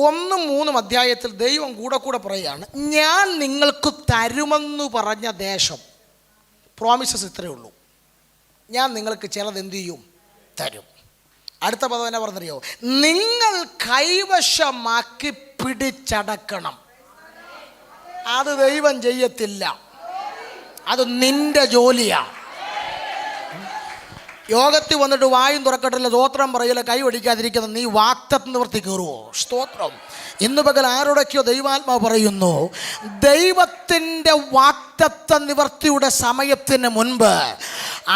1-3 അധ്യായത്തിൽ ദൈവം കൂടെ പറയുകയാണ്, ഞാൻ നിങ്ങൾക്ക് തരുമെന്ന് പറഞ്ഞ ദേശം. പ്രോമിസസ് ഇത്രയേ ഉള്ളൂ. ഞാൻ നിങ്ങൾക്ക് ചിലത് എന്തു ചെയ്യും? തരും. അടുത്ത പദം എന്നാ പറഞ്ഞറിയോ? നിങ്ങൾ കൈവശമാക്കി പിടിച്ചടക്കണം. അത് ദൈവം ചെയ്യത്തില്ല, അത് നിന്റെ ജോലിയാണ്. യോഗത്തിൽ വന്നിട്ട് വായും തുറക്കട്ടില്ല, സ്തോത്രം പറയില്ല, കൈ ഒടിക്കാതിരിക്കുന്ന നീ വാക്തത്വ നിവർത്തി കയറുമോ? സ്തോത്രം. ഇന്ന് പകൽ ആരോടൊക്കെയോ ദൈവാത്മാവ് പറയുന്നു, ദൈവത്തിൻ്റെ വാക്തത്വ നിവർത്തിയുടെ സമയത്തിന് മുൻപ്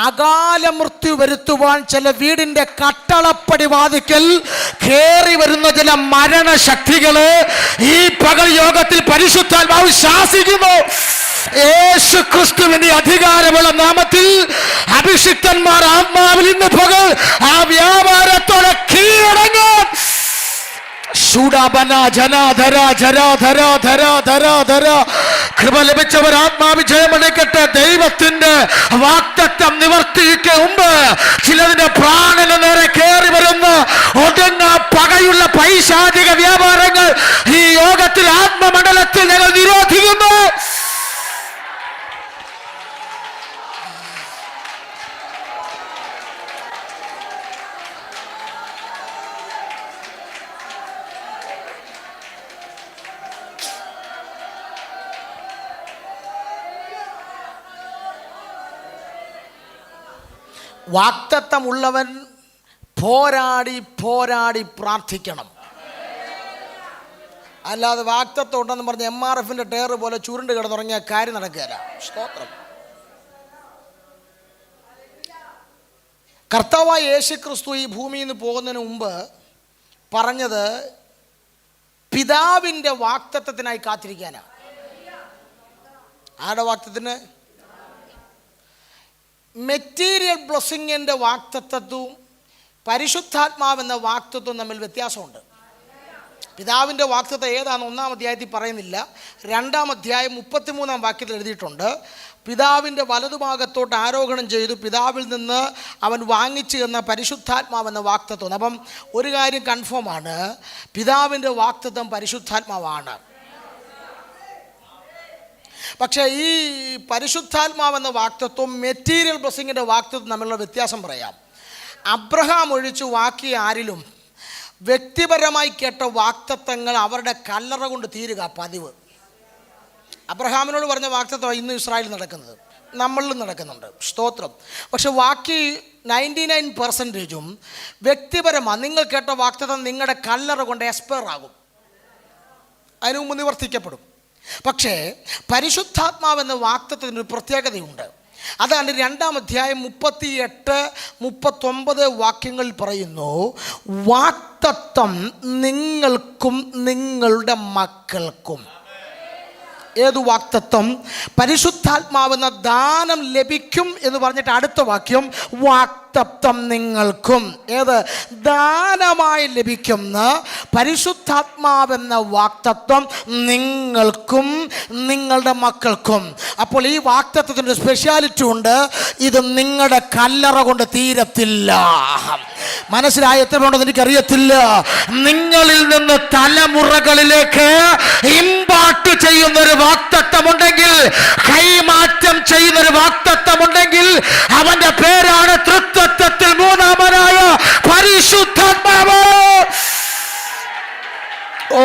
അകാല മൃത്യു വരുത്തുവാൻ ചില വീടിൻ്റെ കട്ടളപ്പടി വാതിക്കൽ കയറി വരുന്ന ചില മരണശക്തികള് ഈ പകൽ യോഗത്തിൽ പരിശുദ്ധാത്മാവ് ശാസിക്കുന്നു. യേശു ക്രിസ്തുവിന്റെ അധികാരമുള്ള നാമത്തിൽ അഭിഷിക്തന്മാർ ആത്മാവിൽ ഇന്ന് പകൽ ആ വ്യാപാരത്തോടെ കീഴടങ്ങും. കൃപ ലഭിച്ചവർ ആത്മാവിജയമെടുക്കട്ടെ. ദൈവത്തിന്റെ വാക്തത്വം നിവർത്തിക്ക് മുമ്പ് ചിലതിന്റെ പ്രാണന് നേരെ കയറി വരുന്ന ഒടുങ്ങ പകയുള്ള പൈശാചിക വ്യാപാരങ്ങൾ ഈ യോഗത്തിൽ ആത്മമണ്ഡലത്തിൽ ഞങ്ങൾ നിരോധിക്കുന്നു. വാക്തത്വം ഉള്ളവൻ പോരാടി പ്രാർത്ഥിക്കണം. അല്ലാതെ വാക്തത്വം ഉണ്ടെന്ന് പറഞ്ഞ് MRFന്റെ ടയർ പോലെ ചുരുണ്ട് കിടന്നുറങ്ങിയ കാര്യം നടക്കുകയില്ല. സ്തോത്രം. കർത്താവായ യേശു ക്രിസ്തു ഈ ഭൂമിയിൽ നിന്ന് പോകുന്നതിന് മുമ്പ് പറഞ്ഞത് പിതാവിൻ്റെ വാക്തത്വത്തിനായി കാത്തിരിക്കാനാണ്. ആരുടെ വാക്തത്വത്തിന്? മെറ്റീരിയൽ ബ്ലെസ്സിങ്ങിൻ്റെ വാക്തത്വവും പരിശുദ്ധാത്മാവെന്ന വാക്തത്വവും തമ്മിൽ വ്യത്യാസമുണ്ട്. പിതാവിൻ്റെ വാക്തത്വം ഏതാണ് 1-ാം അധ്യായത്തിൽ പറയുന്നില്ല. 2-ാം അധ്യായം 33-ാം വാക്യത്തിൽ എഴുതിയിട്ടുണ്ട്. പിതാവിൻ്റെ വലതുഭാഗത്തോട്ട് ആരോഹണം ചെയ്തു, പിതാവിൽ നിന്ന് അവൻ വാങ്ങിച്ചു എന്ന പരിശുദ്ധാത്മാവെന്ന വാക്തത്വം. അപ്പം ഒരു കാര്യം കൺഫേമാണ്, പിതാവിൻ്റെ വാക്തത്വം പരിശുദ്ധാത്മാവാണ്. പക്ഷേ ഈ പരിശുദ്ധാത്മാവെന്ന വാക്തത്വം മെറ്റീരിയൽ ബ്ലെസ്സിങ്ങിൻ്റെ വാക്തത്വം തമ്മിലുള്ള വ്യത്യാസം പറയാം. അബ്രഹാം ഒഴിച്ചു ബാക്കി ആരിലും വ്യക്തിപരമായി കേട്ട വാക്തത്വങ്ങൾ അവരുടെ കല്ലറ കൊണ്ട് തീരുക പതിവ്. അബ്രഹാമിനോട് പറഞ്ഞ വാക്തത്വം ഇന്ന് ഇസ്രായേലിൽ നടക്കുന്നത്, നമ്മളിലും നടക്കുന്നുണ്ട്. സ്തോത്രം. പക്ഷെ ബാക്കി 99% വ്യക്തിപരമാണ്. നിങ്ങൾ കേട്ട വാക്തത്വം നിങ്ങളുടെ കല്ലറ കൊണ്ട് എക്സ്പയർ ആകും, അതിനു മുമ്പ് നിവർത്തിക്കപ്പെടും. പക്ഷേ പരിശുദ്ധാത്മാവെന്ന വാക്തത്വത്തിനൊരു പ്രത്യേകതയുണ്ട്. അതാണ് 2-ാം അധ്യായം 38-39 വാക്യങ്ങളിൽ പറയുന്നു, വാക്തത്വം നിങ്ങൾക്കും നിങ്ങളുടെ മക്കൾക്കും. ഏതു വാക്തത്വം? പരിശുദ്ധാത്മാവെന്ന ദാനം ലഭിക്കും എന്ന് പറഞ്ഞിട്ട് അടുത്ത വാക്യം വാക്തത്വം നിങ്ങൾക്കും. ഏത്? ദാനമായി ലഭിക്കുന്ന പരിശുദ്ധാത്മാവെന്ന വാക്തത്വം നിങ്ങൾക്കും നിങ്ങളുടെ മക്കൾക്കും. അപ്പോൾ ഈ വാക്തത്വത്തിൻ്റെ സ്പെഷ്യാലിറ്റി ഉണ്ട്, ഇത് നിങ്ങളുടെ കല്ലറ കൊണ്ട് തീരത്തില്ല. മനസ്സിലായ എത്ര ഉണ്ടെന്ന് എനിക്കറിയത്തില്ല. നിങ്ങളിൽ നിന്ന് തലമുറകളിലേക്ക് ഇമ്പാർട്ട് ചെയ്യുന്നൊരു വാക്തത്വമുണ്ടെങ്കിൽ, കൈമാറ്റം ചെയ്യുന്നൊരു വാക്തത്വമുണ്ടെങ്കിൽ അവന്റെ പേരാണ് തൃത്വത്തിൽ 3-ാമനായ പരിശുദ്ധാത്മാവ്. ഓ,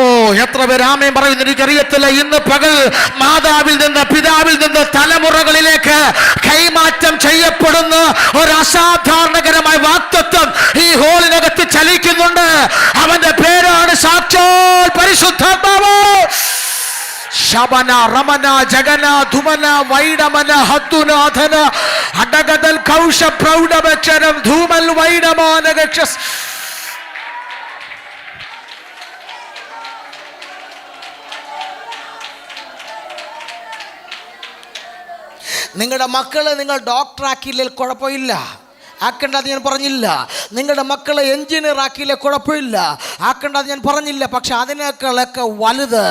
എത്ര പേര് ആമേൻ പറയുന്നു എനിക്കറിയത്തില്ല. ഇന്ന് പകൽ മാതാവിൽ നിന്ന് പിതാവിൽ നിന്ന് തലമുറകളിലേക്ക് കൈമാറ്റം ചെയ്യപ്പെടുന്ന ഒരു അസാധാരണകരമായ വാക്തത്വം ഈ ഹോളിനകത്ത് ചലിക്കുന്നുണ്ട്. അവന്റെ പേരാണ് സാക്ഷാൽ പരിശുദ്ധാത്മാവ്. ശബന രമന ജഗന ധുമന വൈഡമന ഹത്തുനാഥന അടകതൽ കൗശ പ്രൗഢമക്ഷരം ധൂമൽ വൈഡമാനഗക്ഷസ്. നിങ്ങളുടെ മക്കളെ നിങ്ങൾ ഡോക്ടറാക്കിയില്ലെങ്കിൽ കുഴപ്പമില്ല, ആക്കേണ്ടത് ഞാൻ പറഞ്ഞില്ല. നിങ്ങളുടെ മക്കളെ എഞ്ചിനീയർ ആക്കിയില്ലേ കുഴപ്പമില്ല, ആക്കേണ്ടത് ഞാൻ പറഞ്ഞില്ല. പക്ഷെ അതിനേക്കാളൊക്കെ വലുത്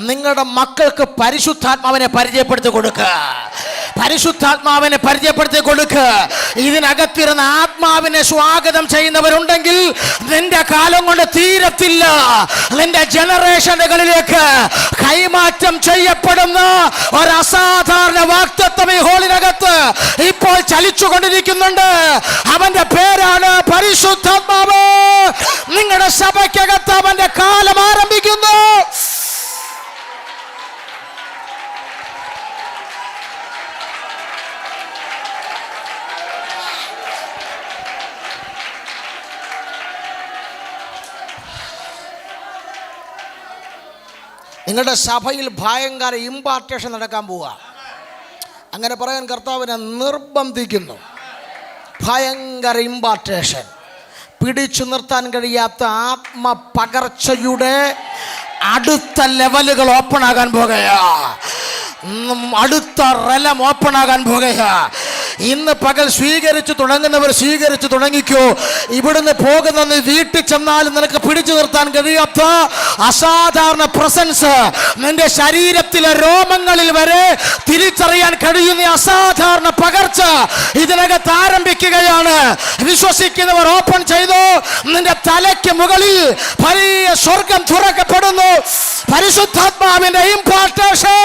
നിങ്ങളുടെ മക്കൾക്ക് പരിശുദ്ധാത്മാവിനെ പരിചയപ്പെടുത്തി കൊടുക്കുക. പരിശുദ്ധാത്മാവിനെ പരിചയപ്പെടുത്തി കൊടുക്കുക. ഇതിനകത്തിരുന്ന ആത്മാവിനെ സ്വാഗതം ചെയ്യുന്നവരുണ്ടെങ്കിൽ നിന്റെ കാലം കൊണ്ട് തീരത്തില്ല. നിന്റെ ജനറേഷനുകളിലേക്ക് കൈമാറ്റം ചെയ്യപ്പെടുന്ന ഒരു അസാധാരണ വാഗ്ദത്തം ഈ ഹോളിനകത്ത് ഇപ്പോൾ ചലിച്ചുകൊണ്ടിരിക്കുന്നുണ്ട്. അവന്റെ പേരാണ് പരിശുദ്ധാത്മാവ്. നിങ്ങളുടെ സഭയ്ക്കകത്ത് അവന്റെ കാലം ആരംഭിക്കുന്നു. നിങ്ങളുടെ സഭയിൽ ഭയങ്കര ഇമ്പാർട്ടേഷൻ നടക്കാൻ പോവുക. അങ്ങനെ പറയാൻ കർത്താവിനെ നിർബന്ധിക്കുന്നു. ഭയങ്കര ഇമ്പാർട്ടേഷൻ, പിടിച്ചു നിർത്താൻ കഴിയാത്ത ആത്മപകർച്ചയുടെ അടുത്ത ലെവലുകൾ ഓപ്പൺ ആകാൻ പോകുകയാ. അടുത്ത റലം ഓപ്പൺ ആകാൻ പോകുകയാ. ഇന്ന് പകൽ സ്വീകരിച്ചു തുടങ്ങുന്നവർ സ്വീകരിച്ചു തുടങ്ങിക്കോ. ഇവിടുന്ന് പോകുന്ന വീട്ടിൽ ചെന്നാലും നിനക്ക് പിടിച്ചു നിർത്താൻ കഴിയാത്ത അസാധാരണ പ്രസൻസ്, നിന്റെ ശരീരത്തിലെ രോമങ്ങളിൽ വരെ തിരിച്ചറിയാൻ കഴിയുന്ന അസാധാരണ പകർച്ച ഇതിനകത്ത് ആരംഭിക്കുകയാണ്. വിശ്വസിക്കുന്നവർ ഓപ്പൺ ചെയ്തു. നിന്റെ തലയ്ക്ക് മുകളിൽ വലിയ സ്വർഗം തുറക്കപ്പെടുന്നു. പരിശുദ്ധാത്മാവിന്റെ ഇംപാർട്ടേഷൻ.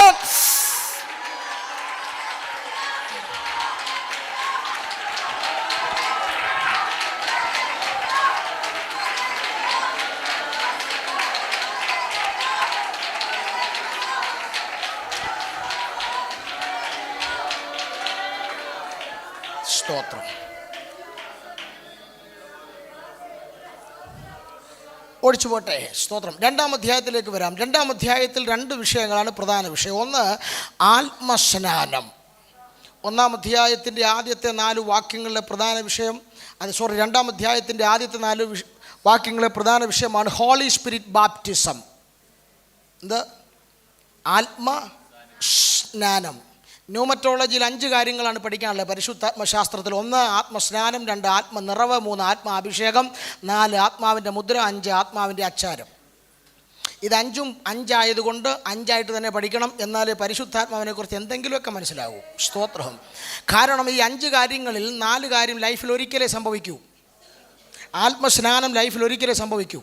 സ്തോത്രം. ഓടിച്ചു പോട്ടെ. സ്തോത്രം. 2-ാം അധ്യായത്തിലേക്ക് വരാം. 2-ാം അധ്യായത്തിൽ 2 വിഷയങ്ങളാണ് പ്രധാന വിഷയം. ഒന്ന് ആത്മസ്നാനം. 1-ാം അധ്യായത്തിൻ്റെ ആദ്യത്തെ 4 വാക്യങ്ങളിലെ പ്രധാന വിഷയം 2-ാം അധ്യായത്തിൻ്റെ ആദ്യത്തെ 4 വാക്യങ്ങളിലെ പ്രധാന വിഷയമാണ് ഹോളി സ്പിരിറ്റ് ബാപ്റ്റിസം. എന്ത്? ആത്മസ്നാനം. ന്യൂമറ്റോളജിയിൽ 5 കാര്യങ്ങളാണ് പഠിക്കാനുള്ളത് പരിശുദ്ധാത്മശാസ്ത്രത്തിൽ. 1 ആത്മസ്നാനം, 2 ആത്മനിറവ്, 3 ആത്മാഭിഷേകം, 4 ആത്മാവിൻ്റെ മുദ്ര, 5 ആത്മാവിൻ്റെ അച്ചാരം. ഇത് 5 ആയതുകൊണ്ട് 5 തന്നെ പഠിക്കണം. എന്നാലേ പരിശുദ്ധാത്മാവിനെ കുറിച്ച് എന്തെങ്കിലുമൊക്കെ മനസ്സിലാവൂ. സ്തോത്രം. കാരണം ഈ 5 കാര്യങ്ങളിൽ 4 കാര്യം ലൈഫിൽ ഒരിക്കലേ സംഭവിക്കൂ. ആത്മസ്നാനം ലൈഫിൽ ഒരിക്കലേ സംഭവിക്കൂ.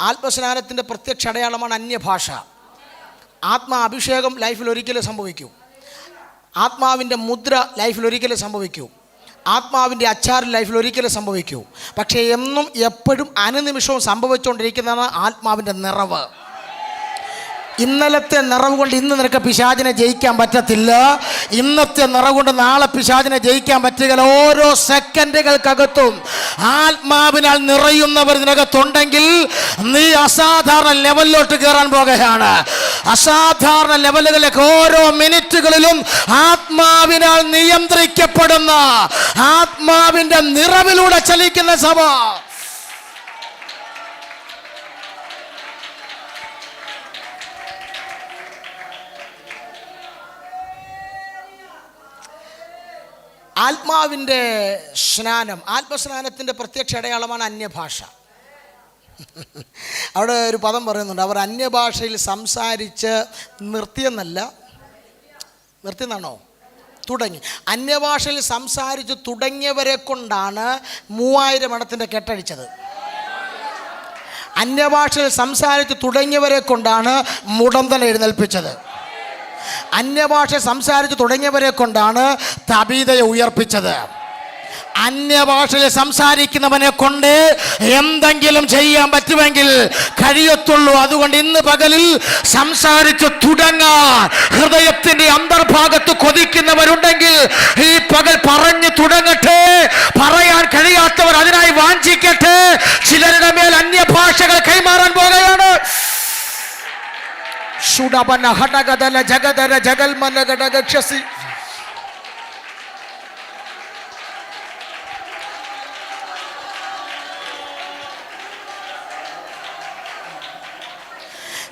ആത്മസ്നാനത്തിൻ്റെ പ്രത്യക്ഷ അടയാളമാണ് അന്യഭാഷ. ആത്മാഭിഷേകം ലൈഫിൽ ഒരിക്കലേ സംഭവിക്കൂ. ആത്മാവിൻ്റെ മുദ്ര ലൈഫിൽ ഒരിക്കലേ സംഭവിക്കൂ. ആത്മാവിൻ്റെ അച്ചാർ ലൈഫിൽ ഒരിക്കലേ സംഭവിക്കൂ. പക്ഷേ എന്നും എപ്പോഴും അനുനിമിഷവും സംഭവിച്ചുകൊണ്ടിരിക്കുന്നതാണ് ആത്മാവിൻ്റെ നിറവ്. ഇന്നലത്തെ നിറവ് കൊണ്ട് ഇന്ന് നിനക്ക് പിശാചിനെ ജയിക്കാൻ പറ്റത്തില്ല. ഇന്നത്തെ നിറവ് കൊണ്ട് നാളെ പിശാചിനെ ജയിക്കാൻ പറ്റുകയില്ല. ഓരോ സെക്കൻഡുകൾക്കകത്തും ആത്മാവിനാൽ നിറയുന്നവർ നിനക്കത്തുണ്ടെങ്കിൽ നീ അസാധാരണ ലെവലിലോട്ട് കയറാൻ പോകുകയാണ്. അസാധാരണ ലെവലുകളിലേക്ക് ഓരോ മിനിറ്റുകളിലും ആത്മാവിനാൽ നിയന്ത്രിക്കപ്പെടുന്ന ആത്മാവിൻ്റെ നിറവിലൂടെ ചലിക്കുന്ന സഭ. ആത്മാവിൻ്റെ സ്നാനം, ആത്മസ്നാനത്തിൻ്റെ പ്രത്യക്ഷ അടയാളമാണ് അന്യഭാഷ. അവിടെ ഒരു പദം പറയുന്നുണ്ട്, അവർ അന്യഭാഷയിൽ സംസാരിച്ച് നിർത്തിയെന്നാണോ തുടങ്ങി. അന്യഭാഷയിൽ സംസാരിച്ച് തുടങ്ങിയവരെ കൊണ്ടാണ് 3000 എണ്ണത്തിൻ്റെ കെട്ടടിച്ചത്. അന്യഭാഷയിൽ സംസാരിച്ച് തുടങ്ങിയവരെ കൊണ്ടാണ് മുടന്തൽ എഴുന്നേൽപ്പിച്ചത്. അന്യഭാഷ സംസാരിച്ച് തുടങ്ങിയവരെ കൊണ്ടാണ് തബീതയെ ഉയർപ്പിച്ചത്. അന്യഭാഷയിൽ സംസാരിക്കുന്നവനെ കൊണ്ട് എന്തെങ്കിലും ചെയ്യാൻ പറ്റുമെങ്കിൽ കഴിയത്തുള്ളൂ. അതുകൊണ്ട് ഇന്ന് പകലിൽ സംസാരിച്ച് തുടങ്ങാൻ ഹൃദയത്തിന്റെ അന്തർഭാഗത്ത് കൊതിക്കുന്നവരുണ്ടെങ്കിൽ ഈ പകൽ പറഞ്ഞു തുടങ്ങട്ടെ. പറയാൻ കഴിയാത്തവർ അതിനായി വാഞ്ചിക്കട്ടെ. ചിലരുടെ മേൽ അന്യഭാഷകൾ കൈമാറാൻ പോകുകയാണ്.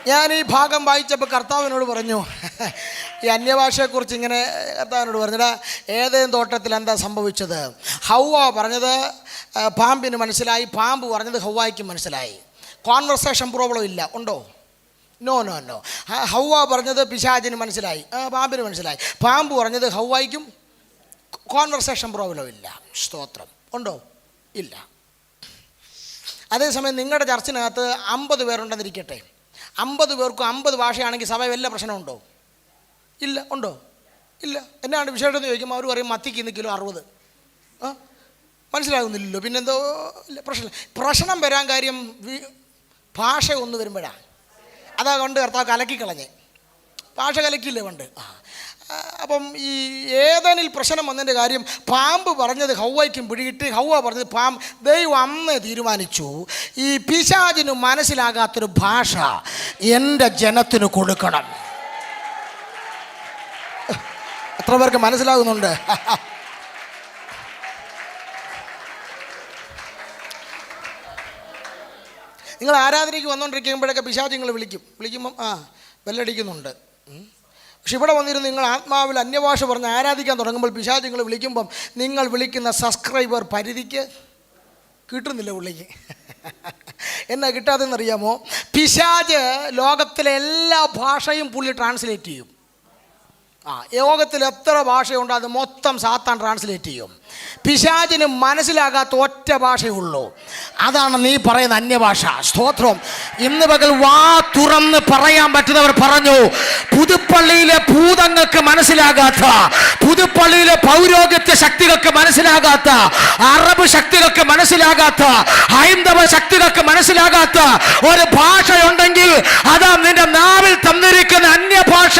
ഞാൻ ഈ ഭാഗം വായിച്ചപ്പോൾ കർത്താവിനോട് പറഞ്ഞു, ഈ അന്യഭാഷയെക്കുറിച്ച് ഇങ്ങനെ കർത്താവിനോട് പറഞ്ഞിട്ട്, ഏതേലും തോട്ടത്തിൽ എന്താ സംഭവിച്ചത്? ഹൗവ പറഞ്ഞത് പാമ്പിന് മനസ്സിലായി, പാമ്പ് പറഞ്ഞത് ഹൗവായ്ക്ക് മനസ്സിലായി. കോൺവെർസേഷൻ പ്രോബ്ലം ഇല്ല, ഉണ്ടോ? No no no. ഹൗവ പറഞ്ഞത് പിശാചിന് മനസ്സിലായി, പാമ്പിന് മനസ്സിലായി. പാമ്പ് പറഞ്ഞത് ഹൗവായ്ക്കും കോൺവെർസേഷൻ പ്രോബ്ലം ഇല്ല. സ്തോത്രം. ഉണ്ടോ? ഇല്ല. അതേസമയം നിങ്ങളുടെ ചർച്ചിനകത്ത് 50 പേരുണ്ടെന്നിരിക്കട്ടെ, 50 പേർക്കും 50 ഭാഷയാണെങ്കിൽ സഭ വല്ല പ്രശ്നമുണ്ടോ? ഇല്ല. ഉണ്ടോ? ഇല്ല. എന്നാണ് വിശേഷം എന്ന് ചോദിക്കുമ്പോൾ അവർ പറയും മത്തിക്ക് ഇന്ന് കിലോ 60. മനസ്സിലാകുന്നില്ലല്ലോ, പിന്നെന്തോ ഇല്ല. പ്രശ്നം വരാൻ കാര്യം ഭാഷ ഒന്ന് വരുമ്പോഴാണ്. അതാ കൊണ്ട് കർത്താവ് കലക്കിക്കളഞ്ഞേ, ഭാഷ കലക്കിയില്ലേ പണ്ട്. അപ്പം ഈ ഏതനിൽ പ്രശ്നം വന്നതിൻ്റെ കാര്യം, പാമ്പ് പറഞ്ഞത് ഹൗവയ്ക്കും പിടികിട്ട്, ഹൗവ പറഞ്ഞത് പാമ്പ്. ദൈവം അന്ന് തീരുമാനിച്ചു, ഈ പിശാചിന് മനസ്സിലാകാത്തൊരു ഭാഷ എൻ്റെ ജനത്തിന് കൊടുക്കണം. എത്ര പേർക്ക് മനസ്സിലാകുന്നുണ്ട്? നിങ്ങൾ ആരാധനയ്ക്ക് വന്നുകൊണ്ടിരിക്കുമ്പോഴൊക്കെ പിശാച് നിങ്ങൾ വിളിക്കുമ്പം ബെല്ലടിക്കുന്നുണ്ട്. പക്ഷെ ഇവിടെ വന്നിരുന്ന് നിങ്ങൾ ആത്മാവിൽ അന്യഭാഷ പറഞ്ഞ് ആരാധിക്കാൻ തുടങ്ങുമ്പോൾ പിശാച് നിങ്ങൾ വിളിക്കുമ്പം നിങ്ങൾ വിളിക്കുന്ന സബ്സ്ക്രൈബർ പരിധിക്ക് കിട്ടുന്നില്ല പുള്ളിക്ക്. എന്നാ കിട്ടാതെന്നറിയാമോ? പിശാച് ലോകത്തിലെ എല്ലാ ഭാഷയും പുള്ളി ട്രാൻസ്ലേറ്റ് ചെയ്യും. യോഗത്തിൽ എത്ര ഭാഷയുണ്ടോ അത് മൊത്തം സാത്താൻ ട്രാൻസ്ലേറ്റ് ചെയ്യും. പിശാചിന് മനസ്സിലാകാത്ത ഒറ്റ ഭാഷയുള്ളൂ, അതാണ് നീ പറയുന്ന അന്യഭാഷ. സ്തോത്രം. ഇന്ന് പകൽ വാ തുറന്ന് പറയാൻ പറ്റുന്നവർ പറഞ്ഞു. പുതുപ്പള്ളിയിലെ ഭൂതങ്ങൾക്ക് മനസ്സിലാകാത്ത, പുതുപ്പള്ളിയിലെ പൗരോഹിത്യ ശക്തികൾക്ക് മനസ്സിലാകാത്ത, അറബ് ശക്തികൾക്ക് മനസ്സിലാകാത്ത, ഹൈന്ദവ ശക്തികൾക്ക് മനസ്സിലാകാത്ത ഒരു ഭാഷയുണ്ടെങ്കിൽ അതാ നിന്റെ നാവിൽ തന്നിരിക്കുന്ന അന്യഭാഷ.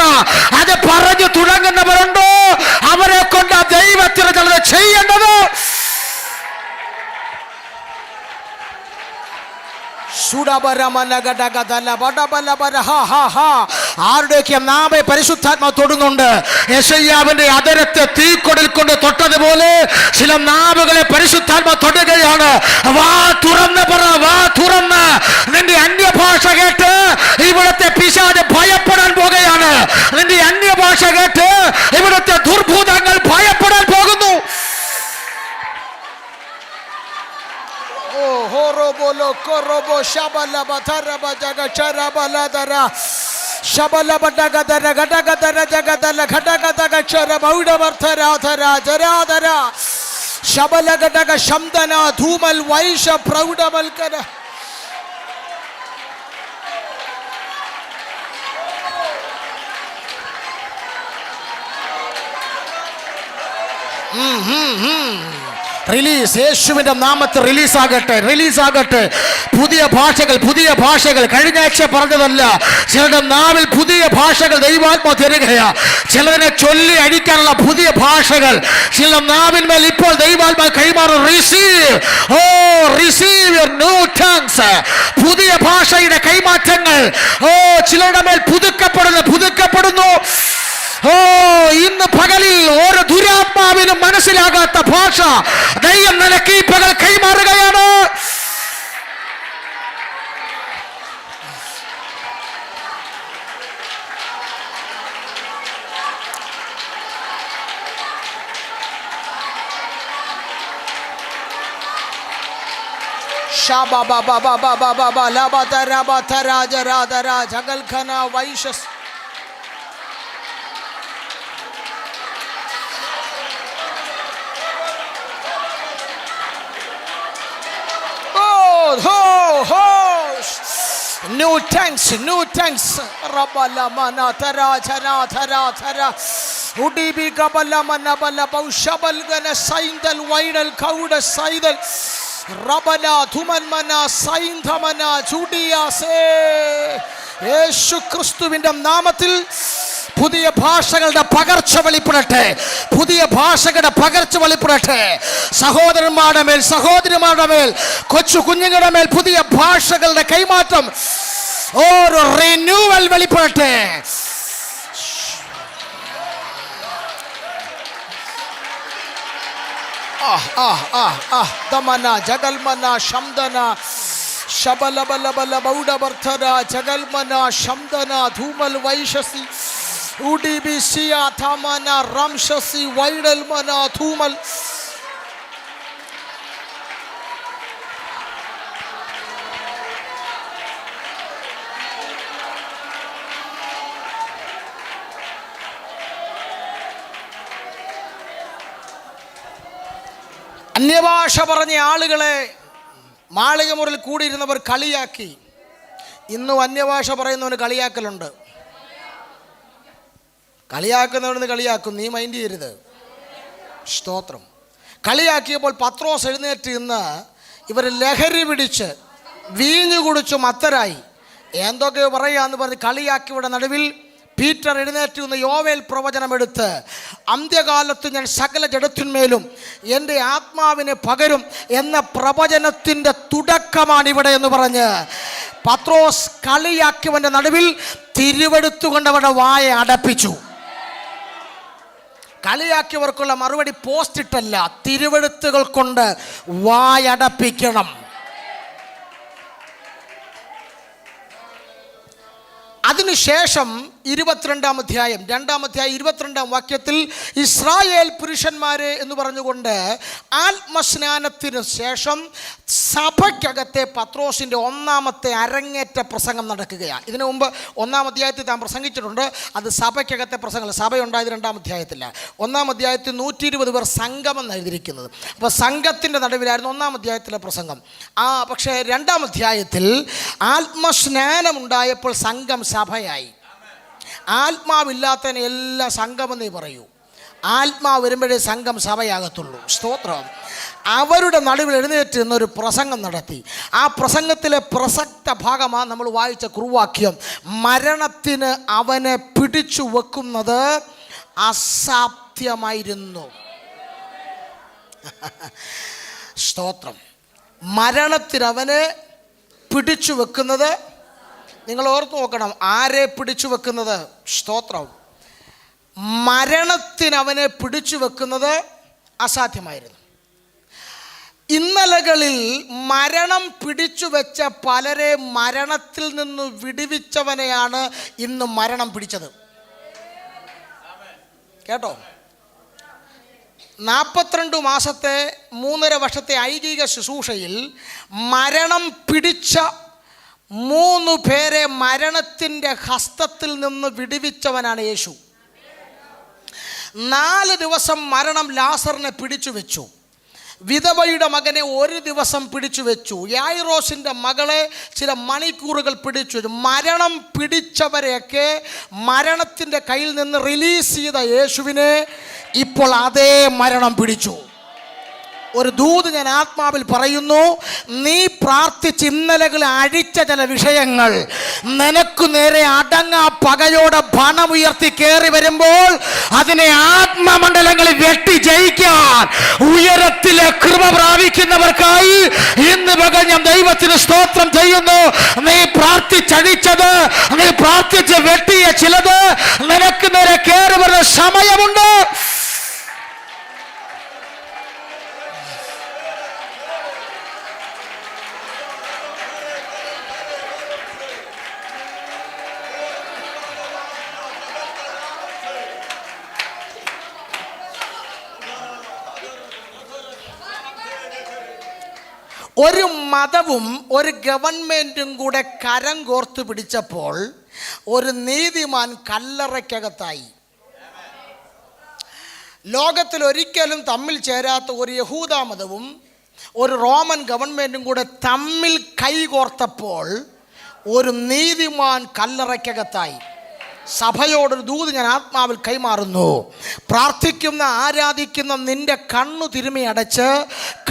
അത് പറഞ്ഞു തുടങ്ങുന്നവരുണ്ടോ? അവരെ കൊണ്ട് ദൈവത്തിന് ചിലത് ചെയ്യേണ്ടത്. ആരുടെയൊക്കെ നാമെ പരിശുദ്ധാത്മാ തൊടുന്നുണ്ട്. യെശയ്യാവിന്റെ അതരത്തെ തീക്കൊടിൽ കൊണ്ട് തൊട്ടതുപോലെ ചില നാവുകളെ പരിശുദ്ധാത്മാ തൊടുകയാണ്. വാ തുറന്ന് പറ, വാ തുറന്ന്. നിന്റെ അന്യഭാഷ കേട്ട് ഇവിടുത്തെ പിശാച് ഭയപ്പെടാൻ പോകുകയാണ്. നിന്റെ അന്യഭാഷ കേട്ട് ഇവിടുത്തെ ദുർഭൂതങ്ങൾ ഭയപ്പെടാൻ പോകുന്നു. Horobolo korobo shabala batara bajaga charabala dara shabala badaga dara gadaga dara jagadala gadaga daga charabauda varthara thara jara dara shabala gadaga shamdana dhumal vaisha praudamal kana release. യേശുവിന്റെ നാമത്തിൽ റിലീസാകട്ടെ, റിലീസാകട്ടെ. പുതിയ ഭാഷകൾ, പുതിയ ഭാഷകൾ. കഴിഞ്ഞ ആഴ്ച പറഞ്ഞതല്ല, ചിലരുടെ നാവിൽ പുതിയ ഭാഷകൾ ദൈവാത്മാ തരികയാ. ചിലതിനെ ചൊല്ലി അടിക്കാനുള്ള പുതിയ ഭാഷകൾ ചില നാവിന്മേൽ ഇപ്പോൾ ദൈവാത്മാ കൈമാറും. Receive, oh receive your new tongues. പുതിയ ഭാഷയുടെ കൈമാറ്റങ്ങൾ ചിലരുടെ മേൽ പുതുക്കപ്പെടുന്നു. ഇന്ന് പകലിൽ ഓരോ ദുരാത്മാവിനും മനസ്സിലാകാത്ത ഭാഷ ദൈവം നിനക്ക് ഈ പകൽ കൈമാറുകയാണ്. Shaba Baba Baba Baba ലബതര ബതര ജരാദര ജഗൽഖന വൈശസ് New tanks, new tanks. Rabala mana tara tara tara tara. Udibi kabala mana bala paushabal gana saindal waidal kauda saidal. Rabala thuman mana saindhamana judiya se. യേശു ക്രിസ്തുവിന്റെ നാമത്തിൽ പുതിയ ഭാഷകളുടെ പകർച്ച വെളിപ്പെടട്ടെ, പുതിയ ഭാഷകളുടെ പകർച്ച വെളിപ്പെടട്ടെ. സഹോദരന്മാരുടെ മേൽ, സഹോദരിമാരുടെ മേൽ, കൊച്ചു കുഞ്ഞുങ്ങളുടെ മേൽ പുതിയ ഭാഷകളുടെ കൈമാറ്റം, ഓരോ റിന്യൂവൽ വെളിപ്പെടട്ടെ. ദമന ജഗൽമന ശംദന ശബലബലബല ബൗഡബർധന ജഗൽമന ശംദന ധൂമൽ വൈശസി ഉഡിബിസിയ ധമന റംശസി വൈഡൽമന ധൂമൽ. അന്യഭാഷ പറഞ്ഞ ആളുകളെ മാളികമുറിൽ കൂടിയിരുന്നവർ കളിയാക്കി. ഇന്നും അന്യഭാഷ പറയുന്നവന് കളിയാക്കലുണ്ട്. കളിയാക്കുന്നവന് കളിയാക്കും, നീ മൈൻഡ് ചെയ്യരുത്. സ്തോത്രം. കളിയാക്കിയപ്പോൾ പത്രോസ് എഴുന്നേറ്റ് ഇന്ന് ഇവർ ലഹരി പിടിച്ച് വീഞ്ഞു കുടിച്ചു മത്തരായി എന്തൊക്കെയോ പറയാന്ന് പറഞ്ഞ് കളിയാക്കിയുടെ നടുവിൽ പീറ്റർ എഴുന്നേറ്റ് നിന്ന് യോവേൽ പ്രവചനമെടുത്ത് അന്ത്യകാലത്ത് ഞാൻ സകല ജഡത്തിന്മേലും എൻ്റെ ആത്മാവിനെ പകരും എന്ന പ്രവചനത്തിൻ്റെ തുടക്കമാണ് ഇവിടെ എന്ന് പറഞ്ഞ് പത്രോസ് കളിയാക്കിയവൻ്റെ നടുവിൽ തിരുവെടുത്തുകൊണ്ടവരുടെ വായ അടപ്പിച്ചു. കളിയാക്കിയവർക്കുള്ള മറുപടി പോസ്റ്റിട്ടല്ല, തിരുവെടുത്തുകൾ കൊണ്ട് വായടപ്പിക്കണം. അതിനുശേഷം 22-ാം അധ്യായം 2-ാം അധ്യായം 22-ാം വാക്യത്തിൽ ഇസ്രായേൽ പുരുഷന്മാരെ എന്ന് പറഞ്ഞുകൊണ്ട് ആത്മസ്നാനത്തിന് ശേഷം സഭയ്ക്കകത്തെ പത്രോസിൻ്റെ 1-ാമത്തെ അരങ്ങേറ്റ പ്രസംഗം നടക്കുകയാണ്. ഇതിനു മുമ്പ് 1-ാം അധ്യായത്തിൽ താൻ പ്രസംഗിച്ചിട്ടുണ്ട്. അത് സഭയ്ക്കകത്തെ പ്രസംഗം, സഭയുണ്ടായത് 2-ാം അധ്യായത്തില്ല. 1-ാം അധ്യായത്തിൽ 120 പേർ സംഗമം എഴുതിയിരിക്കുന്നത്. അപ്പോൾ സംഘത്തിൻ്റെ നടുവിലായിരുന്നു 1-ാം അധ്യായത്തിലെ പ്രസംഗം. പക്ഷേ 2-ാം അധ്യായത്തിൽ ആത്മസ്നാനം ഉണ്ടായപ്പോൾ സംഘം സഭയായി. ആത്മാവില്ലാത്തതിന് എല്ലാം സംഘമെന്നേ പറയൂ. ആത്മാവ് വരുമ്പോഴേ സംഘം സഭയാകത്തുള്ളൂ. സ്തോത്രം. അവരുടെ നടുവിൽ എഴുന്നേറ്റ് നിന്നൊരു പ്രസംഗം നടത്തി. ആ പ്രസംഗത്തിലെ പ്രസക്ത ഭാഗമാണ് നമ്മൾ വായിച്ച കുറുവാക്യം. മരണത്തിന് അവനെ പിടിച്ചു വെക്കുന്നത് അസാധ്യമായിരുന്നു. സ്തോത്രം. മരണത്തിന് അവനെ പിടിച്ചു വെക്കുന്നത്, നിങ്ങൾ ഓർത്തു നോക്കണം, ആരെ പിടിച്ചു വെക്കുന്നത്? സ്തോത്രം. മരണത്തിന് അവനെ പിടിച്ചു വെക്കുന്നത് അസാധ്യമായിരുന്നു. ഇന്നലകളിൽ മരണം പിടിച്ചു വെച്ച പലരെ മരണത്തിൽ നിന്ന് വിടുവിച്ചവനെയാണ് ഇന്ന് മരണം പിടിച്ചത്. കേട്ടോ? 42 മാസത്തെ 3.5 വർഷത്തെ ഐകിക ശുശ്രൂഷയിൽ മരണം പിടിച്ച 3 പേരെ മരണത്തിൻ്റെ ഹസ്തത്തിൽ നിന്ന് വിടുവിച്ചവനാണ് യേശു. 4 ദിവസം മരണം ലാസറിനെ പിടിച്ചു വെച്ചു. വിധവയുടെ മകനെ 1 ദിവസം പിടിച്ചു വെച്ചു. യായിറോസിൻ്റെ മകളെ ചില മണിക്കൂറുകൾ പിടിച്ചു വെച്ചു. മരണം പിടിച്ചവരെയൊക്കെ മരണത്തിൻ്റെ കയ്യിൽ നിന്ന് റിലീസ് ചെയ്ത യേശുവിനെ ഇപ്പോൾ അതേ മരണം പിടിച്ചു. ഒരു ദൂത് ഞാൻ ആത്മാവിൽ പറയുന്നു. നീ പ്രാർത്ഥിച്ച് ഇന്നലകൾ അഴിച്ച ചില വിഷയങ്ങൾ നിനക്കു നേരെ അടങ്ങാ പകയോടെ ഭണമുയർത്തി കയറി വരുമ്പോൾ അതിനെ ആത്മമണ്ഡലങ്ങളിൽ വെട്ടി ജയിക്കാൻ ഉയരത്തിലെ കൃപ പ്രാപിക്കുന്നവർക്കായി ഇന്ന് പകൽ ഞാൻ ദൈവത്തിന് സ്തോത്രം ചെയ്യുന്നു. നീ പ്രാർത്ഥിച്ചഴിച്ചത്, നീ പ്രാർത്ഥിച്ച് വെട്ടിയ ചിലത് നിനക്ക് നേരെ കയറി വരുന്ന സമയമുണ്ട്. ഒരു മതവും ഒരു ഗവൺമെൻറ്റും കൂടെ കരം കോർത്ത് പിടിച്ചപ്പോൾ ഒരു നീതിമാൻ കല്ലറയ്ക്കകത്തായി. ലോകത്തിൽ ഒരിക്കലും തമ്മിൽ ചേരാത്ത ഒരു യഹൂദ മതവും ഒരു റോമൻ ഗവൺമെൻറ്റും കൂടെ തമ്മിൽ കൈകോർത്തപ്പോൾ ഒരു നീതിമാൻ കല്ലറയ്ക്കകത്തായി. സഭയോടൊരു ദൂത് ഞാൻ ആത്മാവിൽ കൈമാറുന്നു. പ്രാർത്ഥിക്കുന്ന ആരാധിക്കുന്ന നിന്റെ കണ്ണു തിരുമി അടച്ച്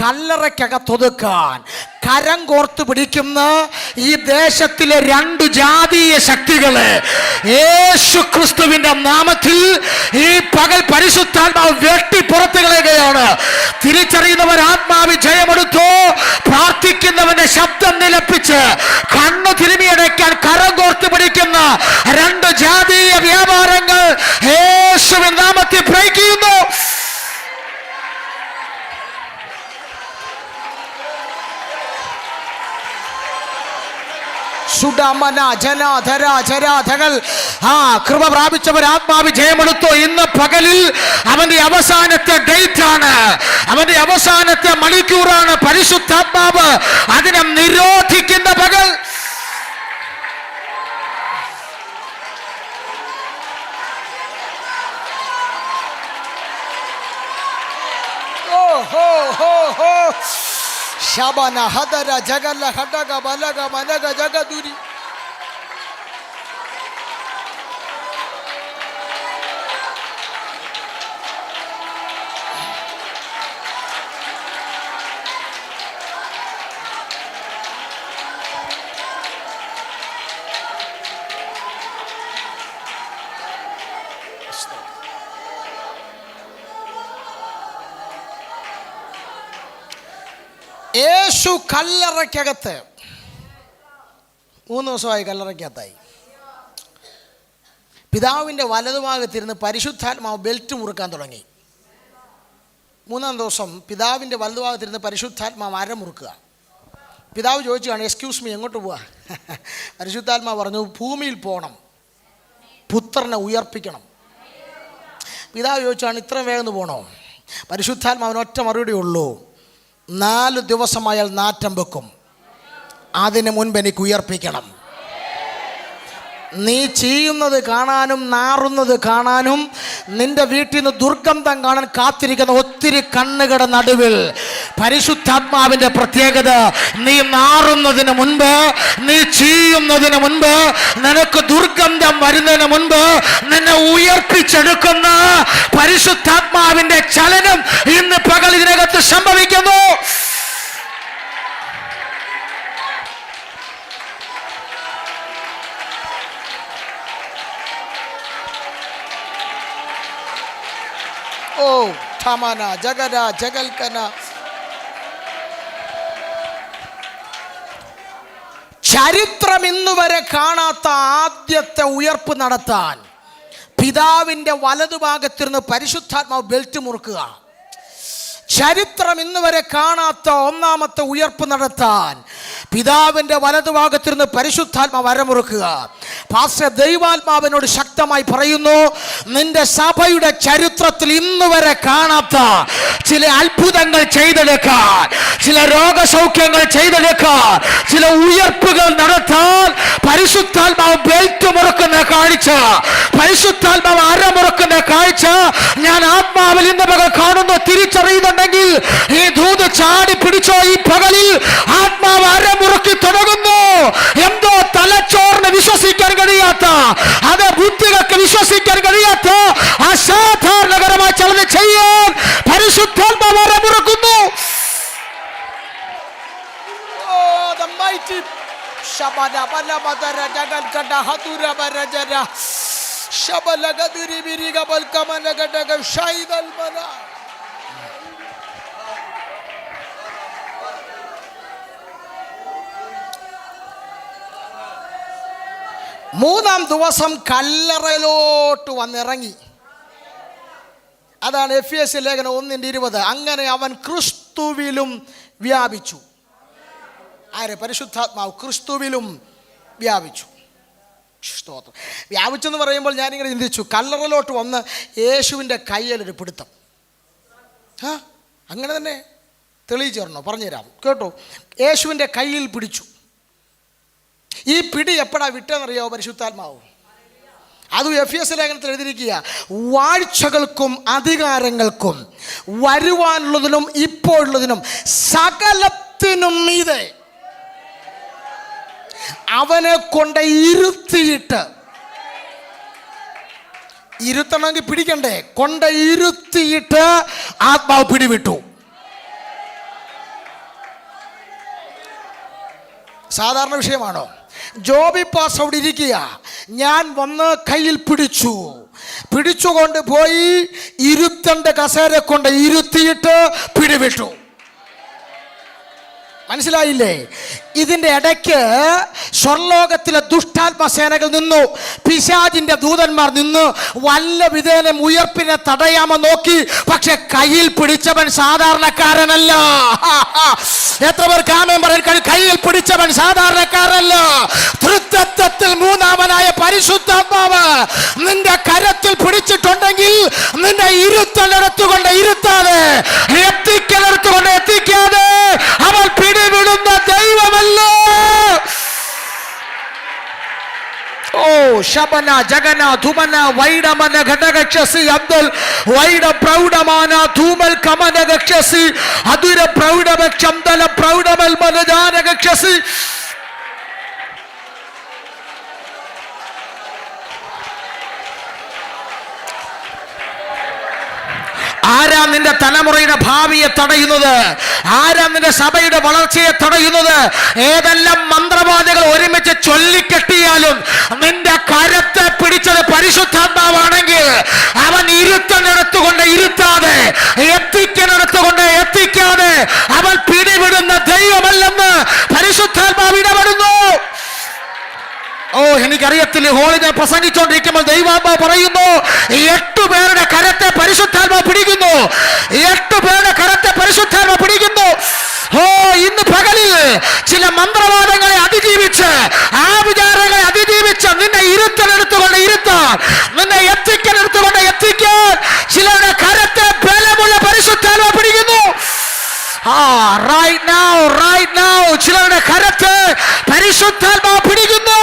കല്ലറയ്ക്കകത്തൊതുക്കാൻ കരം കോർത്ത് പിടിക്കുന്ന ഈ ദേശത്തിലെ 2 ജാതീയ ശക്തികളെ യേശു ക്രിസ്തുവിന്റെ നാമത്തിൽ ഈ പകൽ പരിശുദ്ധാത്മാവ് വെട്ടി പുറത്തു കളയുകയാണ്. തിരിച്ചറിയുന്നവർ ആത്മാവിൽ ജയമെടുത്തു. പ്രാർത്ഥിക്കുന്നവന്റെ ശബ്ദം നിലപ്പിച്ച് കണ്ണു തിരുമിയടയ്ക്കാൻ കരം കോർത്ത് പിടിക്കുന്ന 2 ജാതീയ വ്യാപാരങ്ങൾ യേശുവിൻ നാമത്തിൽ ബ്രേക്ക് ചെയ്യുന്നു. കൃപ പ്രാപിച്ചവർ ആത്മാവ് ജയമെടുത്തു. ഇന്ന് പകലിൽ അവന്റെ അവസാനത്തെ ഡേറ്റ് ആണ്, അവന്റെ അവസാനത്തെ മണിക്കൂറാണ്. പരിശുദ്ധാത്മാവ് അതിനെ നിരോധിക്കുന്ന പകൽ. ശബന ഹദര ജഗല ഹഡഗ ബലഗ മനഗ ജഗദുരി. യേശു കല്ലറയ്ക്കകത്ത് 3 ദിവസമായി കല്ലറയ്ക്കകത്തായി. പിതാവിൻ്റെ വലതുഭാഗത്തിരുന്ന് പരിശുദ്ധാത്മാവ് ബെൽറ്റ് മുറുക്കാൻ തുടങ്ങി. 3-ാം ദിവസം പിതാവിൻ്റെ വലതുഭാഗത്തിരുന്ന് പരിശുദ്ധാത്മാവ് അരമുറുക്കുക. പിതാവ് ചോദിച്ചാണ്, എക്സ്ക്യൂസ് മീ, എങ്ങോട്ട് പോവാ? പരിശുദ്ധാത്മാവ് പറഞ്ഞു, ഭൂമിയിൽ പോകണം, പുത്രനെ ഉയർപ്പിക്കണം. പിതാവ് ചോദിച്ചാണ്, ഇത്രയും വേഗം പോകണോ? പരിശുദ്ധാത്മാവിന് ഒറ്റ മറുപടി ഉള്ളൂ, 4 ദിവസമായാൽ നാറ്റം വെക്കും, അതിന് മുൻപ് എനിക്ക് ഉയർപ്പിക്കണം. നീ ചെയ്യുന്നത് കാണാനും നാറുന്നത് കാണാനും നിന്റെ വീട്ടിൽ നിന്ന് ദുർഗന്ധം കാണാൻ കാത്തിരിക്കുന്ന ഒത്തിരി കണ്ണുകളുടെ നടുവിൽ പരിശുദ്ധാത്മാവിൻ്റെ പ്രത്യേകത, നീ നാറുന്നതിന് മുൻപ്, നീ ചെയ്യുന്നതിന് മുൻപ്, നിനക്ക് ദുർഗന്ധം വരുന്നതിന് മുൻപ് നിന്നെ ഉയർപ്പിച്ചെടുക്കുന്ന പരിശുദ്ധാത്മാവിൻ്റെ ചലനം ഇന്ന് പകൽ ഇതിനകത്ത് സംഭവിക്കുന്നു. ഓ ഠമന ജഗര ജഗൽക്കന. ചരിത്രം ഇന്നുവരെ കാണാത്ത ആദ്യത്തെ ഉയർപ്പ് നടത്താൻ പിതാവിൻ്റെ വലതുഭാഗത്തിരുന്ന് പരിശുദ്ധാത്മാവ് ബെൽറ്റ് മുറുക്കുക. ചരിത്രം ഇന്നുവരെ കാണാത്ത ഒന്നാമത്തെ ഉയർപ്പ് നടത്താൻ പിതാവിൻ്റെ വലതുഭാഗത്തിരുന്ന് പരിശുദ്ധാത്മാവ് അരമുറുക്കുക. പാസ്റ്റർ ദൈവാത്മാവിനോട് ശക്തമായി പറയുന്നു, നിന്റെ സഭയുടെ ചരിത്രത്തിൽ ഇന്നുവരെ കാണാത്ത ചില അത്ഭുതങ്ങൾ ചെയ്തെടുക്കാൻ, ചില രോഗസൗഖ്യങ്ങൾ ചെയ്തെടുക്കാൻ, ചില ഉയർപ്പുകൾ നടത്താൻ പരിശുദ്ധാത്മാവ് ബെൽറ്റ് മുറുക്കുന്ന കാഴ്ച, പരിശുദ്ധാത്മാവ് അരമുറുക്കുന്ന കാഴ്ച ഞാൻ ആത്മാവിൽ ഇന്ന് പകൽ കാണുന്നു. തിരിച്ചറിയുന്നുണ്ടെങ്കിൽ ഈ ദൂത് ചാടി പിടിച്ചോ. ഈ പകലിൽ ആത്മാവ് അരമുറുക്കി തുടങ്ങുന്നു. എന്തോ തലച്ചോറിന് വിശ്വസിക്കാൻ കഴിയാത്ത, അത് ബുദ്ധികൾക്ക് വിശ്വസിക്കാൻ കഴിയാത്ത അസാധാരണകരമായ ചിലത് ചെയ്യാൻ പരിശുദ്ധാത്മാവ് അരമുറുക്കുന്നു. മൂന്നാം ദിവസം കല്ലറയിലോട്ട് വന്നിറങ്ങി. അതാണ് എഫെസ്യ ലേഖനം 1:20. അങ്ങനെ അവൻ ക്രിസ്തുവിലും വ്യാപിച്ചു. ആരെ? പരിശുദ്ധാത്മാവ് ക്രിസ്തുവിലും വ്യാപിച്ചു. സ്തോത്രം. വ്യാപിച്ചെന്ന് പറയുമ്പോൾ ഞാനിങ്ങനെ ചിന്തിച്ചു, കല്ലറയിലോട്ട് വന്ന് യേശുവിൻ്റെ കയ്യിലൊരു പിടുത്തം. അങ്ങനെ തന്നെ തെളിയിച്ചു തരണോ? പറഞ്ഞുതരാം, കേട്ടോ. യേശുവിൻ്റെ കയ്യിൽ പിടിച്ചു. ഈ പിടി എപ്പോഴാ വിട്ടെന്നറിയാവോ? പരിശുദ്ധാത്മാവ്. അതും എഫെസ്യ ലേഖനത്തിൽ എഴുതിയിരിക്കുക, വാഴ്ചകൾക്കും അധികാരങ്ങൾക്കും വരുവാനുള്ളതിനും ഇപ്പോഴുള്ളതിനും സകലത്തിനും മീതെ അവനെ കൊണ്ട് ഇരുത്തിയിട്ട്, ഇരുത്തണമെങ്കിൽ പിടിക്കണ്ടേ, കൊണ്ട് ഇരുത്തിയിട്ട് ആത്മാവ് പിടിവിട്ടു. സാധാരണ വിഷയമാണോ? ജോബി പാസ് അവിടെ ഇരിക്കുക, ഞാൻ വന്ന് കയ്യിൽ പിടിച്ചു, പിടിച്ചുകൊണ്ട് പോയി ഇരുത്തന്റെ കസേര കൊണ്ട് ഇരുത്തിയിട്ട് പിടിവിട്ടു. മനസ്സിലായില്ലേ? ഇതിന്റെ ഇടയ്ക്ക് സ്വർലോകത്തിലെ ദുഷ്ടാത്മസേനകൾ നിന്നു, പിശാചിന്റെ ദൂതന്മാർ നിന്നു. വല്ല വിധേനം ഉയർപ്പിനെ തടയാമെന്ന് നോക്കി, പക്ഷെ കയ്യിൽ പിടിച്ചവൻ സാധാരണക്കാരനല്ല. എത്ര പേർ കാമം പറയാൻ? കയ്യിൽ പിടിച്ചവൻ സാധാരണക്കാരനല്ല. തൃത്വത്തിൽ മൂന്നാമനായ പരിശുദ്ധാത്മാവ് നിന്റെ കരത്തിൽ പിടിച്ചിട്ടുണ്ടെങ്കിൽ നിന്റെ ഇരുത്തലെടുത്തുകൊണ്ട് ഇരുത്താതെ, എത്തിക്കലെടുത്തുകൊണ്ട് എത്തിക്കാതെ അവൻ പിടിവിടുന്ന ദൈവമല്ല. ഓ ശബന ജഗന ധുമന വൈഡമന ഘടകക്ഷസി അബ്ദുൽ വൈഡ പ്രൗഢമാന ധൂമൽ കമന ഗക്ഷസി അതുര പ്രൗഢമക്ഷംദല പ്രൗഢമൽ മനജാന ഗക്ഷസി. ആരാ നിന്റെ തലമുറയുടെ ഭാവിയെ തടയുന്നത്? ആരാ നിന്റെ സഭയുടെ വളർച്ചയെ തടയുന്നത്? ഏതെല്ലാം മന്ത്രവാദികൾ ഒരുമിച്ച് ചൊല്ലിക്കെട്ടിയാലും നിന്റെ കരത്തെ പിടിച്ചത് പരിശുദ്ധാത്മാവാണെങ്കിൽ അവൻ ഇരുത്തനെടുത്തുകൊണ്ട് ഇരുത്താതെ, എത്തിക്കനെടുത്തുകൊണ്ട് എത്തിക്കാതെ അവൻ പിടിവിടുന്ന ദൈവമല്ലെന്ന് പരിശുദ്ധാത്മാവ് ഇടപെടുന്നു. ഓ എനിക്കറിയത്തില്ല, ഹോളിൽ ഞാൻ പ്രസംഗിച്ചുകൊണ്ടിരിക്കുമ്പോൾ ദൈവാത്മാവ് പറയുന്നു, 8 പേരുടെ കരത്തെ പരിശുദ്ധാത്മാവ് പിടിക്കുന്നു. 8 പേരുടെ കരത്തെ പരിശുദ്ധാത്മാവ് പിടിക്കുന്നു. ഓ ഇന്ന് പകലിൽ ചില മന്ത്രവാദങ്ങളെ അതിജീവിച്ച്, ആ വിചാരങ്ങളെ അതിജീവിച്ച് നിന്നെ ഇരുത്തലെടുത്തുകൊണ്ട് ഇരുത്താൻ, നിന്നെ എത്തിക്കലെടുത്തുകൊണ്ട് എത്തിക്കാൻ ചിലരുടെ കരത്തെ ബലമുള്ള പരിശുദ്ധാത്മാവ് പിടിക്കുന്നു. right now ചിലരുടെ കരത്തെ പരിശുദ്ധാത്മാവ് പിടിക്കുന്നു.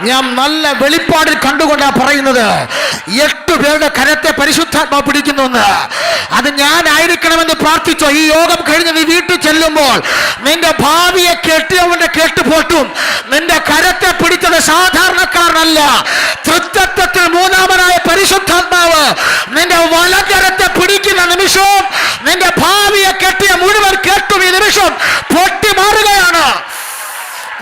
ഞാൻ നല്ല വെളിപ്പാടിൽ കണ്ടുകൊണ്ടാണ് പറയുന്നത്. 8 പേരുടെ കരത്തെ പരിശുദ്ധാത്മാവ് പിടിക്കുന്നു. അത് ഞാനായിരിക്കണമെന്ന് പ്രാർത്ഥിച്ചോ. ഈ യോഗം കഴിഞ്ഞ് നീ വീട്ടിൽ ചെല്ലുമ്പോൾ നിന്റെ ഭാവിയെ കെട്ടിയവന്റെ കെട്ടുപോട്ടും. നിന്റെ കരത്തെ പിടിച്ചത് സാധാരണക്കാരനല്ല, തൃത്വത്തിൽ മൂന്നാമനായ പരിശുദ്ധാത്മാവ് നിന്റെ വലകരത്തെ പിടിക്കുന്ന നിമിഷവും നിന്റെ ഭാവിയെ കെട്ടിയ മുഴുവൻ കെട്ടും ഈ നിമിഷം പൊട്ടി മാറുകയാണ്.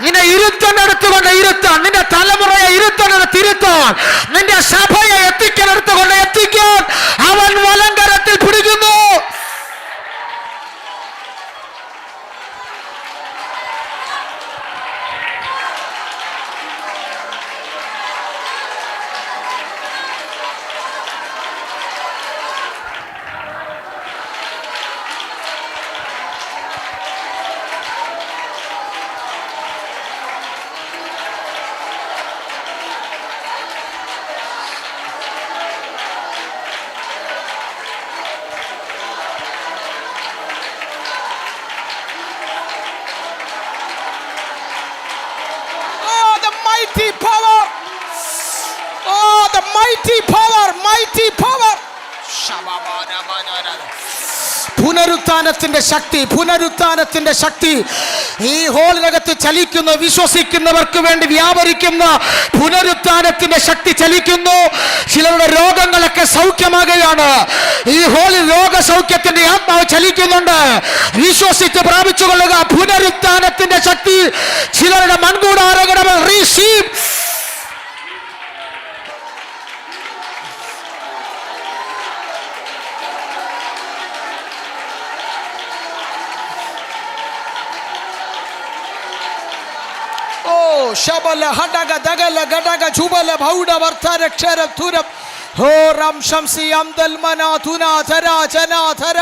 നിന്നെ ഇരുത്തനെടുത്തുകൊണ്ട് ഇരുത്താൻ, നിന്റെ തലമുറയെ ഇരുത്തനെടുത്തിരുത്താൻ, നിന്റെ സഭയെ എത്തിക്കലെടുത്തുകൊണ്ട് എത്തിക്കാൻ അവൻ വലങ്കരത്തിൽ പിടിക്കുന്നു. Mighty power. Oh, the mighty power, mighty power. പുനരുത്ഥാനത്തിന്റെ ശക്തി, പുനരുത്ഥാനത്തിന്റെ ശക്തി ഈ ഹോളിനകത്ത് ചലിക്കുന്നു. വിശ്വസിക്കുന്നവർക്ക് വേണ്ടി വ്യാപരിക്കുന്ന പുനരുത്ഥാനത്തിന്റെ ശക്തി ചലിക്കുന്നു. ചിലരുടെ രോഗങ്ങളൊക്കെ സൗഖ്യമാകുകയാണ്. ഈ ഹോളിൽ രോഗസൗഖ്യത്തിന്റെ ആത്മാവ് ചലിക്കുന്നുണ്ട്. വിശ്വസിച്ച് പ്രാപിച്ചുകൊള്ളുക പുനരുത്ഥാനത്തിന്റെ ശക്തി. ചിലരുടെ മൺകൂടാരങ്ങൾ റിസീവ്. ശബല ഹഡഗ ദഗല ഗഡഗ ചുബല ഭൗഡ വർത്തര ക്ഷര തുരം ഹോ രം ശംസി അംദൽ മന തുനാ ധര ജനാ ധര.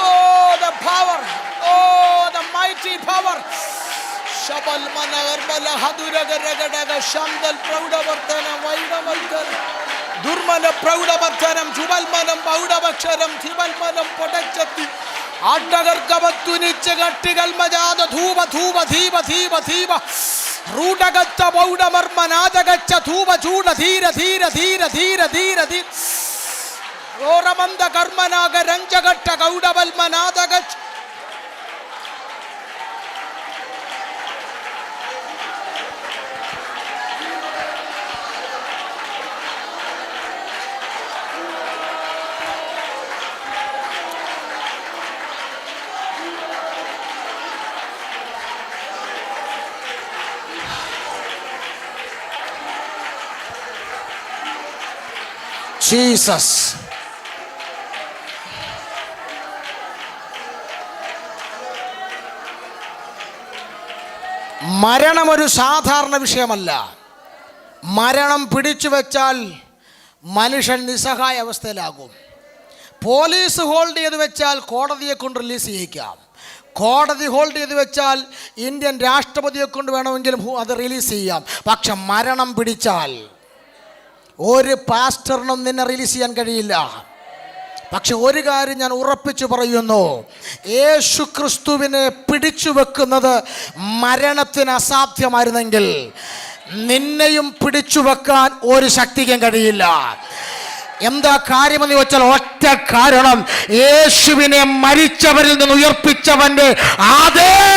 Oh the power, oh the mighty power. ശബൽ മനഗർബല ഹദുരഗരഗഡഗ ശംദൽ പ്രൗഢവർത്തനം വൈഡമൽതൻ ദുർമന പ്രൗഢവർത്തനം ജുബൽമനം ബൗഡവക്ഷരം ധിബൽമനം പൊടച്ചത്തി ആട്ടകർക്കവത്തുനിച്ച് കട്ടികൾ മജാത ധൂപ ധൂപ ധീപ ധീപ ധീപ റൂഡഗത്ത ബൗഡമർമനാദഗച്ച ധൂപ ചൂട ധീര ധീര ധീര ധീര ധീര ധീര ഓരമന്ദ കർമ്മനാഗ രഞ്ജഗട്ട ഗൗഡവൽമനാദഗച്ച. ജീസസ്. മരണം ഒരു സാധാരണ വിഷയമല്ല. മരണം പിടിച്ചു വെച്ചാൽ മനുഷ്യൻ നിസ്സഹായ അവസ്ഥയിലാകും. പോലീസ് ഹോൾഡ് ചെയ്ത് വെച്ചാൽ കോടതിയെ കൊണ്ട് റിലീസ് ചെയ്യിക്കാം. കോടതി ഹോൾഡ് ചെയ്ത് വെച്ചാൽ ഇന്ത്യൻ രാഷ്ട്രപതിയെ കൊണ്ട് വേണമെങ്കിലും അത് റിലീസ് ചെയ്യാം. പക്ഷെ മരണം പിടിച്ചാൽ ഒരു പാസ്റ്ററിനും നിന്നെ റിലീസ് ചെയ്യാൻ കഴിയില്ല. പക്ഷെ ഒരു കാര്യം ഞാൻ ഉറപ്പിച്ചു പറയുന്നു, യേശു ക്രിസ്തുവിനെ പിടിച്ചു വെക്കുന്നത് മരണത്തിന് അസാധ്യമായിരുന്നെങ്കിൽ നിന്നെയും പിടിച്ചു വെക്കാൻ ഒരു ശക്തിക്കും കഴിയില്ല. എന്താ കാര്യമെന്ന് ചോദിച്ചാൽ ഒറ്റ കാരണം, യേശുവിനെ മരിച്ചവരിൽ നിന്ന് ഉയർപ്പിച്ചവന്റെ അതേ